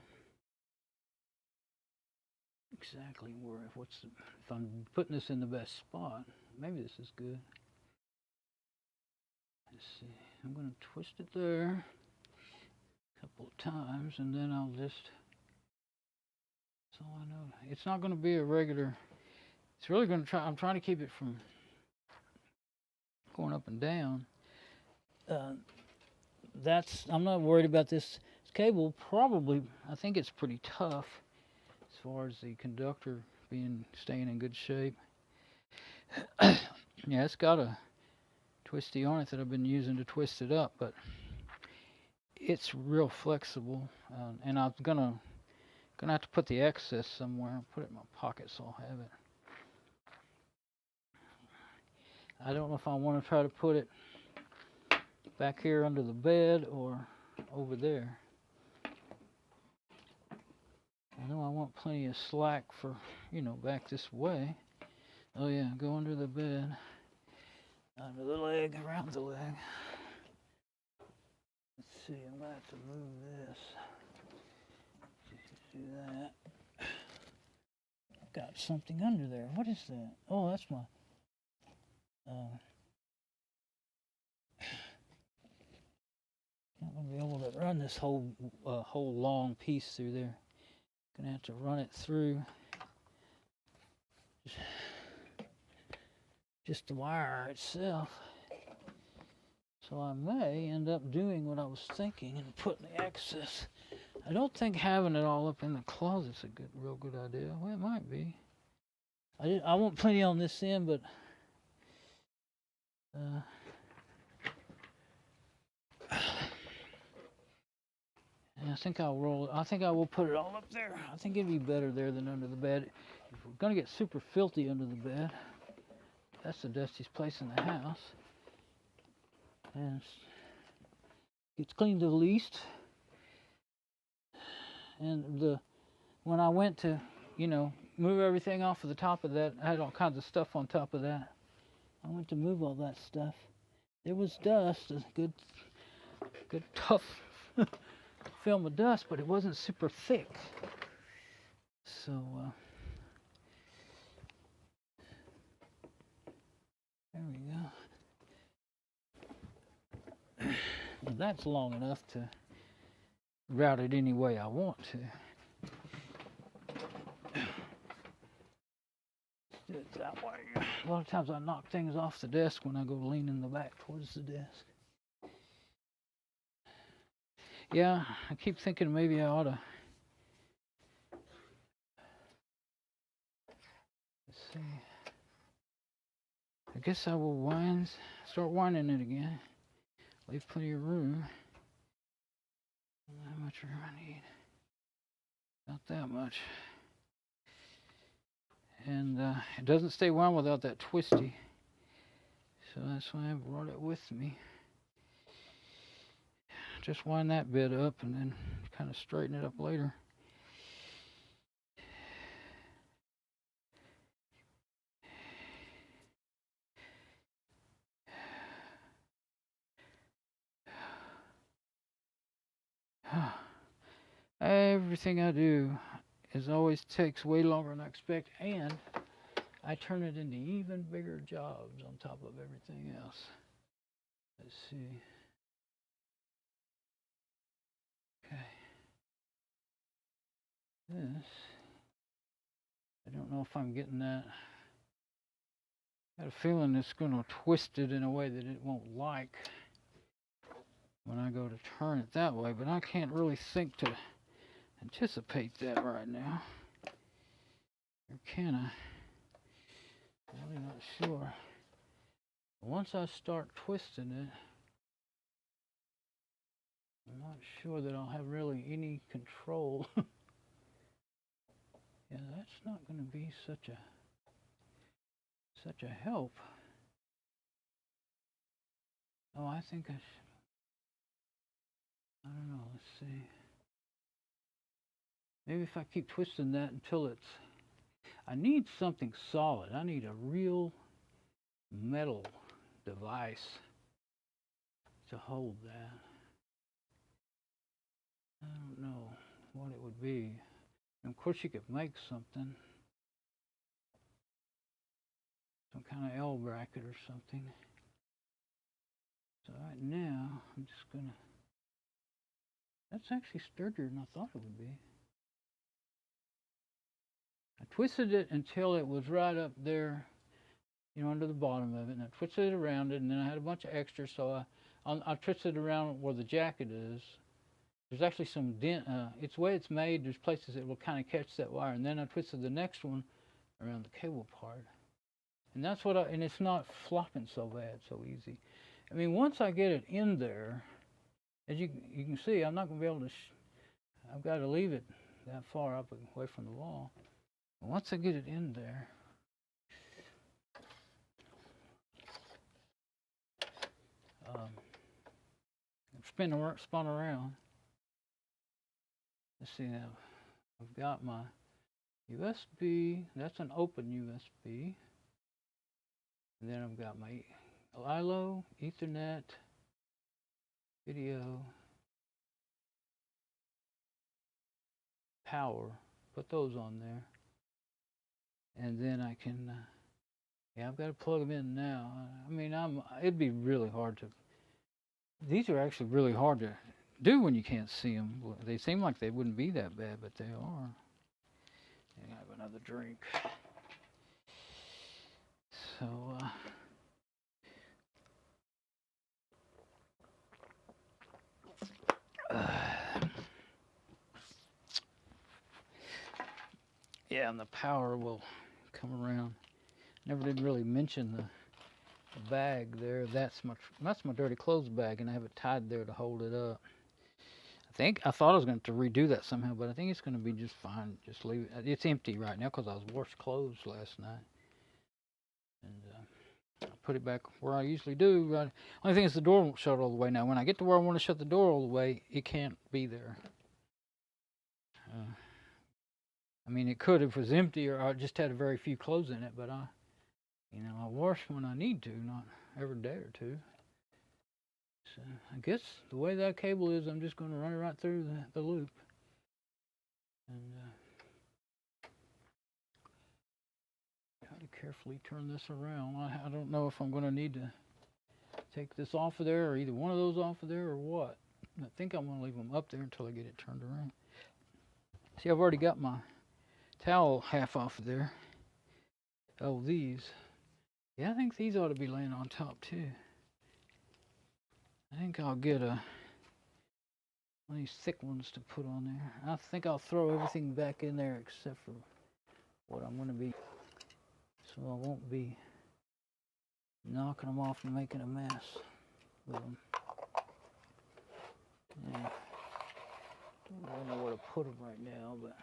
[SPEAKER 2] exactly where, if I'm putting this in the best spot. Maybe this is good. Let's see. I'm going to twist it there a couple of times, and then I'll just, so I know it's not going to be a regular. It's really going to try. I'm trying to keep it from going up and down. I'm not worried about this cable. Probably, I think it's pretty tough as far as the conductor staying in good shape. Yeah, it's got a twisty on it that I've been using to twist it up, but it's real flexible, and I'm gonna have to put the excess somewhere. I'll put it in my pocket so I'll have it. I don't know if I want to try to put it back here under the bed or over there. I know I want plenty of slack for, you know, back this way. Oh yeah, go under the bed, under the leg, around the leg. Let's see, I'm gonna have to move this. Do that. Got something under there. What is that? Oh, that's my. Not gonna be able to run this whole long piece through there. Gonna have to run it through just the wire itself. So I may end up doing what I was thinking and putting the excess. I don't think having it all up in the closet's a real good idea. Well, it might be. I want plenty on this end, but And I think I'll roll it. I think I will put it all up there. I think it'd be better there than under the bed. If we're gonna get super filthy under the bed, that's the dustiest place in the house. And it's cleaned the least. And when I went to, move everything off of the top of that, I had all kinds of stuff on top of that. I went to move all that stuff. There was dust, a good tough film of dust, but it wasn't super thick. So there we go. Well, that's long enough to route it any way I want to. Do it that way. A lot of times I knock things off the desk when I go leaning the back towards the desk. Yeah, I keep thinking maybe I ought to. Let's see. I guess I will start winding it again. Leave plenty of room. How much room I need? Not that much. And it doesn't stay wound without that twisty. So that's why I brought it with me. Just wind that bit up and then kind of straighten it up later. Everything I do always takes way longer than I expect, and I turn it into even bigger jobs on top of everything else. Let's see. Okay. This, I don't know if I'm getting that. I got a feeling it's going to twist it in a way that it won't like when I go to turn it that way, but I can't really think to anticipate that right now. Or can I? I'm really not sure. Once I start twisting it, I'm not sure that I'll have really any control. Yeah, that's not going to be such a help. Oh, I think I should. I don't know. Let's see. Maybe if I keep twisting that until it's. I need something solid. I need a real metal device to hold that. I don't know what it would be. And of course, you could make something. Some kind of L bracket or something. So right now, I'm just gonna. That's actually sturdier than I thought it would be. I twisted it until it was right up there, under the bottom of it, and I twisted it around it, and then I had a bunch of extra, so I twisted it around where the jacket is. There's actually some dent. It's the way it's made. There's places that will kind of catch that wire, and then I twisted the next one around the cable part, and that's what and it's not flopping so bad, so easy. I mean, once I get it in there, as you can see, I'm not going to be able to. I've got to leave it that far up away from the wall. And once I get it in there, spun around. Let's see now. I've got my USB. That's an open USB. And then I've got my LILO, Ethernet, video, power. Put those on there. And then I can, I've got to plug them in now. I mean, it'd be really hard to, these are actually really hard to do when you can't see them. They seem like they wouldn't be that bad, but they are. And I have another drink. So, yeah, and the power will come around. Never did really mention the bag there. That's my dirty clothes bag, and I have it tied there to hold it up. I I thought I was going to have to redo that somehow, but I think it's going to be just fine. Just leave it. It's empty right now because I was washed clothes last night. And I put it back where I usually do. Right. Only thing is the door won't shut all the way now. When I get to where I want to shut the door all the way, it can't be there. I mean, it could if it was empty or I just had a very few clothes in it, but I wash when I need to, not every day or two. So I guess the way that cable is, I'm just going to run it right through the loop. And try to carefully turn this around. I don't know if I'm going to need to take this off of there or either one of those off of there or what. I think I'm going to leave them up there until I get it turned around. See, I've already got my towel half off of there. Oh, these. Yeah, I think these ought to be laying on top too. I think I'll get one of these thick ones to put on there. I think I'll throw everything back in there except for what I'm going to be, so I won't be knocking them off and making a mess with them. Yeah. Don't really know where to put them right now, but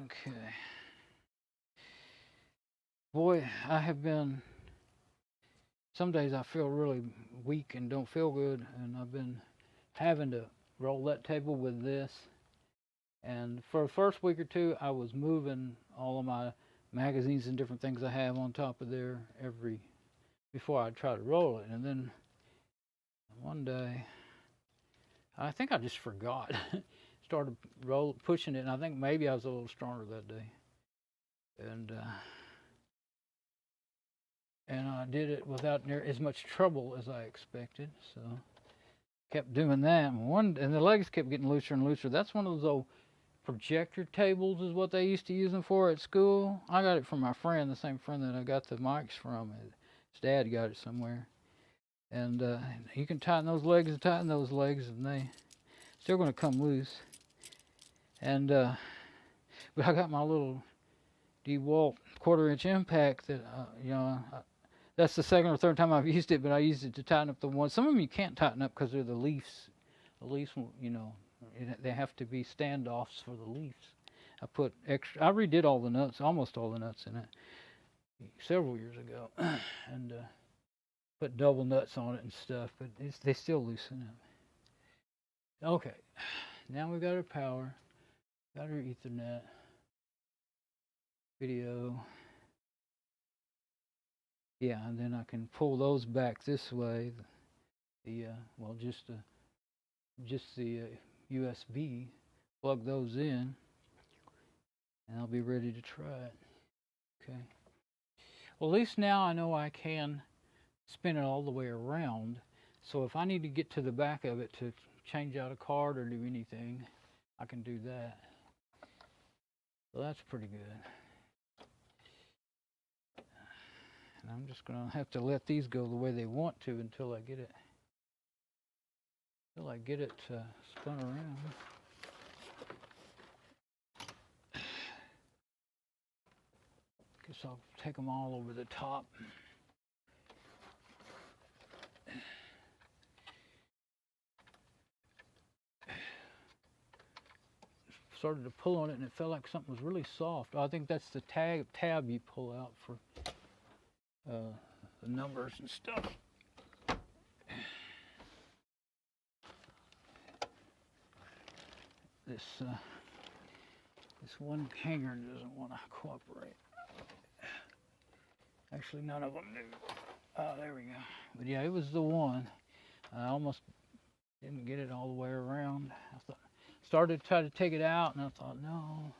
[SPEAKER 2] okay. Boy, I have been. Some days I feel really weak and don't feel good, and I've been having to roll that table with this. And for the first week or two, I was moving all of my magazines and different things I have on top of there before I try to roll it. And then one day, I think I just forgot. Started pushing it, and I think maybe I was a little stronger that day. And I did it without near as much trouble as I expected. So kept doing that. And the legs kept getting looser and looser. That's one of those old projector tables is what they used to use them for at school. I got it from my friend, the same friend that I got the mics from. His dad got it somewhere. And you can tighten those legs and tighten those legs, and they still going to come loose. And but I got my little DeWalt 1/4-inch impact that that's the second or third time I've used it, but I used it to tighten up the one. Some of them you can't tighten up because they're the leaves. The leaves, they have to be standoffs for the leaves. I redid all the nuts, almost all the nuts in it, several years ago, and put double nuts on it and stuff, but they still loosen up. Okay, now we've got our power, got our Ethernet, video. Yeah, and then I can pull those back this way. Just the USB. Plug those in, and I'll be ready to try it. Okay. Well, at least now I know I can spin it all the way around. So if I need to get to the back of it to change out a card or do anything, I can do that. So that's pretty good. And I'm just going to have to let these go the way they want to until I get it spun around. Guess I'll take them all over the top. Started to pull on it and it felt like something was really soft. I think that's the tab you pull out for the numbers and stuff. This one hanger doesn't want to cooperate. Actually, none of them do. Oh, there we go. But yeah, it was the one. I almost didn't get it all the way around. Started to try to take it out, and I thought, no,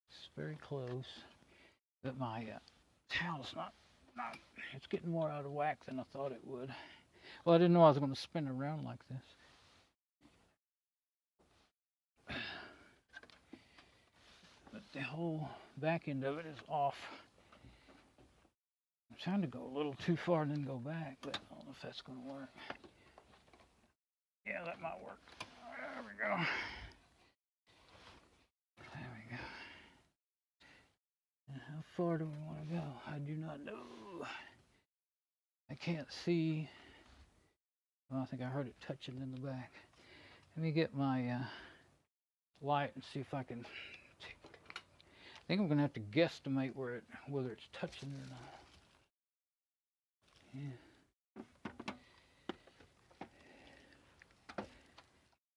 [SPEAKER 2] it's very close. But my towel's not, it's getting more out of whack than I thought it would. Well, I didn't know I was going to spin around like this. But the whole back end of it is off. I'm trying to go a little too far and then go back, but I don't know if that's going to work. Yeah, that might work. There we go. There we go. And how far do we want to go? I do not know. I can't see Well, I think I heard it touching in the back. Let me get my light and see if I can. I think I'm gonna have to guesstimate whether it's touching or not. Yeah.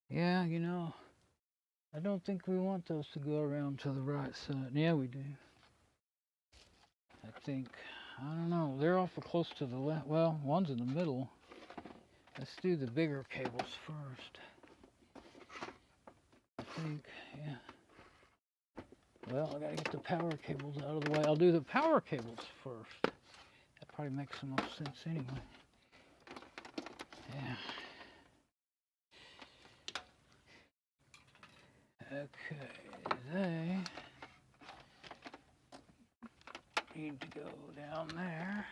[SPEAKER 2] Yeah, you know, I don't think we want those to go around to the right side. Yeah, we do. I think. I don't know. They're awful close to the left. Well, one's in the middle. Let's do the bigger cables first. I think, yeah. Well, I gotta get the power cables out of the way. I'll do the power cables first. That probably makes the most sense anyway. Yeah. Okay, they need to go down there.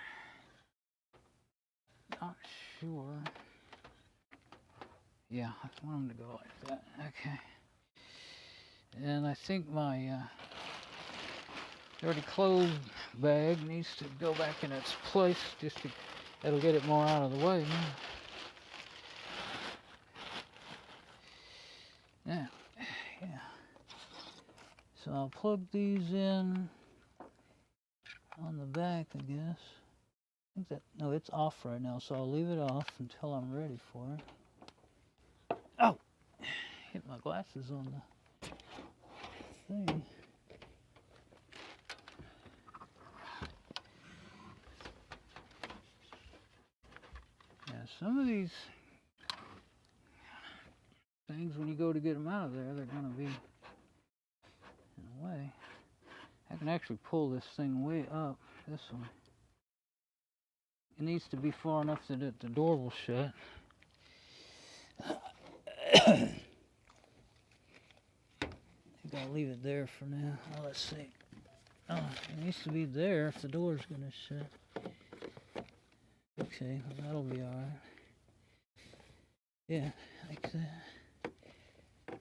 [SPEAKER 2] Not sure. Yeah, I want them to go like that. Okay. And I think my already closed bag needs to go back in its place just to, that'll get it more out of the way. Yeah. Yeah. So I'll plug these in on the back, I guess. I think that, no, it's off right now, so I'll leave it off until I'm ready for it. Oh! Hit my glasses on the thing. Yeah, some of these things, when you go to get them out of there, they're going to be in a way. I can actually pull this thing way up, this one. It needs to be far enough that the door will shut. I think I'll leave it there for now. Oh, let's see. Oh, it needs to be there if the door's going to shut. Okay, well, that'll be all right. Yeah, like that.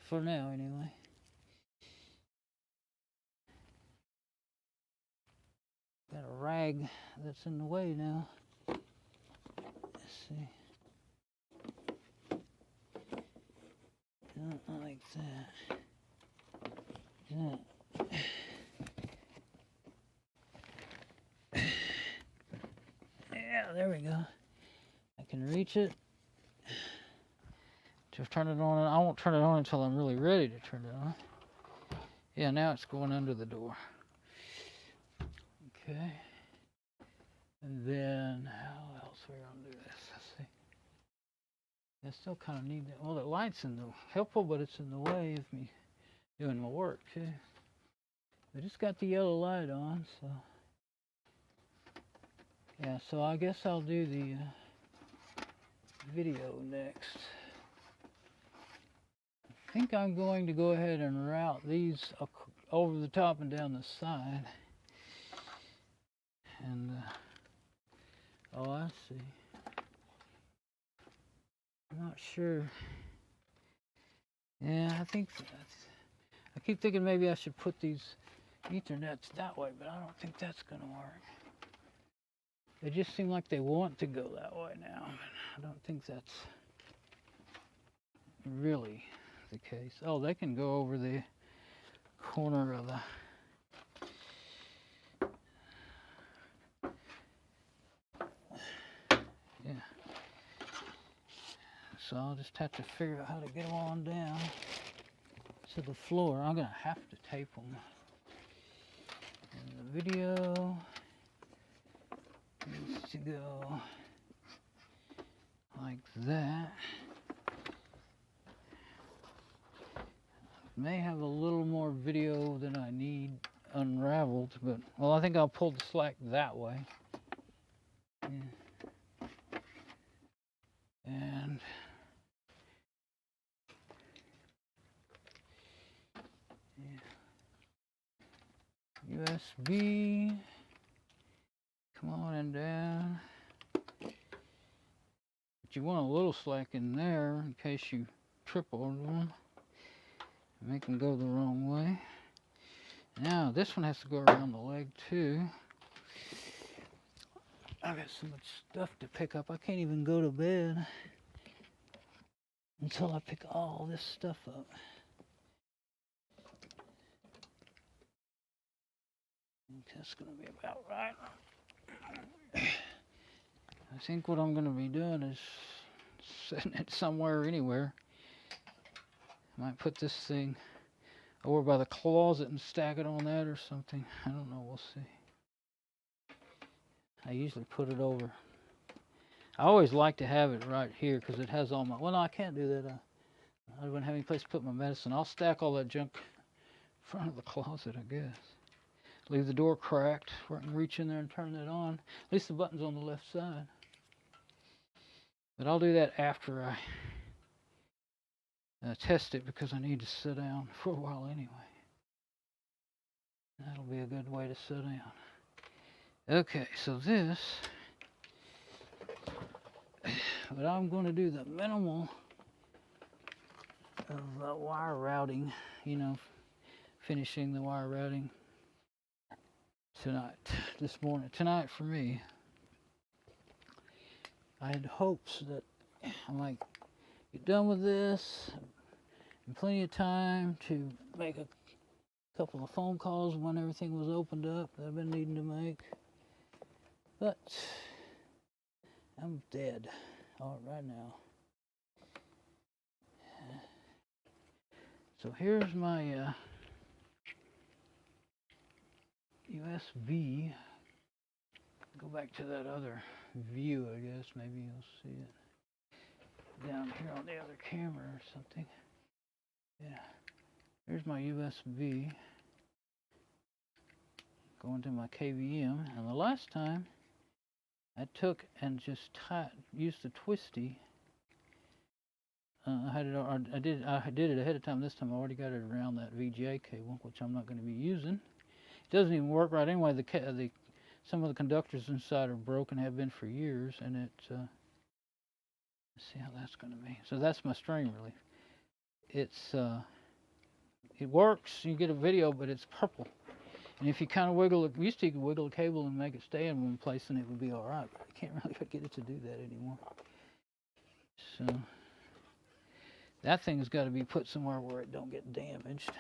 [SPEAKER 2] For now, anyway. Got a rag that's in the way now. Let's see. Not like that. Yeah, there we go. I can reach it. Just turn it on. I won't turn it on until I'm really ready to turn it on. Yeah, now it's going under the door. Okay. And then, how else are we going to do this? Let's see. I still kind of need that. Well, the light's helpful, but it's in the way of me doing my work, too. I just got the yellow light on, so. Yeah, so I guess I'll do the video next. I think I'm going to go ahead and route these over the top and down the side. And, oh, I see. I'm not sure. Yeah, I think I keep thinking maybe I should put these Ethernets that way, but I don't think that's going to work. They just seem like they want to go that way now, but I don't think that's really the case. Oh, they can go over the corner of the... Yeah. So I'll just have to figure out how to get them on down to the floor. I'm going to have to tape them. And the video needs to go like that. May have a little more video than I need unraveled, but well, I think I'll pull the slack that way. Yeah. And yeah. USB. Come on and down. But you want a little slack in there in case you trip over them. Make them go the wrong way. Now this one has to go around the leg too. I got so much stuff to pick up. I can't even go to bed until I pick all this stuff up. I think that's going to be about right. I think what I'm going to be doing is setting it somewhere, anywhere. I might put this thing over by the closet and stack it on that or something. I don't know, we'll see. I usually put it over. I always like to have it right here because it has all my, well, no, I can't do that. I wouldn't have any place to put my medicine. I'll stack all that junk in front of the closet, I guess. Leave the door cracked where I can reach in there and turn it on. At least the button's on the left side. But I'll do that after I test it because I need to sit down for a while anyway. That'll be a good way to sit down. Okay, so this, but I'm going to do the minimal of wire routing, you know, finishing the wire routing tonight for me. I had hopes that I might get done with this in plenty of time to make a couple of phone calls when everything was opened up that I've been needing to make. But I'm dead right now. So here's my USB. Go back to that other view, I guess. Maybe you'll see it down here on the other camera or something. Yeah. Here's my USB going to my KVM. And the last time I took and just used the twisty. I did it ahead of time. This time I already got it around that VGA cable, which I'm not going to be using. It doesn't even work right anyway. Some of the conductors inside are broken, have been for years, and it. Let's see how that's going to be. So that's my strain relief. It works. You get a video, but it's purple. And if you kind of wiggle it, used to you could wiggle a cable and make it stay in one place, and it would be all right. But I can't really get it to do that anymore. So that thing's got to be put somewhere where it don't get damaged.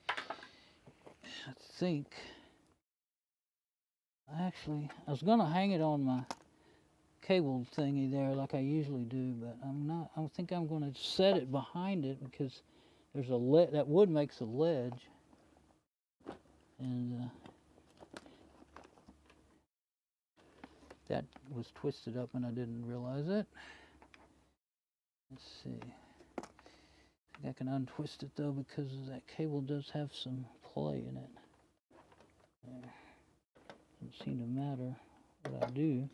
[SPEAKER 2] I think. Actually, I was gonna hang it on my cable thingy there like I usually do, but I'm not. I think I'm gonna set it behind it because there's a that wood makes a ledge, and that was twisted up and I didn't realize it. Let's see. I think I can untwist it though because that cable does have some play in it. There. Doesn't seem to matter what I do.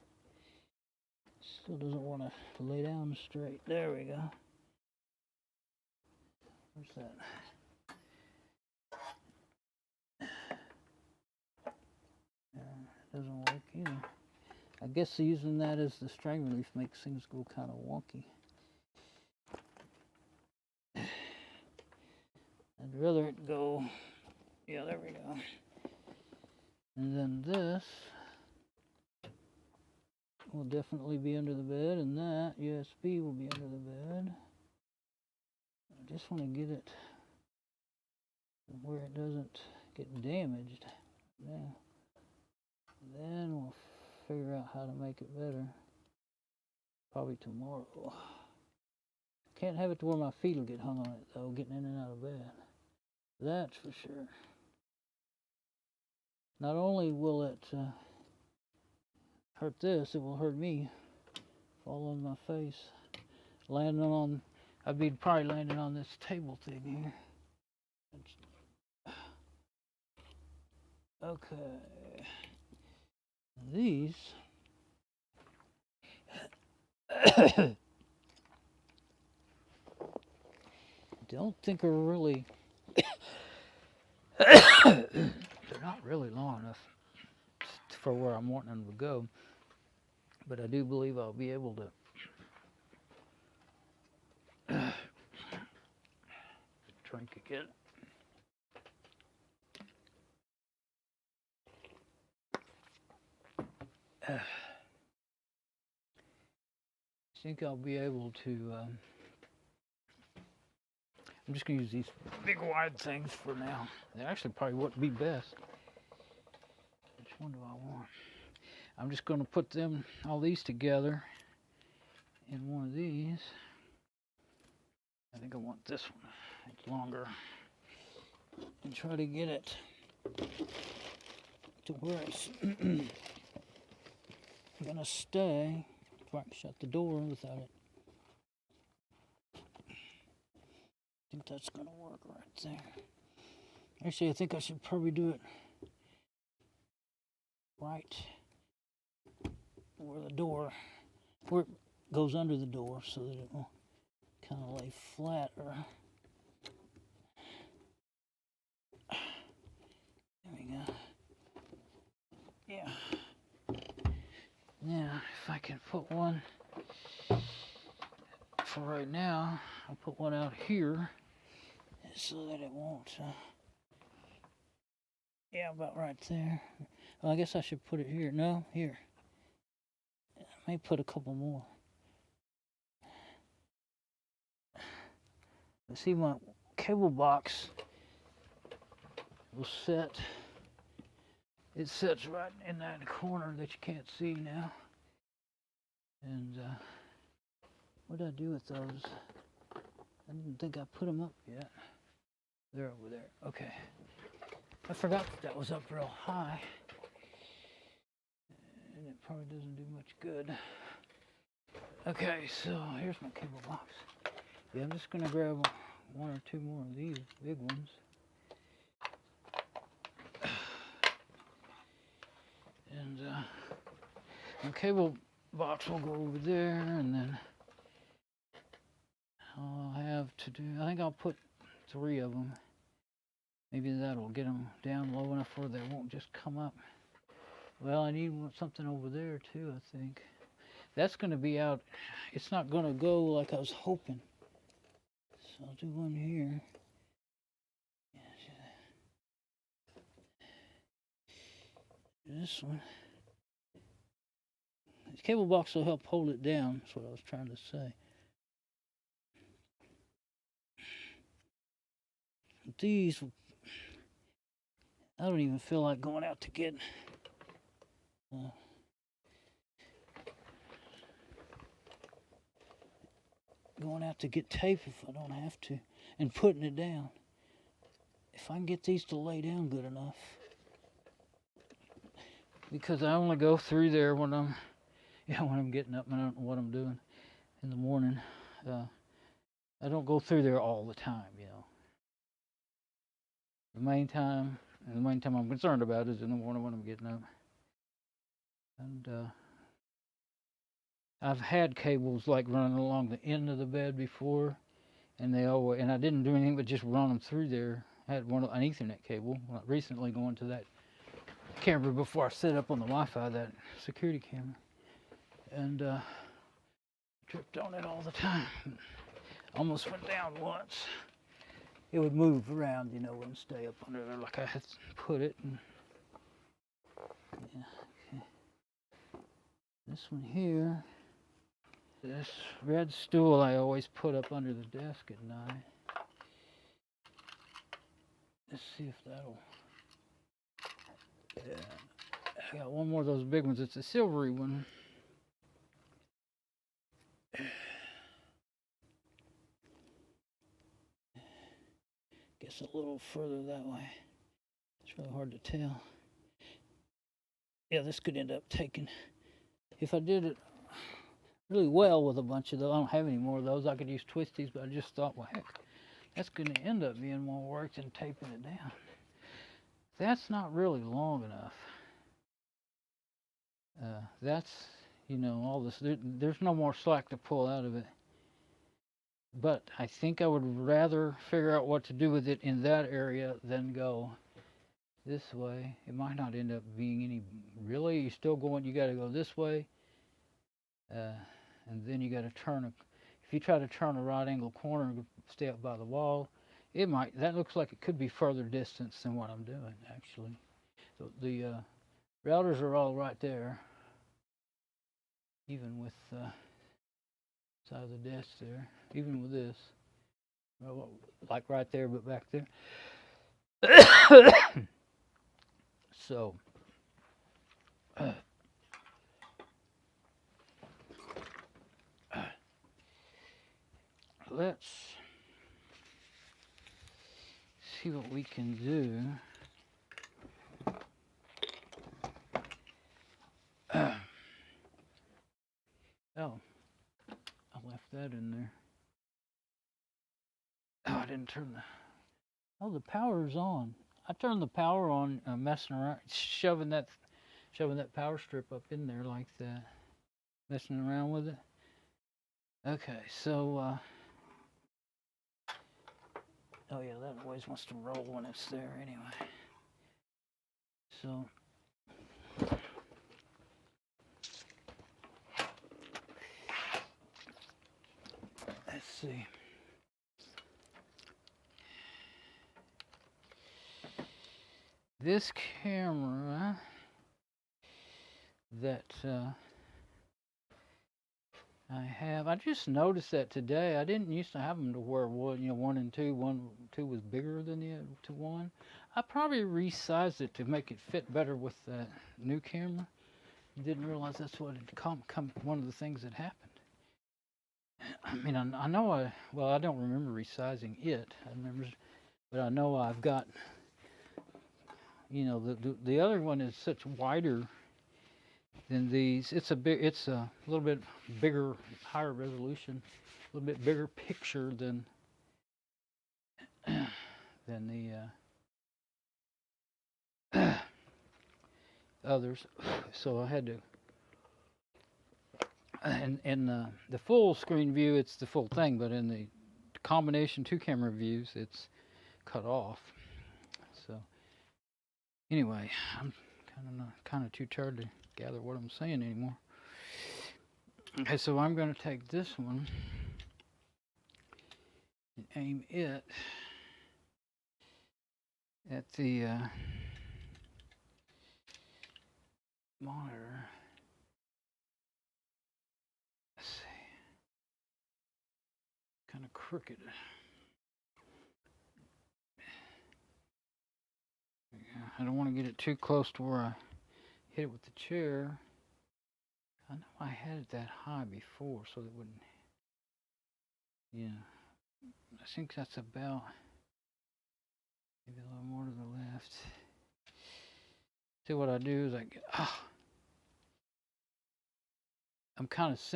[SPEAKER 2] Still doesn't want to lay down straight. There we go. Where's that? It doesn't work either. I guess using that as the strain relief makes things go kind of wonky. I'd rather it go. Yeah, there we go. And then this will definitely be under the bed, and that USB will be under the bed. I just want to get it where it doesn't get damaged. Now, then we'll figure out how to make it better. Probably tomorrow. Can't have it to where my feet will get hung on it though, getting in and out of bed. That's for sure. Not only will it hurt this, it will hurt me. Fall on my face. Landing on, I'd be probably landing on this table thing here. Okay. These. Don't think are really. They're not really long enough for where I'm wanting them to go, but I do believe I'll be able to drink again. think I'll be able to, I'm just going to use these big wide things for now. They actually probably wouldn't be best. Which one do I want? I'm just going to put them, all these together in one of these. I think I want this one. It's longer. And try to get it to where it's gonna stay. If I can shut the door without it. I think that's gonna work right there. Actually, I think I should probably do it right where the door, where it goes under the door, so that it will kind of lay flatter. There we go. Yeah. Now, if I can put one, for right now, I'll put one out here so that it won't, yeah, about right there. Well, I guess I should put it here. No, here. I may put a couple more. Let's see, my cable box will set. It sits right in that corner that you can't see now. And what did I do with those? I didn't think I put them up yet. They're over there. Okay. I forgot that was up real high. And it probably doesn't do much good. Okay, so here's my cable box. Yeah, I'm just gonna grab one or two more of these big ones. And my cable box will go over there, and then I'll have to do, I think I'll put 3 of them. Maybe that'll get them down low enough where they won't just come up. Well, I need something over there too, I think. That's going to be out, it's not going to go like I was hoping. So I'll do one here. This one. This cable box will help hold it down, that's what I was trying to say. These, I don't even feel like going out to get tape if I don't have to, and putting it down. If I can get these to lay down good enough, because I only go through there when I'm getting up and I don't know what I'm doing in the morning. I don't go through there all the time, you know. The main time I'm concerned about is in the morning when I'm getting up. And I've had cables like running along the end of the bed before, and I didn't do anything but just run them through there. I had an Ethernet cable recently going to that camera before I set up on the Wi-Fi, that security camera, and tripped on it all the time. Almost went down once. It would move around, you know, wouldn't stay up under there like I had put it. And, yeah, okay. This one here, this red stool I always put up under the desk at night. Let's see if that'll, yeah. I got one more of those big ones. It's a silvery one. Guess a little further that way. It's really hard to tell. Yeah, this could end up taking, if I did it really well with a bunch of those, I don't have any more of those, I could use twisties, but I just thought, well, heck, that's going to end up being more work than taping it down. That's not really long enough. That's, you know, all this, there's no more slack to pull out of it. But I think I would rather figure out what to do with it in that area than go this way. It might not end up being any, really, you got to go this way. And then you got to turn, if you try to turn a right angle corner and stay up by the wall, that looks like it could be further distance than what I'm doing, actually. So the routers are all right there, even with side of the desk there, even with this. Well, like right there, but back there. So, let's see what we can do. Oh, I left that in there. Oh, I didn't turn the... Oh, the power's on. I turned the power on, messing around, shoving that power strip up in there like that, messing around with it. Okay, so, oh yeah, that always wants to roll when it's there anyway. So, let's see. This camera that I just noticed that today. I didn't used to have them to where 1 and 2, 1, 2 was bigger than the to 1. I probably resized it to make it fit better with that new camera. Didn't realize that's what had come one of the things that happened. I mean, I know I don't remember resizing it. I remember, but I know I've got, the other one is such wider than these. It's a little bit bigger, higher resolution, a little bit bigger picture than the others. So I had to, and in the full screen view, it's the full thing, but in the combination 2 camera views, it's cut off. So anyway, I'm kind of too tired to gather what I'm saying anymore. Okay, so I'm going to take this one and aim it at the monitor. Let's see. Kind of crooked. I don't want to get it too close to where I hit it with the chair. I know I had it that high before, so it wouldn't. Yeah, I think that's about maybe a little more to the left. See what I do is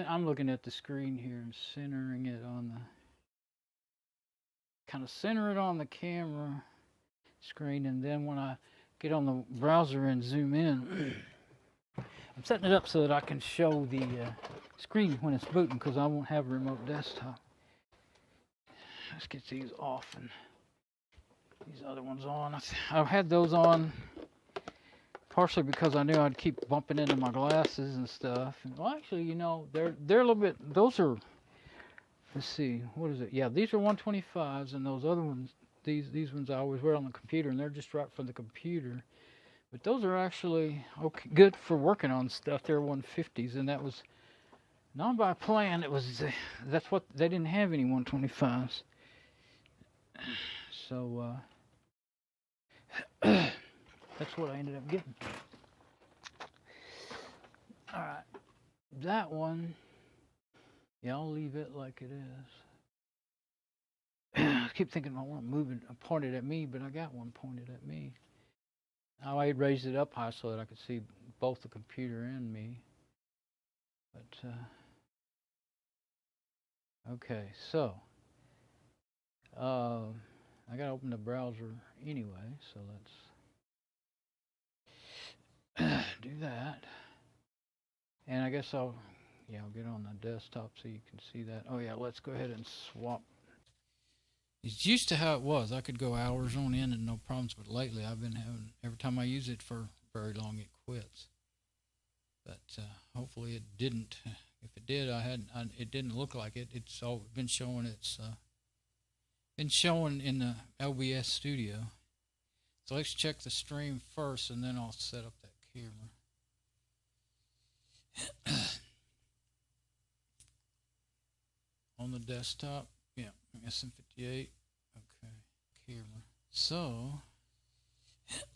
[SPEAKER 2] I'm looking at the screen here and centering it on the camera screen, and then when I get on the browser and zoom in, I'm setting it up so that I can show the screen when it's booting, because I won't have a remote desktop. Let's get these off and these other ones on. I've had those on partially because I knew I'd keep bumping into my glasses and stuff. Well, actually, they're a little bit. Those are. Let's see, what is it? Yeah, these are 125s, and those other ones, these ones I always wear on the computer, and they're just right for the computer. But those are actually okay, good for working on stuff. They're 150s, and that was not by plan. It was that's what they didn't have any 125s. So that's what I ended up getting. All right, that one. Yeah, I'll leave it like it is. I keep thinking I want to move it pointed at me, but I got one pointed at me. I raised it up high so that I could see both the computer and me. But okay, so I gotta open the browser anyway, so let's do that. And I guess I'll get on the desktop so you can see that. Oh yeah, let's go ahead and swap. It's used to how it was. I could go hours on end and no problems, but lately I've been having, every time I use it for very long, it quits. But hopefully it didn't. If it did, it didn't look like it. It's all been showing. It's been showing in the OBS studio. So let's check the stream first, and then I'll set up that camera.
[SPEAKER 1] on the desktop. Yeah, SM58. Okay, camera. So,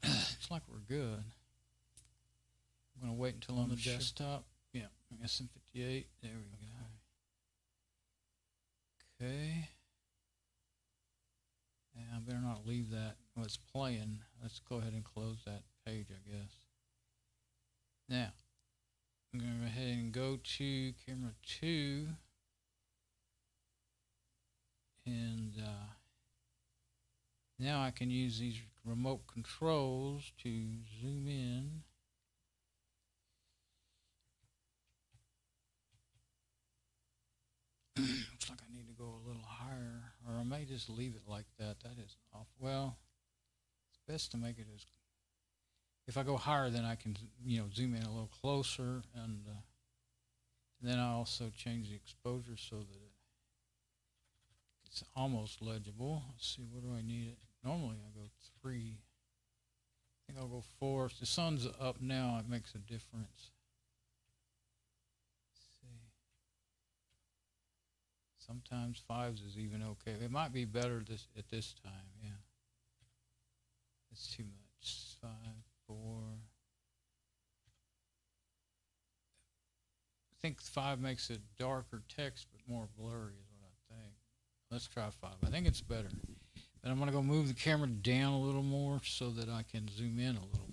[SPEAKER 1] it's like we're good. I'm going to wait until on the desktop. Yeah, SM58. There we go. Okay. And I better not leave that. Well, it's playing. Let's go ahead and close that page, I guess. Now, I'm going to go ahead and go to camera 2. And now I can use these remote controls to zoom in. Looks like I need to go a little higher, or I may just leave it like that. That is off. Well, it's best to make it as. If I go higher, then I can, zoom in a little closer, and then I also change the exposure so that it's almost legible. Let's see, what do I need it? Normally I go 3. I think I'll go 4. If the sun's up now, it makes a difference. Sometimes 5s is even okay. It might be better at this time, yeah. It's too much. 5, 4. I think 5 makes it darker text, but more blurry is what I think. Let's try 5. I think it's better. But I'm going to go move the camera down a little more so that I can zoom in a little more.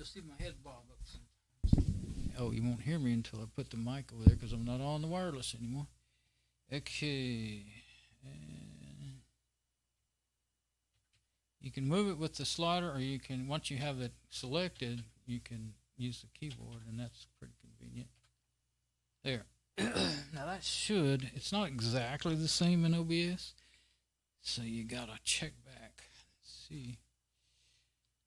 [SPEAKER 1] See my head bob up sometimes. Oh, you won't hear me until I put the mic over there because I'm not on the wireless anymore. Okay. And you can move it with the slider, or you can, once you have it selected, you can use the keyboard, and that's pretty convenient. There. Now that should, it's not exactly the same in OBS, so you gotta check back. Let's see.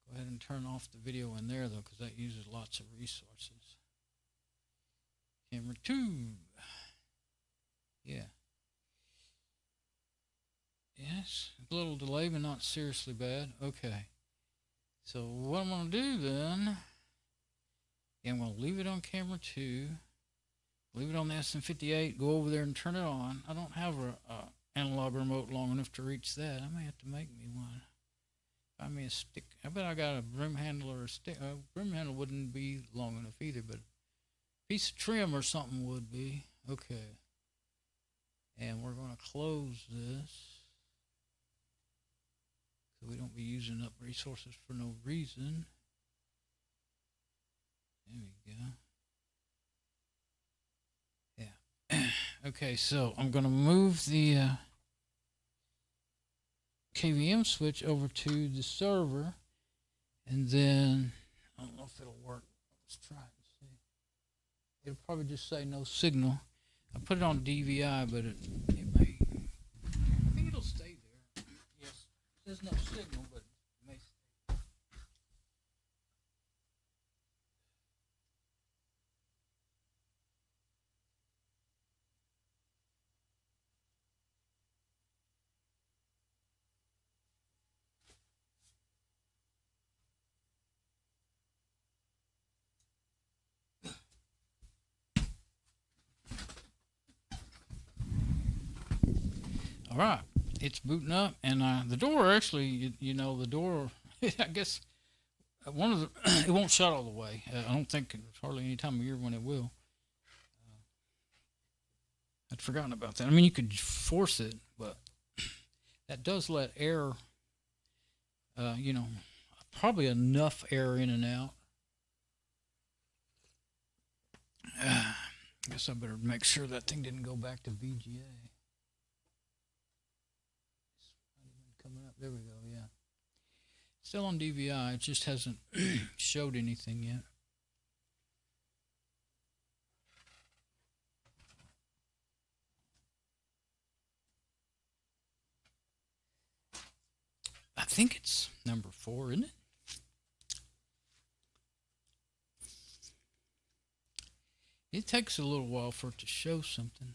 [SPEAKER 1] Go ahead and turn off the video in there, though, because that uses lots of resources. Camera 2. Yeah. Yes, a little delay, but not seriously bad. Okay. So what I'm going to do then, I'm going to leave it on camera 2, leave it on the SM58, go over there and turn it on. I don't have an analog remote long enough to reach that. I may have to make me one. Find me a stick. I bet I got a broom handle or a stick. Broom handle wouldn't be long enough either, but a piece of trim or something would be. Okay. And we're going to close this so we don't be using up resources for no reason. There we go. Yeah. Okay, so I'm going to move the KVM switch over to the server, and then I don't know if it'll work. Let's try it and see. It'll probably just say no signal. I put it on DVI, but it may. I think it'll stay there. Yes, there's no signal, but it may stay. All right, it's booting up, and the door actually, the door, I guess one of the, it won't shut all the way. I don't think there's hardly any time of year when it will. I'd forgotten about that. I mean, you could force it, but that does let air, probably enough air in and out. I guess I better make sure that thing didn't go back to VGA. Coming up. There we go, yeah. Still on DVI, it just hasn't showed anything yet. I think it's number 4, isn't it? It takes a little while for it to show something.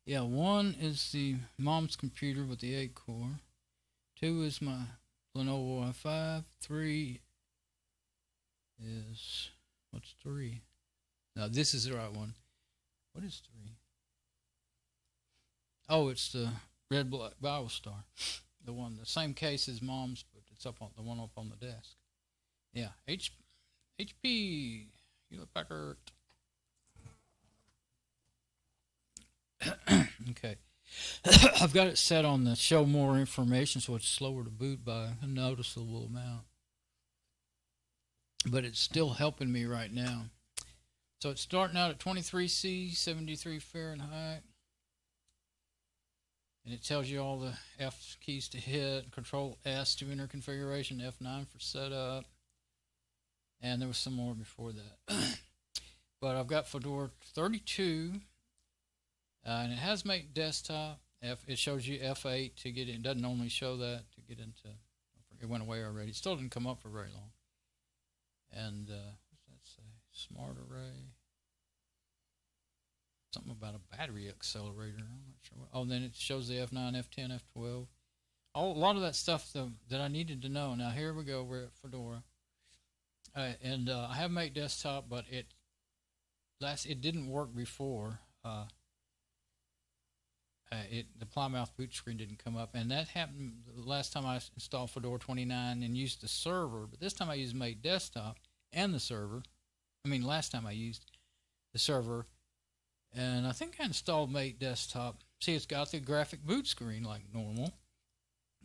[SPEAKER 1] Yeah, 1 is the mom's computer with the 8-core. 2 is my Lenovo i5. 3 is, what's 3? No, this is the right one. What is 3? Oh, it's the Red Black Biostar. The one, the same case as mom's, but it's up on the one up on the desk. Yeah, HP, Hewlett Packard. Okay. I've got it set on the show more information, so it's slower to boot by a noticeable amount. But it's still helping me right now. So it's starting out at 23°C, 73 Fahrenheit. And it tells you all the F keys to hit, Control S to enter configuration, F9 for setup. And there was some more before that. But I've got Fedora 32. And it has Make Desktop. It shows you F8 to get in. It doesn't normally show that to get into. It went away already. It still didn't come up for very long. And what's that say? Smart Array. Something about a battery accelerator. I'm not sure what. Oh, then it shows the F9, F10, F12. A lot of that stuff that I needed to know. Now here we go. We're at Fedora. And I have Make Desktop, but it didn't work before. The Plymouth boot screen didn't come up, and that happened the last time I installed Fedora 29 and used the server. But this time I used Make Desktop and the server. I mean, last time I used the server, and I think I installed Make Desktop. See, it's got the graphic boot screen like normal,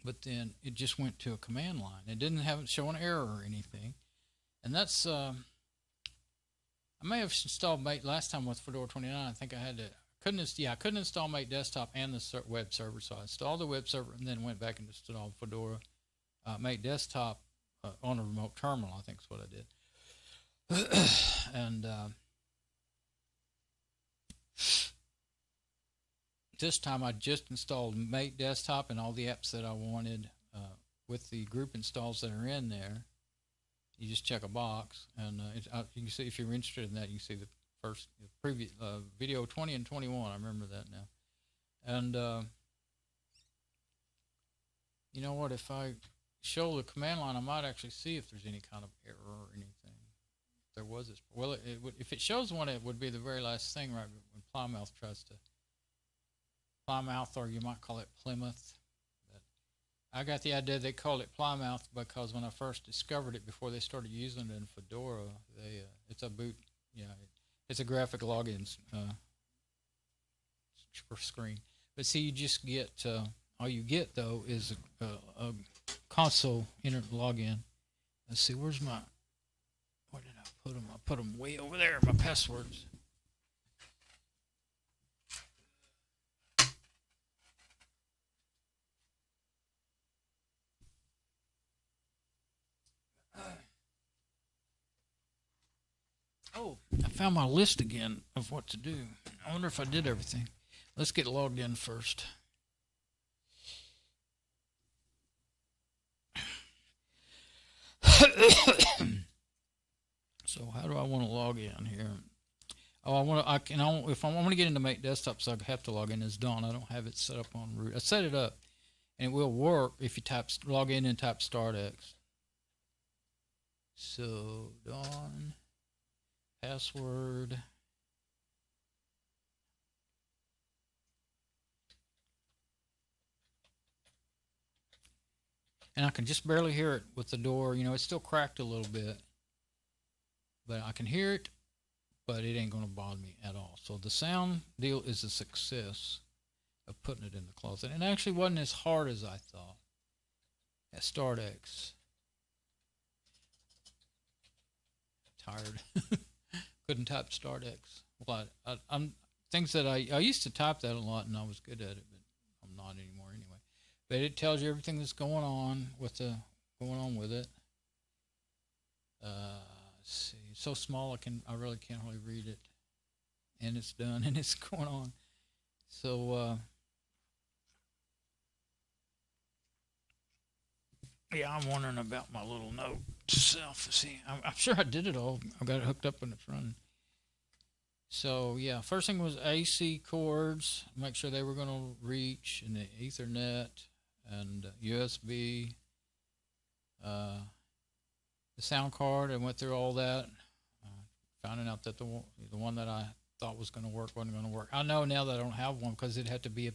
[SPEAKER 1] but then it just went to a command line. It didn't show an error or anything, and that's I may have installed Make last time with Fedora 29. I think I had to. I couldn't install Make Desktop and the web server, so I installed the web server and then went back and installed Fedora Make Desktop on a remote terminal. I think is what I did. And this time I just installed Make Desktop and all the apps that I wanted with the group installs that are in there. You just check a box, and you can see, if you're interested in that, you can see the previous video 20 and 21. I remember that now. And you know what? If I show the command line, I might actually see if there's any kind of error or anything. If there was this, well, if it shows one, it would be the very last thing, right? When Plymouth tries to Plymouth, or you might call it Plymouth. I got the idea they called it Plymouth because when I first discovered it, before they started using it in Fedora, it's a boot, it's a graphic login screen. But see, you just get, all you get though is a console login. Let's see, where's my, where did I put them? I put them way over there, my passwords. Oh, I found my list again of what to do. I wonder if I did everything. Let's get logged in first. So how do I want to log in here? Oh, if I want to get into Make Desktop, so I have to log in as Dawn. I don't have it set up on root. I set it up, and it will work if you log in and type StartX. So Dawn. Password. And I can just barely hear it with the door. It's still cracked a little bit. But I can hear it, but it ain't going to bother me at all. So the sound deal is a success of putting it in the closet. And it actually wasn't as hard as I thought at StartX. Tired. Couldn't type StartX. Well, I'm things that I used to type that a lot, and I was good at it, but I'm not anymore anyway. But it tells you everything that's going on with going on with it. Let's see. It's so small I really can't hardly read it. And it's done and it's going on. So yeah, I'm wondering about my little note itself. See, I'm sure I did it all. I got it hooked up and it's running. So yeah, first thing was AC cords. Make sure they were going to reach, and the Ethernet and USB. The sound card. I went through all that. Finding out that the one that I thought was going to work wasn't going to work. I know now that I don't have one because it had to be a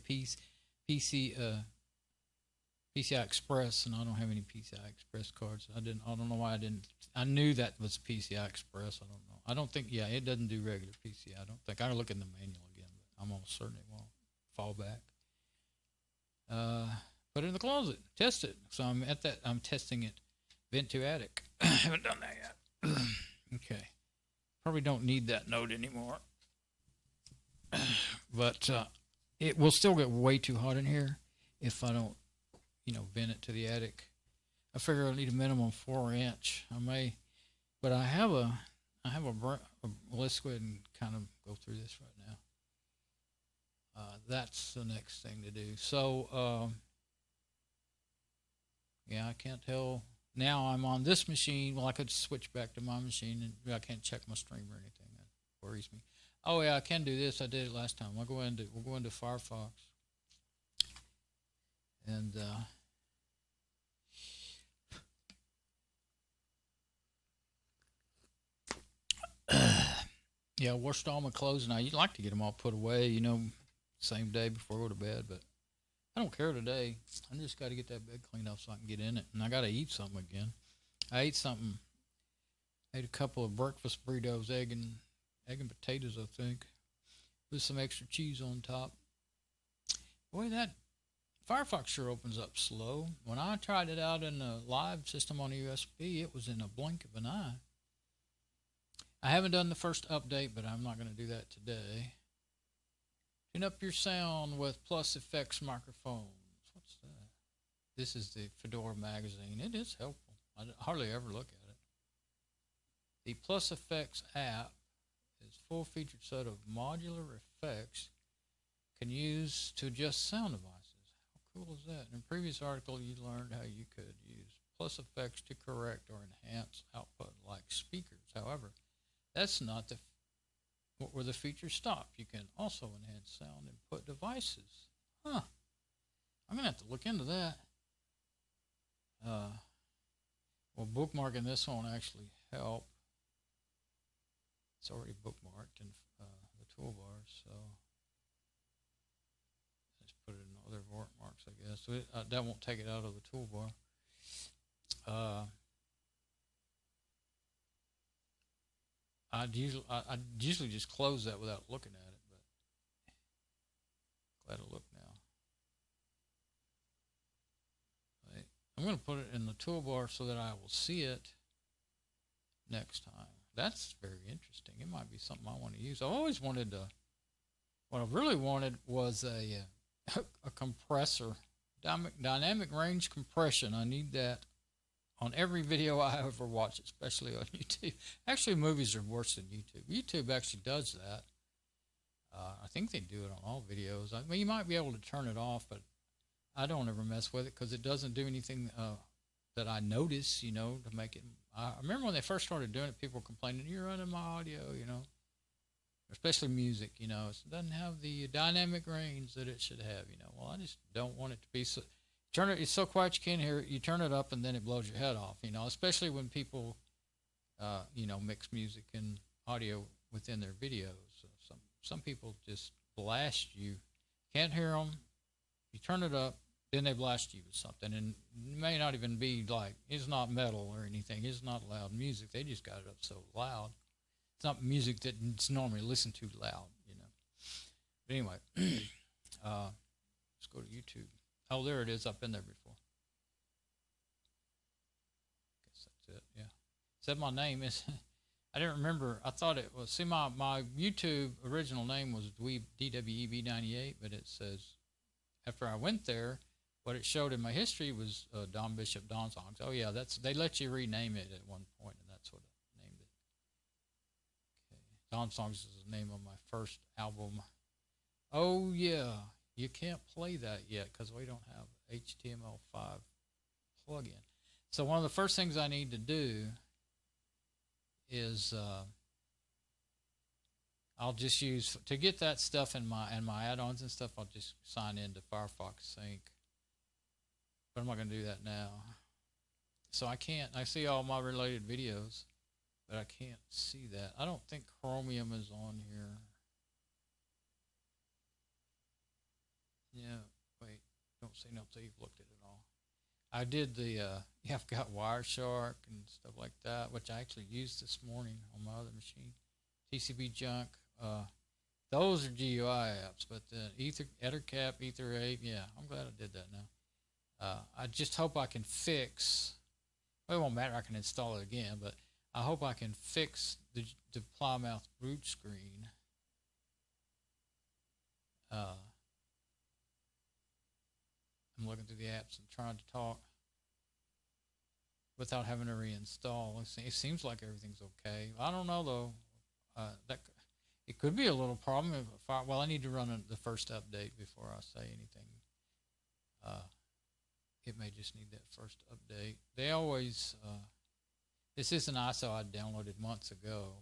[SPEAKER 1] PCI Express, and I don't have any PCI Express cards. I don't know why I didn't. I knew that was PCI Express. I don't know. I don't think. Yeah, it doesn't do regular PCI. I don't think. I'll look in the manual again, but I'm almost certain it won't. Fall back. Put it in the closet. Test it. So I'm at that. I'm testing it. Vent to attic. I haven't done that yet. Okay. Probably don't need that node anymore. But it will still get way too hot in here if I don't, vent it to the attic. I figure I need a minimum 4-inch. I may, but I have a let's go ahead and kind of go through this right now. That's the next thing to do. So, yeah, I can't tell. Now I'm on this machine. Well, I could switch back to my machine, and I can't check my stream or anything. That worries me. Oh yeah, I can do this. I did it last time. We'll go into Firefox, and yeah, washed all my clothes now. You'd like to get them all put away, same day before I go to bed, but I don't care today. I just got to get that bed cleaned up so I can get in it, and I got to eat something again. I ate a couple of breakfast burritos, egg and potatoes, I think, with some extra cheese on top. Boy, that Firefox sure opens up slow. When I tried it out in the live system on a USB, it was in a blink of an eye. I haven't done the first update, but I'm not going to do that today. Tune up your sound with Plus Effects microphones. What's that? This is the Fedora magazine. It is helpful. I hardly ever look at it. The Plus Effects app is a full-featured set of modular effects can use to adjust sound devices. How cool is that? In a previous article, you learned how you could use Plus Effects to correct or enhance output like speakers. However, that's not where the features stop. You can also enhance sound input devices. Huh. I'm going to have to look into that. Well, bookmarking this won't actually help. It's already bookmarked in the toolbar, so let's put it in other bookmarks, I guess. So that won't take it out of the toolbar. I'd usually just close that without looking at it, but glad to look now. Right. I'm going to put it in the toolbar so that I will see it next time. That's very interesting. It might be something I want to use. I've always wanted to. What I really wanted was a compressor, dynamic range compression. I need that on every video I ever watch, especially on YouTube. Actually, movies are worse than YouTube. YouTube actually does that. I think they do it on all videos. I mean, you might be able to turn it off, but I don't ever mess with it because it doesn't do anything that I notice, to make it. I remember when they first started doing it, people were complaining, you're running my audio, especially music, it doesn't have the dynamic range that it should have, Well, I just don't want it to be so. It's so quiet you can't hear it. You turn it up and then it blows your head off, especially when people, mix music and audio within their videos. So some people just blast you. Can't hear them. You turn it up, then they blast you with something. And it may not even be it's not metal or anything. It's not loud music. They just got it up so loud. It's not music that's normally listened to loud, But anyway, let's go to YouTube. Oh, there it is up in there before. Guess that's it, yeah. Said my name is, I didn't remember. I thought it was, see, my YouTube original name was DWEB98, but it says, after I went there, what it showed in my history was Don Bishop Don Songs. Oh yeah, they let you rename it at one point, and that's what I named it. Okay. Don Songs is the name of my first album. Oh yeah, you can't play that yet because we don't have HTML5 plugin. So one of the first things I need to do is I'll just use to get that stuff in my add-ons and stuff. I'll just sign into Firefox Sync, but I'm not going to do that now. So I see all my related videos, but I can't see that. I don't think Chromium is on here. Yeah, wait, don't see no until you've looked at it all. I did the, I've got Wireshark and stuff like that, which I actually used this morning on my other machine. TCB Junk, those are GUI apps, but the EtherCap, Ether8, yeah, I'm glad I did that now. I just hope I can fix, well, it won't matter, I can install it again, but I hope I can fix the Plymouth root screen. I'm looking through the apps and trying to talk without having to reinstall. It seems like everything's okay. I don't know though. It could be a little problem. Well, I need to run the first update before I say anything. It may just need that first update. They always. This is an ISO I downloaded months ago.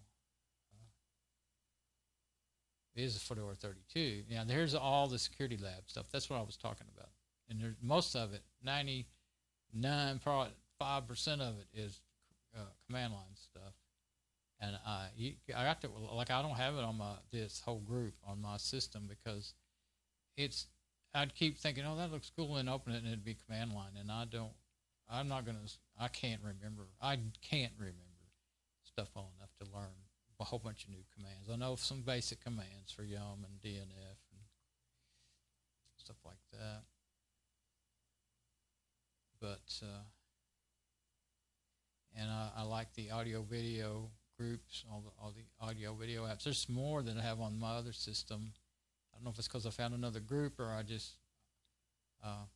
[SPEAKER 1] It is a Fedora 32. Yeah, there's all the security lab stuff. That's what I was talking about. And there's most of it, 99, probably 5% of it is command line stuff. And I got to, like, I don't have it on this whole group on my system because I'd keep thinking, oh, that looks cool, and open it and it'd be command line. And I can't remember stuff well enough to learn a whole bunch of new commands. I know some basic commands for Yum and DNF and stuff like that. But and I like the audio video groups, all the audio video apps. There's more than I have on my other system. I don't know if it's because I found another group or I just I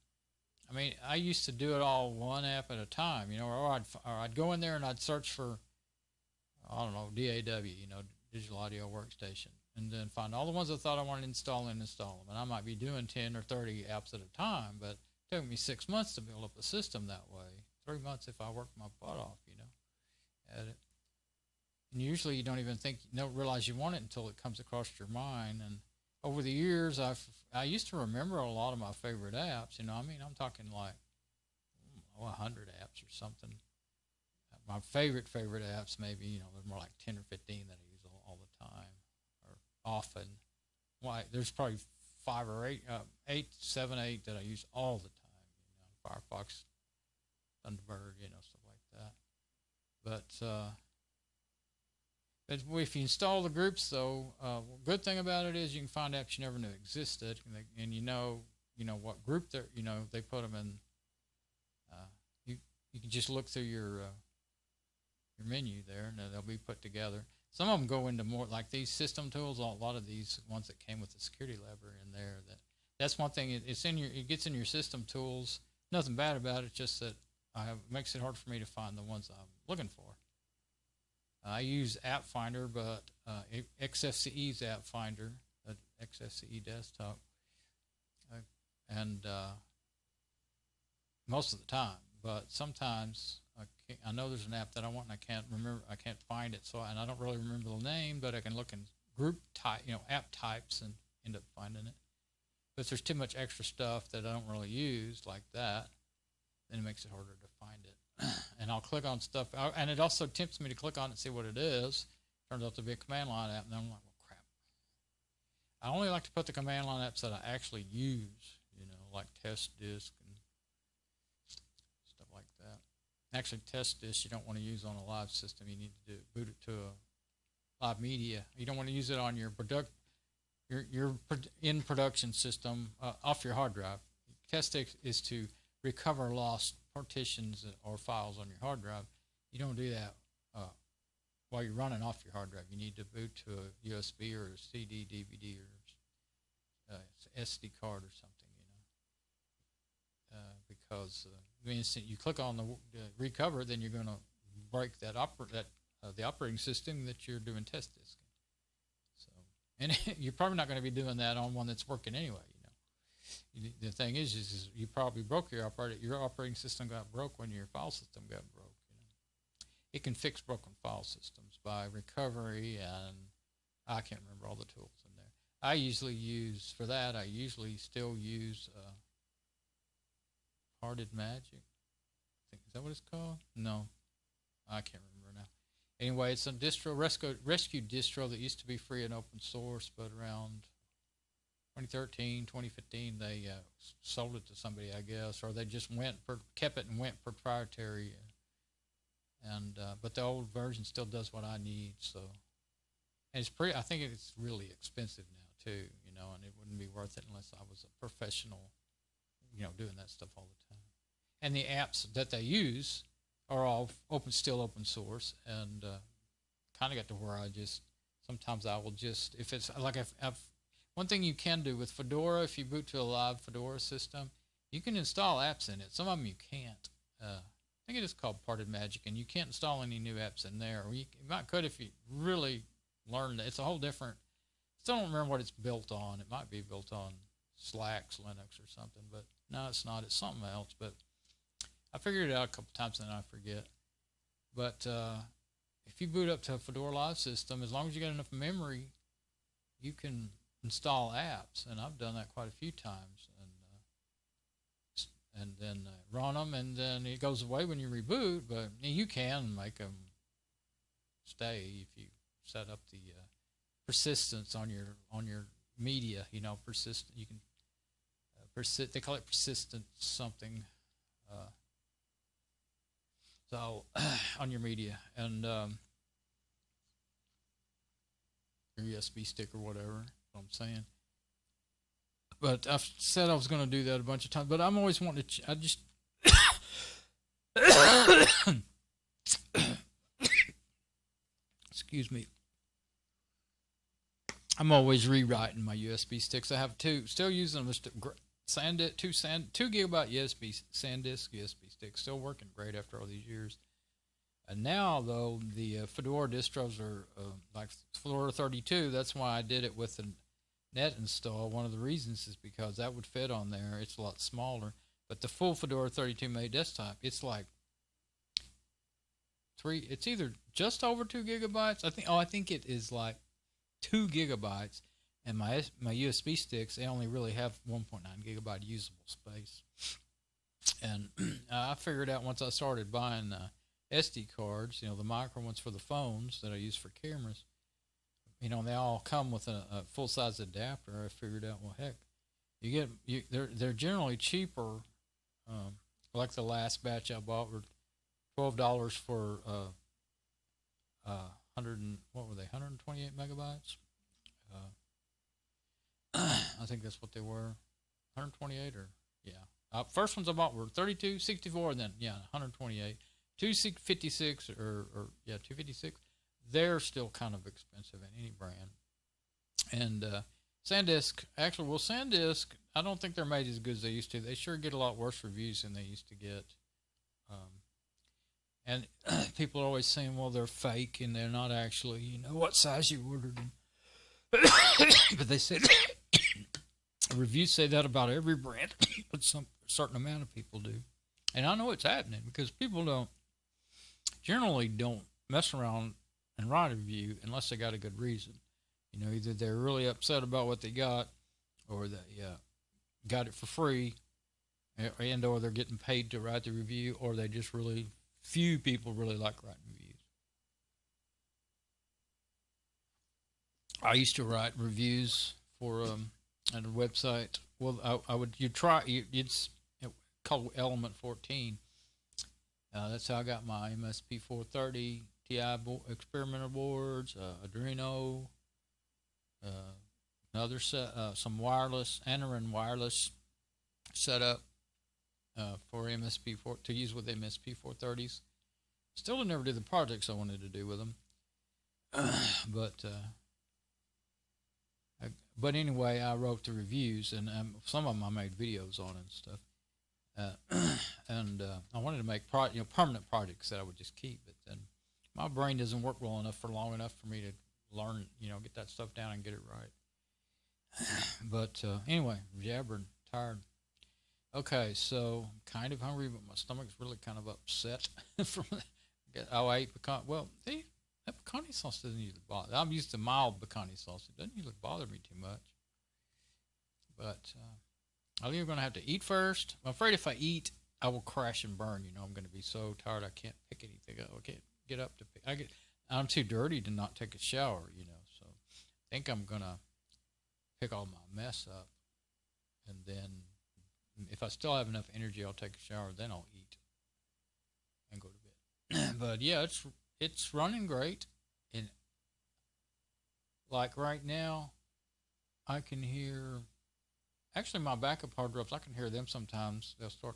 [SPEAKER 1] mean, I used to do it all one app at a time, you know, or I'd go in there and I'd search for, I don't know, DAW, you know, Digital Audio Workstation, and then find all the ones I thought I wanted to install and install them. And I might be doing 10 or 30 apps at a time, but it took me 6 months to build up a system that way. 3 months if I worked my butt off, you know, at it. And usually you don't even realize you want it until it comes across your mind. And over the years, I used to remember a lot of my favorite apps. You know, I mean, I'm talking like 100 apps or something. My favorite apps, maybe, you know, they're more like 10 or 15 that I use all the time or often. Like, there's probably 5 or 8, 7, 8 that I use all the time. You know, Firefox, Thunderbird, you know, stuff like that. But if you install the groups, though, good thing about it is you can find apps you never knew existed, and you know what group they put them in. You can just look through your menu there, and they'll be put together. Some of them go into more like these system tools. A lot of these ones that came with the security lab are in there. That's one thing. It gets in your system tools. Nothing bad about it. Just that it makes it hard for me to find the ones I'm looking for. I use App Finder, but XFCE's App Finder, XFCE desktop, and most of the time. But sometimes I know there's an app that I want and I can't remember. I can't find it, and I don't really remember the name. But I can look in group type, app types, and end up finding it. But if there's too much extra stuff that I don't really use like that, then it makes it harder to find it. And I'll click on stuff, and it also tempts me to click on it and see what it is. Turns out to be a command line app, and then I'm like, well, crap. I only like to put the command line apps that I actually use, like test disk and stuff like that. Actually, test disk you don't want to use on a live system. You need to boot it to a live media. You don't want to use it on your in production system off your hard drive. Test disk is to recover lost partitions or files on your hard drive. You don't do that while you're running off your hard drive. You need to boot to a USB or a CD, DVD, or SD card or something. because the instant you click on the recover, then you're going to break that the operating system that you're doing test disking. So, and you're probably not going to be doing that on one that's working anyway. The thing is you probably broke your operating system got broke when your file system got broke. It can fix broken file systems by recovery, and I can't remember all the tools in there. I usually use, for that, I usually still use Hearted Magic. I think, is that what it's called? No, I can't remember now. Anyway, it's a distro, rescue distro that used to be free and open source, but around 2013, 2015, they sold it to somebody, I guess, or they just kept it and went proprietary. But the old version still does what I need. So, and it's pretty. I think it's really expensive now too. And it wouldn't be worth it unless I was a professional, doing that stuff all the time. And the apps that they use are all still open source, and kind of got to where sometimes I will just, if it's like one thing you can do with Fedora, if you boot to a live Fedora system, you can install apps in it. Some of them you can't. I think it is called Parted Magic, and you can't install any new apps in there. Or you might could if you really learn that. It's a whole different. Still don't remember what it's built on. It might be built on Slacks, Linux, or something, but no, it's not. It's something else. But I figured it out a couple times, and then I forget. But if you boot up to a Fedora Live system, as long as you got enough memory, you can install apps, and I've done that quite a few times. And then run them, and then it goes away when you reboot. But you can make them stay if you set up the persistence on your media. Persistent. You can persist. They call it persistent something. So on your media and your USB stick or whatever. What I'm saying. But I've said I was going to do that a bunch of times. But I'm always wanting to. I just. Excuse me. I'm always rewriting my USB sticks. I have two. Still using them. 2 gigabyte SanDisk USB sticks. Still working great after all these years. And now though the Fedora distros are like Fedora 32. That's why I did it with an net install. One of the reasons is because that would fit on there. It's a lot smaller, but the full Fedora 32 May desktop, it's like it's either just over 2 gigabytes. I think it is like 2 gigabytes, and my USB sticks, they only really have 1.9 gigabyte usable space. And I figured out once I started buying SD cards, the micro ones for the phones that I use for cameras, they all come with a full-size adapter. I figured out, well, heck, they're generally cheaper. Like the last batch I bought were $12 for 128 megabytes. I think that's what they were, 128 or yeah. First ones I bought were 32, 64, and then 128, 256 or 256. They're still kind of expensive in any brand. And SanDisk, SanDisk, I don't think they're made as good as they used to. They sure get a lot worse reviews than they used to get. And people are always saying, well, they're fake and they're not actually, what size you ordered them. But they said, reviews say that about every brand, but a certain amount of people do. And I know it's happening because people generally don't mess around and write a review unless they got a good reason. Either they're really upset about what they got, or they got it for free, and or they're getting paid to write the review, or they just few people really like writing reviews. I used to write reviews for at a website. Well, it's called Element 14. That's how I got my MSP 430 TI experimental boards, Arduino, another set, some wireless, Anarin wireless setup for to use with MSP 430s. Still never did the projects I wanted to do with them, but anyway, I wrote the reviews, and some of them I made videos on and stuff. And I wanted to make permanent projects that I would just keep. But then my brain doesn't work well enough for long enough for me to learn, get that stuff down and get it right. But anyway, jabbering, tired. Okay, so kind of hungry, but my stomach's really kind of upset from that. I ate pecan. Well, that pecani sauce doesn't usually bother. I'm used to mild pecani sauce. It doesn't usually bother me too much. But I'm either going to have to eat first. I'm afraid if I eat, I will crash and burn. I'm going to be so tired I can't pick anything up. I can't get up to pick. I'm too dirty to not take a shower, So I think I'm going to pick all my mess up. And then if I still have enough energy, I'll take a shower. Then I'll eat and go to bed. But yeah, it's running great. And like right now, I can hear. Actually, my backup hard drives, I can hear them sometimes. They'll start,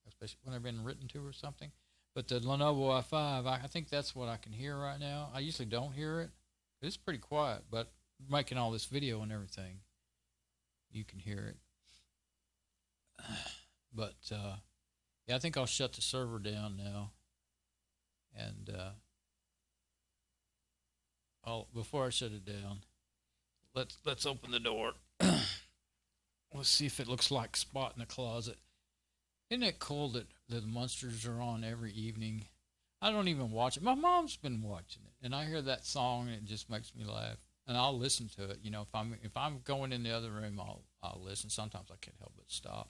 [SPEAKER 1] especially when they've been written to or something. But the Lenovo i5, I think that's what I can hear right now. I usually don't hear it. It's pretty quiet, but making all this video and everything, you can hear it. But, yeah, I think I'll shut the server down now. And before I shut it down, let's open the door. Let's see if it looks like Spot in the Closet. Isn't it cool that the Munsters are on every evening? I don't even watch it. My mom's been watching it, and I hear that song, and it just makes me laugh. And I'll listen to it. If I'm going in the other room, I'll listen. Sometimes I can't help but stop.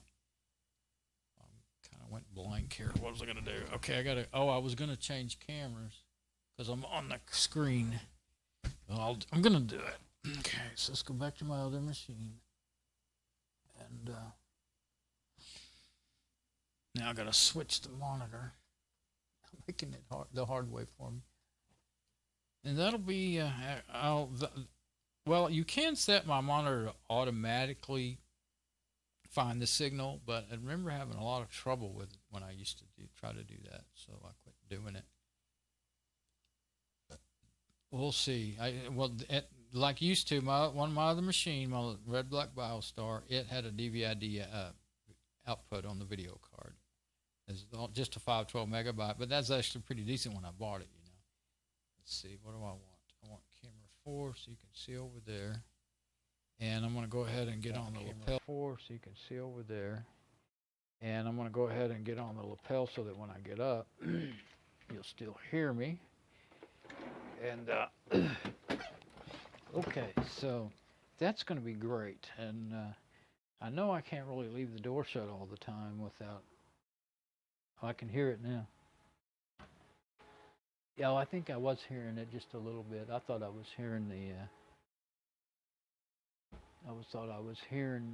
[SPEAKER 1] Kind of went blank here. What was I gonna do? Okay, I was gonna change cameras because I'm on the screen. Well, I'm gonna do it. Okay, so let's go back to my other machine. And now I gotta switch the monitor. I'm making it the hard way for me. And that'll be well, you can set my monitor to automatically find the signal, but I remember having a lot of trouble with it when I used to try to do that, so I quit doing it. We'll see. Like used to, one of my other machine, my Red Black BioStar, it had a DVI-D output on the video card. It's just a 512 megabyte, but that's actually pretty decent when I bought it. Let's see, what do I want? I want camera 4 so you can see over there. And I'm going to go ahead and get on the lapel 4 so you can see over there. And I'm going to go ahead and get on the lapel so that when I get up, you'll still hear me. And okay, so that's going to be great. And I know I can't really leave the door shut all the time without. I can hear it now. Yeah, well, I think I was hearing it just a little bit. I thought I was hearing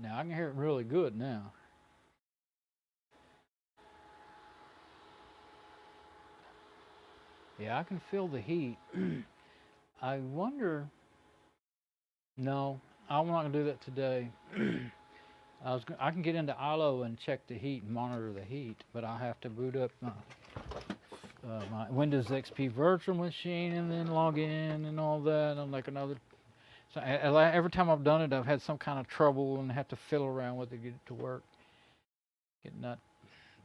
[SPEAKER 1] now I can hear it really good now. Yeah, I can feel the heat. I wonder. No, I'm not gonna do that today. I can get into ILO and check the heat and monitor the heat, but I have to boot up my Windows XP virtual machine and then log in and all that. I'm like another. So every time I've done it, I've had some kind of trouble and have to fiddle around with it to get it to work, getting that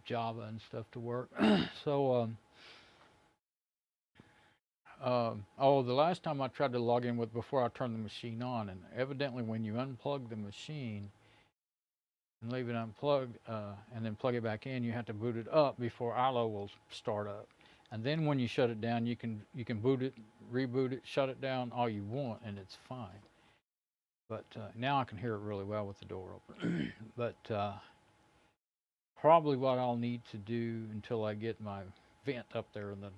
[SPEAKER 1] Java and stuff to work. So. The last time I tried to log in before I turned the machine on, and evidently when you unplug the machine and leave it unplugged and then plug it back in, you have to boot it up before ILO will start up. And then when you shut it down, you can boot it, reboot it, shut it down all you want, and it's fine. But now I can hear it really well with the door open. But probably what I'll need to do until I get my vent up there, and then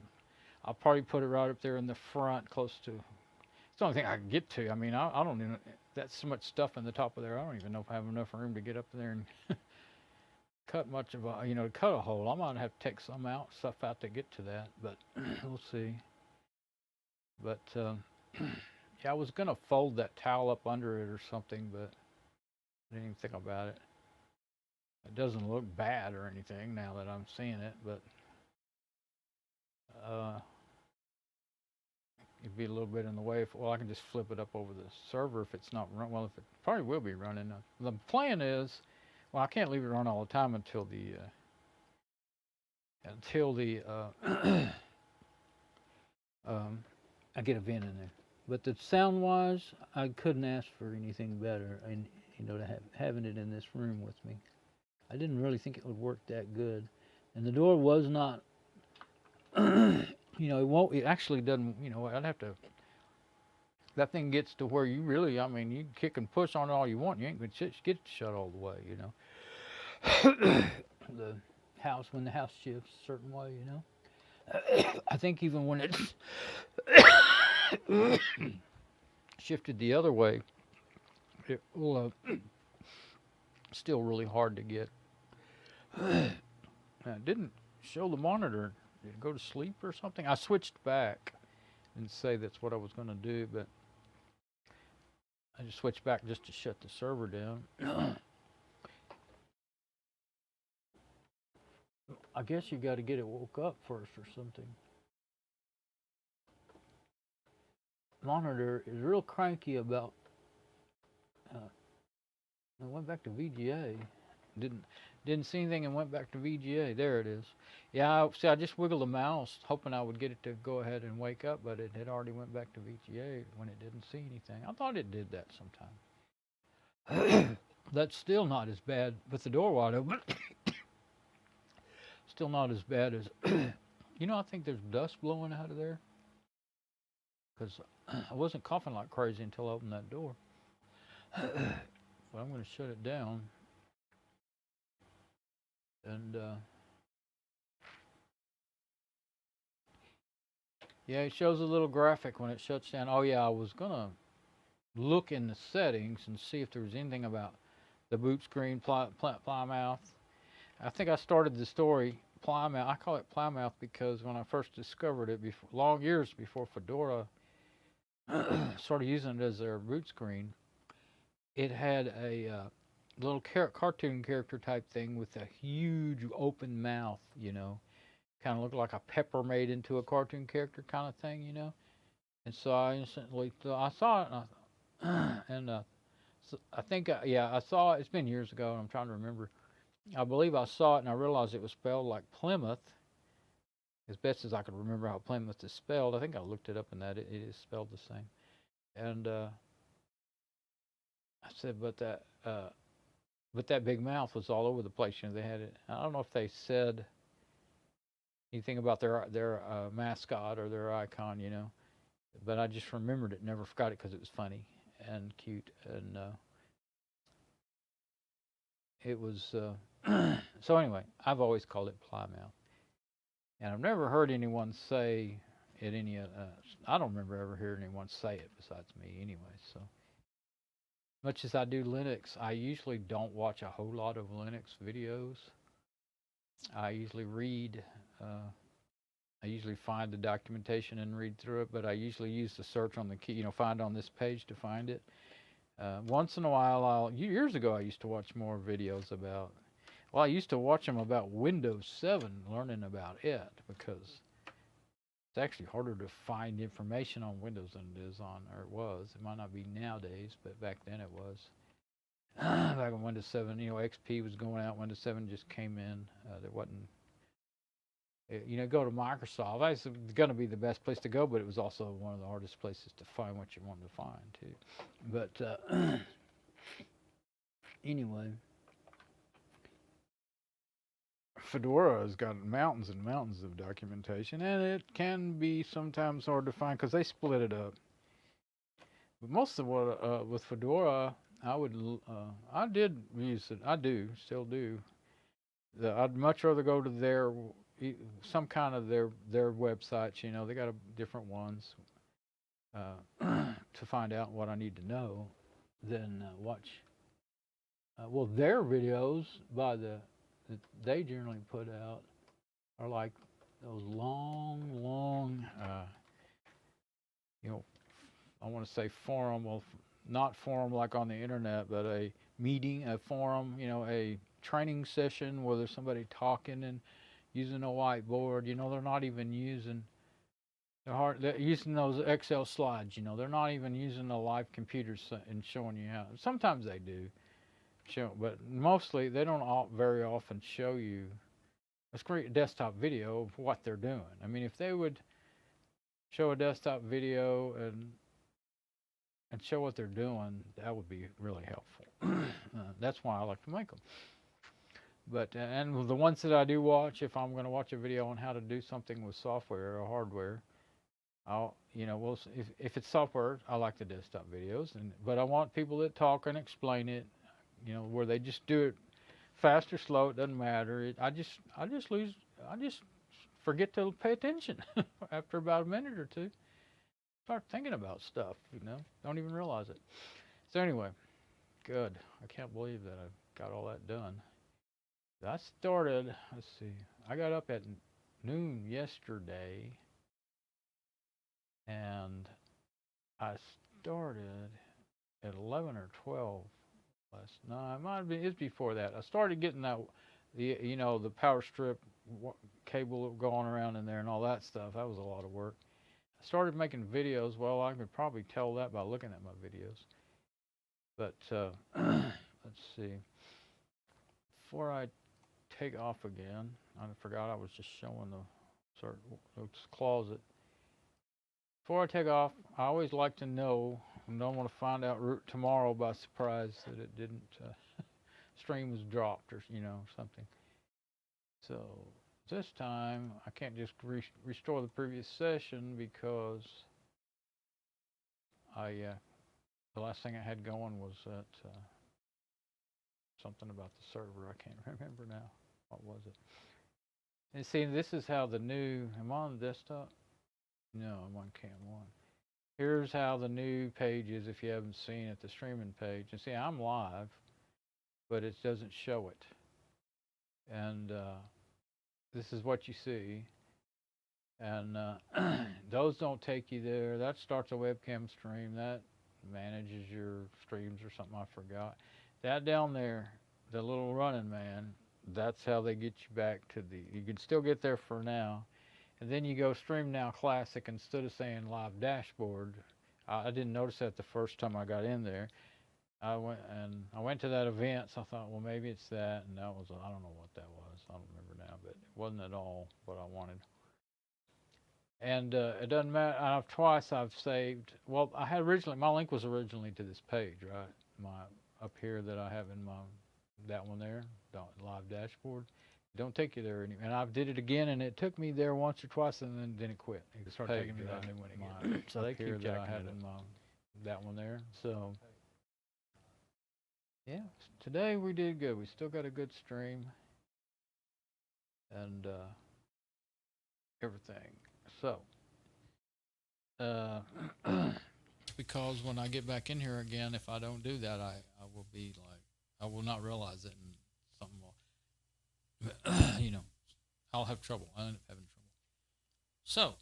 [SPEAKER 1] I'll probably put it right up there in the front, close to. It's the only thing I can get to. I mean, I don't even. That's so much stuff in the top of there. I don't even know if I have enough room to get up there and cut much of to cut a hole. I might have to take some stuff out to get to that, but we'll see. But yeah, I was gonna fold that towel up under it or something, but I didn't even think about it. It doesn't look bad or anything now that I'm seeing it, but it'd be a little bit in the way. I can just flip it up over the server if it's not run. Well, if it probably will be running. The plan is Well, I can't leave it run all the time until I get a vent in there. But the sound wise, I couldn't ask for anything better. And to having it in this room with me, I didn't really think it would work that good. And the door was not, it won't. It actually doesn't. I'd have to. That thing gets to where you really, I mean, you kick and push on it all you want. You ain't gonna get it shut all the way. The house, when the house shifts a certain way, I think even when it's shifted the other way, it will still really hard to get. I didn't show the monitor. Did it go to sleep or something? I switched back and say that's what I was going to do, but I just switched back just to shut the server down. I guess you got to get it woke up first or something. Monitor is real cranky about. I went back to VGA. Didn't see anything and went back to VGA. There it is. Yeah, I just wiggled the mouse hoping I would get it to go ahead and wake up, but it had already went back to VGA when it didn't see anything. I thought it did that sometime. That's still not as bad with the door wide open. Still not as bad as, I think there's dust blowing out of there. Because I wasn't coughing like crazy until I opened that door. But I'm going to shut it down. And, yeah, it shows a little graphic when it shuts down. Oh, yeah, I was going to look in the settings and see if there was anything about the boot screen, Plymouth. I think I started the story, Plymouth. I call it Plymouth because when I first discovered it, long years before Fedora started using it as their boot screen, it had a little cartoon character type thing with a huge open mouth, kind of looked like a pepper made into a cartoon character kind of thing, And so I saw it, and so I think, I saw it. It's been years ago, and I'm trying to remember. I believe I saw it, and I realized it was spelled like Plymouth, as best as I could remember how Plymouth is spelled. I think I looked it up, and that it is spelled the same. And I said, but that big mouth was all over the place. They had it. I don't know if they said anything about their mascot or their icon, but I just remembered it, never forgot it because it was funny and cute, and it was. So anyway, I've always called it Plymouth, and I've never heard anyone say it any. I don't remember ever hearing anyone say it besides me, anyway. So much as I do Linux, I usually don't watch a whole lot of Linux videos. I usually read. I usually find the documentation and read through it, but I usually use the search on the key, find on this page to find it. Once in a while, years ago, I used to watch more videos about. Well, I used to watch them about Windows 7, learning about it, because it's actually harder to find information on Windows than it is on, or it was. It might not be nowadays, but back then it was. Back when Windows 7, XP was going out, Windows 7 just came in. There wasn't, go to Microsoft. It's going to be the best place to go, but it was also one of the hardest places to find what you wanted to find, too. But anyway. Fedora has got mountains and mountains of documentation, and it can be sometimes hard to find because they split it up. But most of what with Fedora, I did use it. I still do. I'd much rather go to some kind of their websites. They got different ones to find out what I need to know than watch. Their videos by that they generally put out are like those long, I want to say forum, well, not forum like on the internet, but a meeting, a forum, a training session where there's somebody talking and using a whiteboard. They're not even using, they're using those Excel slides, they're not even using the live computers and showing you how. Sometimes they do.
[SPEAKER 2] show, but mostly they don't very often show you a screen desktop video of what they're doing. I mean, if they would show a desktop video and show what they're doing, that would be really helpful. That's why I like to make them. But and the ones that I do watch, if I'm going to watch a video on how to do something with software or hardware, I'll, if it's software, I like the desktop videos, but I want people that talk and explain it, where they just do it fast or slow, it doesn't matter. I just forget to pay attention after about a minute or two. Start thinking about stuff, don't even realize it. So anyway, good. I can't believe that I got all that done. I started, let's see, I got up at noon yesterday, and I started at 11 or 12 last night. It might have been, it's before that. I started getting the power strip cable going around in there and all that stuff. That was a lot of work. I started making videos. Well, I could probably tell that by looking at my videos. But let's see. Before I take off again, I forgot I was just showing the closet. Before I take off, I always like to know, and don't want to find out tomorrow by surprise that it didn't, stream was dropped or, something. So this time, I can't just restore the previous session because the last thing I had going was that something about the server. I can't remember now. What was it? And see, this is how the new, am I on the desktop? No, I'm on Cam 1. Here's how the new page is if you haven't seen it, the streaming page. And see, I'm live, but it doesn't show it. And this is what you see. And those don't take you there. That starts a webcam stream. That manages your streams or something I forgot. That down there, the little running man, that's how they get you back to you can still get there for now. And then you go Stream Now Classic instead of saying Live Dashboard. I didn't notice that the first time I got in there. I went to that event, so I thought, well, maybe it's that, and that was, I don't know what that was. I don't remember now, but it wasn't at all what I wanted. And it doesn't matter. Twice I've saved. Well, I had originally, my link was originally to this page, right? Up here that I have in that one there, Live Dashboard. Don't take you there anymore. And I did it again, and it took me there once or twice, and then it quit. It started taking me to that new one again. So they keep that I have in that one there. So yeah, today we did good. We still got a good stream and everything. So because when I get back in here again, if I don't do that, I will be like, I will not realize it, and something will, I'll have trouble. I end up having trouble. So,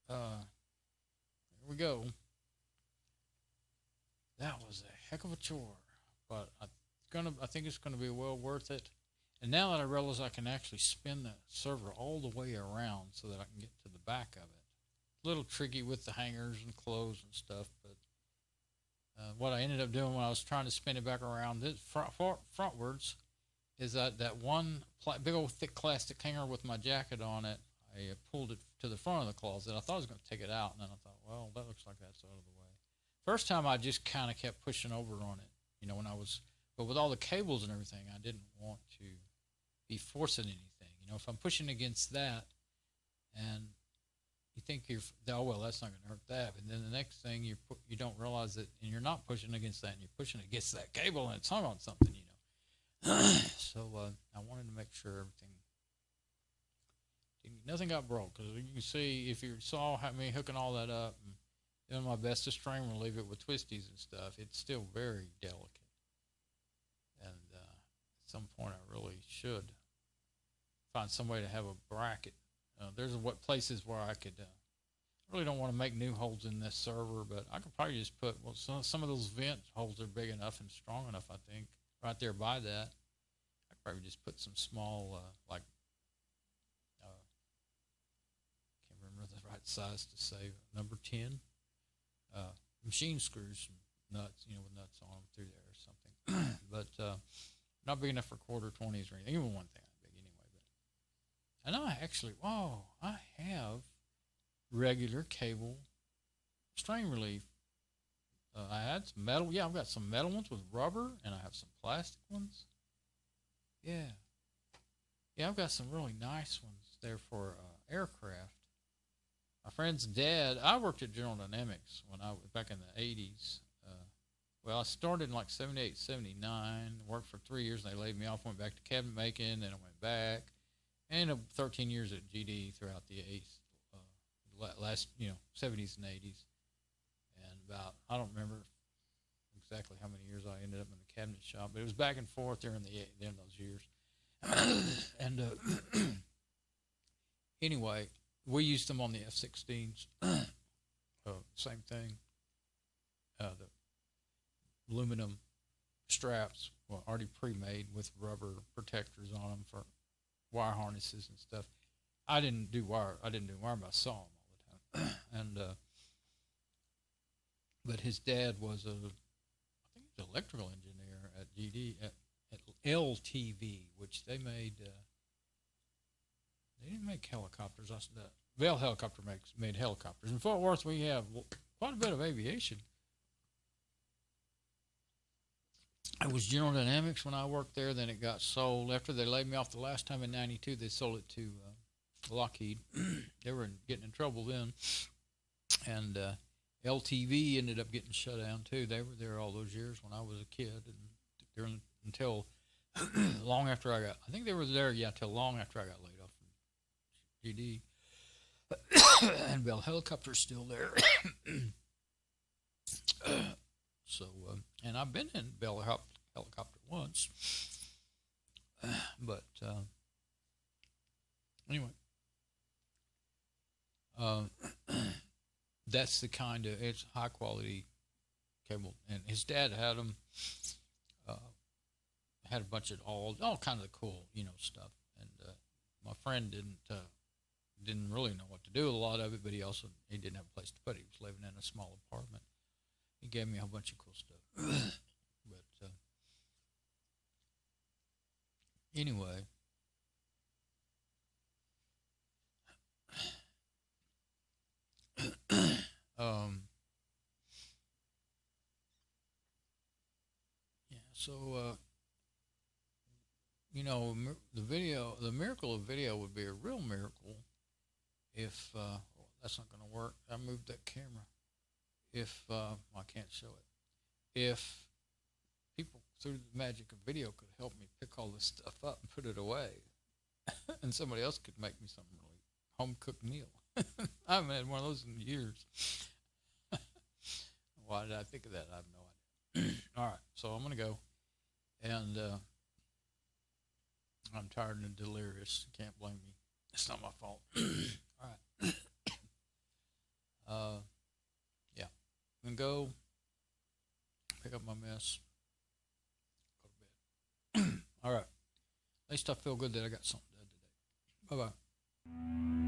[SPEAKER 2] here we go. That was a heck of a chore, but I think it's gonna be well worth it. And now that I realize I can actually spin the server all the way around so that I can get to the back of it. A little tricky with the hangers and clothes and stuff, but what I ended up doing when I was trying to spin it back around frontwards is that one big old thick plastic hanger with my jacket on it. I pulled it to the front of the closet. I thought I was going to take it out, and then I thought, well, that looks like that's out of the way. First time I just kind of kept pushing over on it, but with all the cables and everything, I didn't want to be forcing anything. If I'm pushing against that, and you think oh well, that's not going to hurt that, and then the next thing you don't realize it, and you're not pushing against that, and you're pushing against that cable, and it's hung on something, So I wanted to make sure nothing got broke, because you can see if you saw me hooking all that up and doing my best to string relieve it with twisties and stuff, it's still very delicate. And at some point, I really should find some way to have a bracket. There's places where I could. I really don't want to make new holes in this server, but I could probably just put some of those vent holes are big enough and strong enough. I think right there by that, I could probably just put some small can't remember the right size to say, number 10 machine screws, nuts, with nuts on them through there or something.
[SPEAKER 1] but not big enough for quarter 20s or anything. Even one thing not big anyway. But and I actually, I have regular cable strain relief. I had some metal. Yeah, I've got some metal ones with rubber, and I have some plastic ones. Yeah. Yeah, I've got some really nice ones there for aircraft. My friend's dad, I worked at General Dynamics when I was back in the 80s. Well, I started in like 78, 79, worked for 3 years, and they laid me off, went back to cabinet making, then I went back, and 13 years at GD throughout the 80s, last, 70s and 80s. And about, I don't remember exactly how many years I ended up in the cabinet shop, but it was back and forth during those years. And anyway, we used them on the F-16s. Same thing. The aluminum straps were already pre-made with rubber protectors on them for wire harnesses and stuff. I didn't do wire, but I saw them all the time. And but his dad was I think he was an electrical engineer at GD at LTV, which they made. They didn't make helicopters. Bell Helicopter made helicopters. In Fort Worth, we have quite a bit of aviation. It was General Dynamics when I worked there. Then it got sold. After they laid me off the last time in '92, they sold it to Lockheed. They were getting in trouble then. And LTV ended up getting shut down, too. They were there all those years when I was a kid. And until long after I think they were there, till long after I got laid off from GD. And Bell Helicopter's still there. So, and I've been in Bell Helicopter once. But, anyway. That's the kind of, it's high quality cable. And his dad had them, had a bunch of all kinds of cool, stuff. And my friend didn't really know what to do with a lot of it, but he didn't have a place to put it. He was living in a small apartment. He gave me a whole bunch of cool stuff. But anyway, yeah. So the miracle of video would be a real miracle if that's not going to work. I moved that camera. If I can't show it. If people through the magic of video could help me pick all this stuff up and put it away, and somebody else could make me some really home cooked meal. I haven't had one of those in years. Why did I think of that? I have no idea. All right, so I'm gonna go, and I'm tired and delirious. Can't blame me. It's not my fault. All right. Yeah. I'm going to go pick up my mess, go to bed. All right. At least I feel good that I got something done today. Bye-bye.